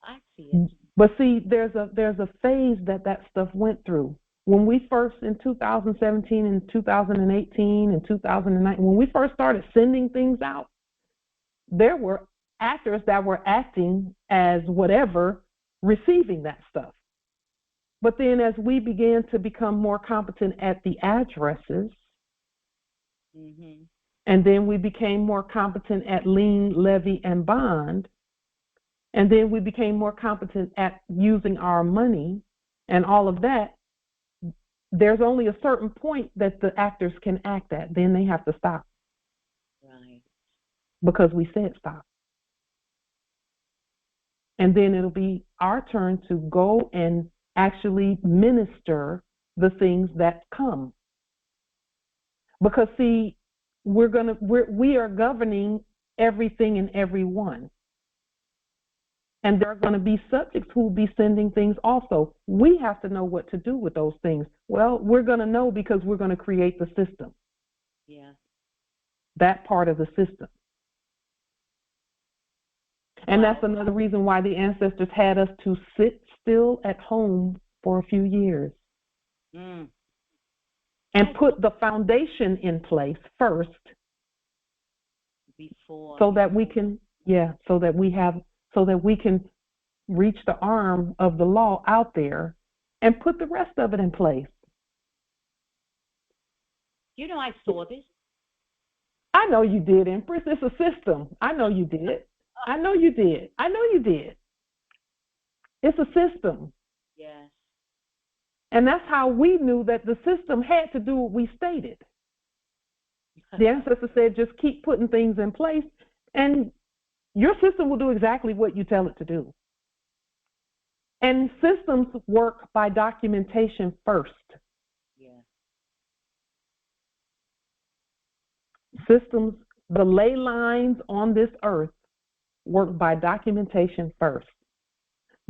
I see it. But see, there's a phase that stuff went through. When we first, in 2017 and 2018 and 2019, when we first started sending things out, there were actors that were acting as whatever, receiving that stuff. But then as we began to become more competent at the addresses, and then we became more competent at lien, levy, and bond, and then we became more competent at using our money and all of that, there's only a certain point that the actors can act at. Then they have to stop. Right. Because we said stop. And then it'll be our turn to go and actually minister the things that come. Because see, we are governing everything and everyone. And there are going to be subjects who will be sending things also. We have to know what to do with those things. Well, we're going to know because we're going to create the system. Yeah. That part of the system. And that's another reason why the ancestors had us to sit still at home for a few years. And put the foundation in place first. So that we can reach the arm of the law out there and put the rest of it in place. You know, I saw this. I know you did, Empress. It's a system. I know you did. I know you did. It's a system. Yes. And that's how we knew that the system had to do what we stated. The ancestor said, just keep putting things in place, and your system will do exactly what you tell it to do. And systems work by documentation first. Yeah. Systems, the ley lines on this earth work by documentation first.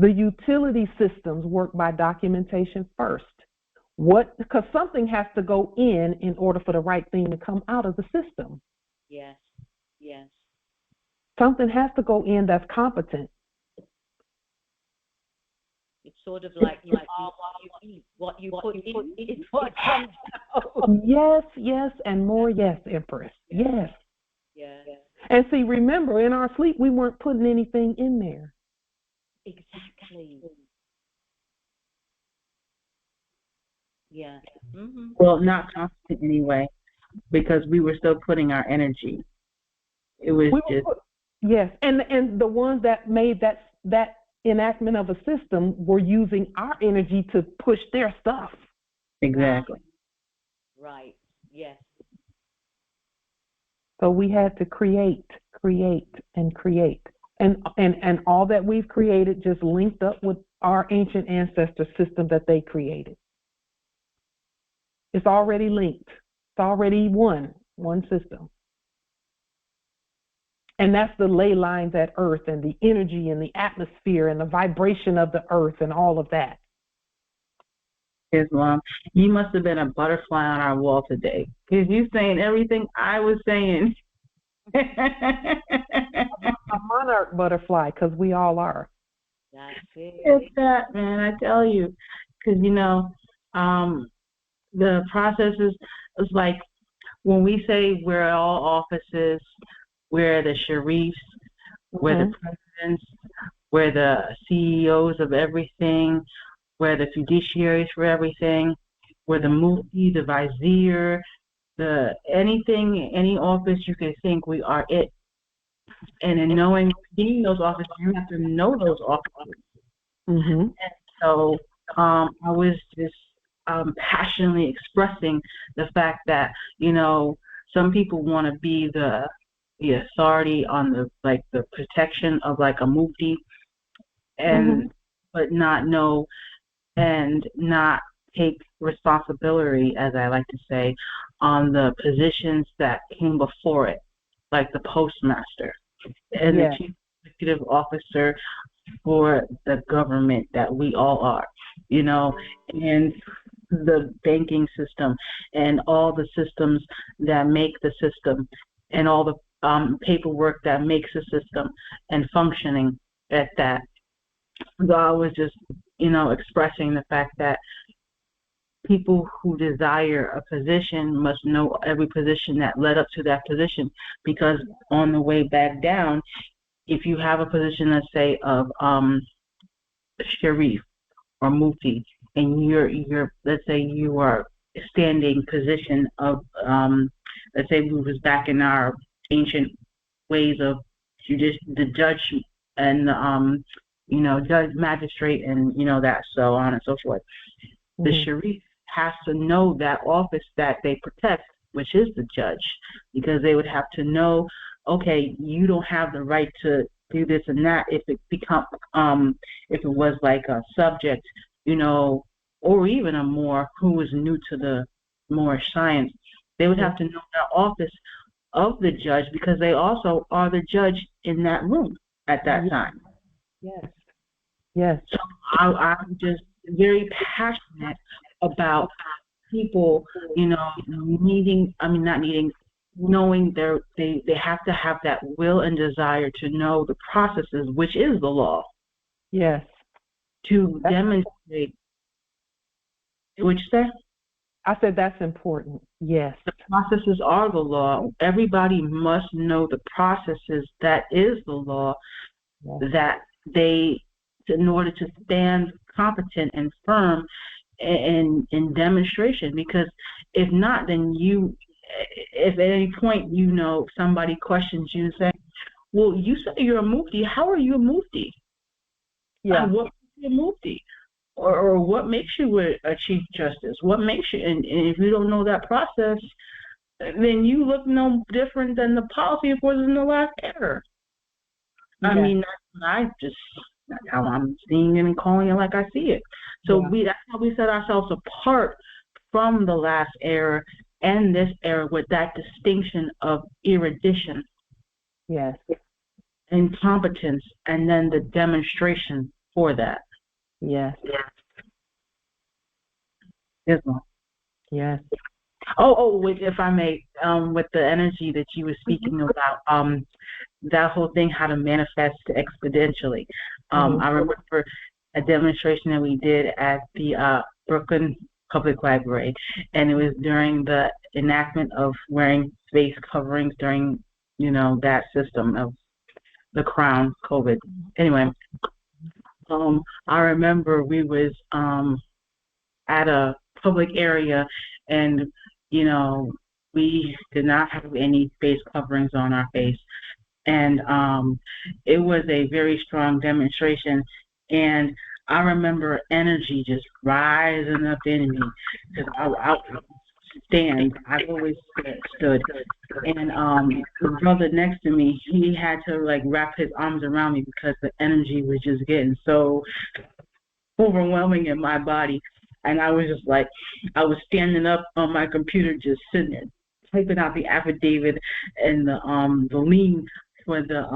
The utility systems work by documentation first. Because something has to go in order for the right thing to come out of the system. Yes. Yes. Something has to go in that's competent. It's sort of like you are what you eat. What you put in is what comes out. Yes, and more yes, Empress. Yes. Yeah. And see, remember, in our sleep, we weren't putting anything in there. Exactly. Yeah. Mm-hmm. Well, not constant anyway, because we were still putting our energy. It was yes, and the ones that made that enactment of a system were using our energy to push their stuff. Exactly. Right. Yes. So we had to create, and create. And all that we've created just linked up with our ancient ancestor system that they created. It's already linked. It's already one system. And that's the ley lines at Earth and the energy and the atmosphere and the vibration of the Earth and all of that. Yes, Mom. You must have been a butterfly on our wall today, because you saying everything I was saying. A monarch butterfly, because we all are. That's it. It's that, man, I tell you. Because, the process is like when we say we're all offices, we're the sharifs, we're the presidents, we're the CEOs of everything, we're the fiduciaries for everything, we're the mufti, the vizier, anything, any office you can think, we are it. And in being those offices, you have to know those offices. Mm-hmm. And so I was just passionately expressing the fact that, some people want to be the authority on the protection of like a mufti, and but not know and not take responsibility, as I like to say, on the positions that came before it, like the postmaster and the chief executive officer for the government that we all are, and the banking system and all the systems that make the system and all the paperwork that makes the system and functioning at that. So I was just, expressing the fact that people who desire a position must know every position that led up to that position, because on the way back down, if you have a position, let's say, of sharif or mufti, and you're let's say you are standing position of let's say we was back in our ancient ways of the judge and judge, magistrate, and that, so on and so forth. The sharif has to know that office that they protect, which is the judge, because they would have to know, okay, you don't have the right to do this and that. If it if it was like a subject, or even a Moor who was new to the Moorish science, they would have to know the office of the judge, because they also are the judge in that room at that time. Yes. So I'm just very passionate about people, knowing they have to have that will and desire to know the processes, which is the law. Yes. To demonstrate. What'd you say? I said that's important. Yes. The processes are the law. Everybody must know the processes that is the law, that they, in order to stand competent and firm in demonstration. Because if not, then if at any point somebody questions you and say, well, you say you're a mufti, how are you a mufti? What makes you a mufti? Or what makes you a chief justice? What makes you, and if you don't know that process, then you look no different than the policy enforcers in the last era. I mean, that's how I'm seeing it and calling it like I see it. So that's how we set ourselves apart from the last era and this era, with that distinction of erudition, and competence, and then the demonstration for that. Yes. Yes, Mom. Yes. If I may, with the energy that you were speaking about, that whole thing, how to manifest exponentially. I remember a demonstration that we did at the Brooklyn Public Library, and it was during the enactment of wearing face coverings during, that system of the Crown COVID. Anyway, I remember we was at a public area, and we did not have any face coverings on our face, and it was a very strong demonstration, and I remember energy just rising up in me because I always stood, and the brother next to me, he had to like wrap his arms around me because the energy was just getting so overwhelming in my body. And I was just like, I was standing up on my computer, just sitting there, typing out the affidavit and the lien for the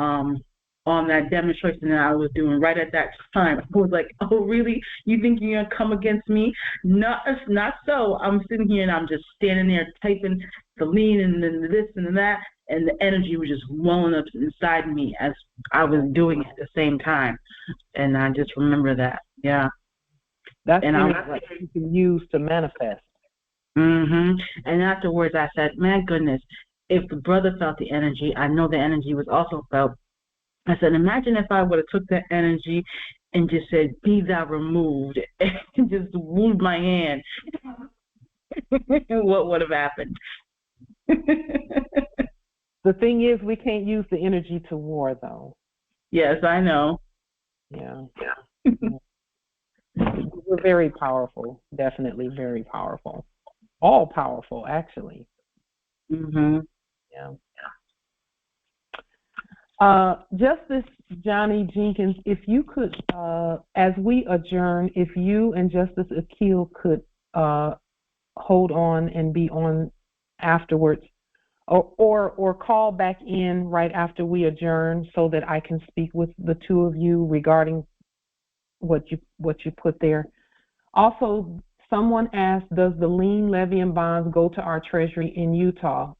on that demonstration that I was doing right at that time. I was like, oh really? You think you're gonna come against me? Not so. I'm sitting here and I'm just standing there typing the lien and then this and that, and the energy was just welling up inside me as I was doing it at the same time. And I just remember that. Yeah. That's and energy like you can use to manifest. And afterwards I said, man, goodness, if the brother felt the energy, I know the energy was also felt. I said, imagine if I would have took that energy and just said, be thou removed, and just moved my hand. What would have happened? The thing is, we can't use the energy to war, though. Yes, I know. Yeah. We're very powerful, definitely very powerful. All powerful, actually. Yeah. Justice Johnny Jenkins, if you could, as we adjourn, if you and Justice Akil could hold on and be on afterwards, or call back in right after we adjourn, so that I can speak with the two of you regarding what you put there. Also, someone asked, does the lien, levy, and bonds go to our treasury in Utah?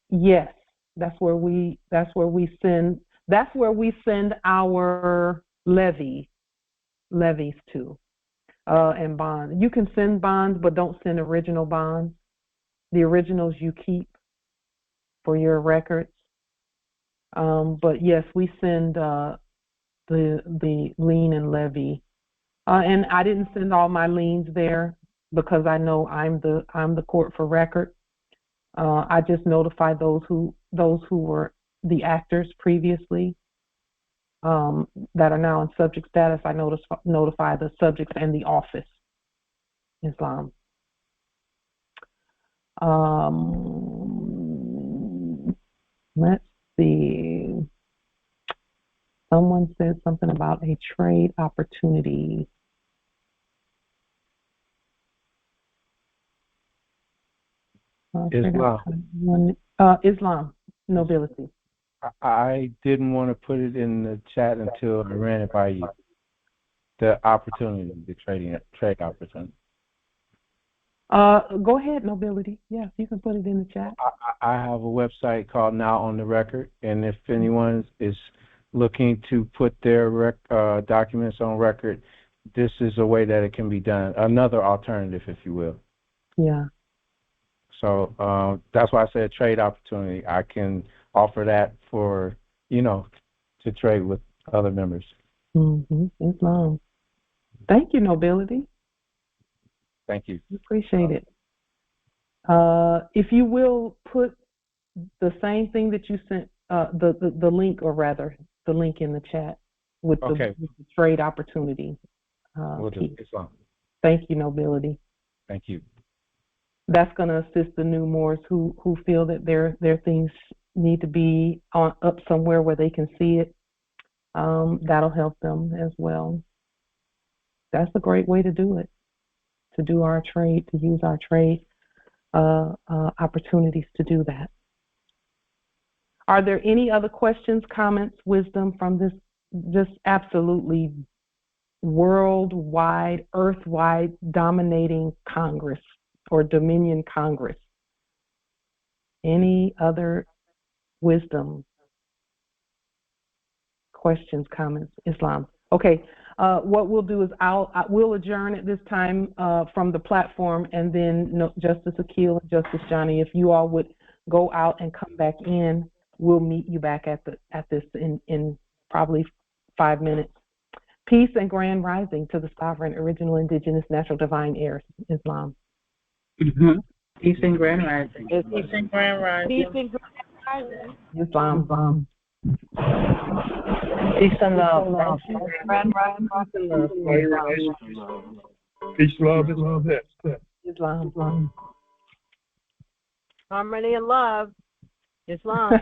Yes. That's where we send our levies to, and bonds. You can send bonds, but don't send original bonds. The originals you keep for your records. But yes, we send the lien and levy. And I didn't send all my liens there because I know I'm the court for record. I just notified those who were the actors previously that are now in subject status. I notify the subjects and the office, Islam. Let's see. Someone said something about a trade opportunity. Islam, nobility. I didn't want to put it in the chat until I ran it by you. The opportunity, the trade opportunity. Go ahead, nobility. Yes, you can put it in the chat. I have a website called Now on the Record, and if anyone is looking to put their documents on record, this is a way that it can be done. Another alternative, if you will. Yeah. So that's why I said trade opportunity. I can offer that for, to trade with other members. Islam. Thank you, nobility. Thank you. Appreciate it. If you will put the same thing that you sent, the link, or rather the link in the chat with the trade opportunity. We'll do. Islam. Thank you, nobility. Thank you. That's going to assist the new Moors who feel that their things need to be up somewhere where they can see it. That'll help them as well. That's a great way to do it, to do our trade, to use our trade opportunities to do that. Are there any other questions, comments, wisdom from this just absolutely worldwide, earthwide dominating Congress or Dominion Congress? Any other wisdom, questions, comments? Islam. Okay. What we'll do is we'll adjourn at this time from the platform, and then Justice Akil and Justice Johnny, if you all would go out and come back in, we'll meet you back at this in probably 5 minutes. Peace and grand rising to the sovereign, original, indigenous, natural, divine heirs, Islam. Mm-hmm. Peace and grand rising. Peace and grand rising. Peace and grand rising. Islam. Peace and love. Grand rising. Peace, love, and love. Islam. Harmony and love. Islam.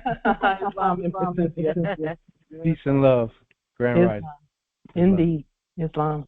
Peace and love. Grand Islam. rising. Indeed. Islam.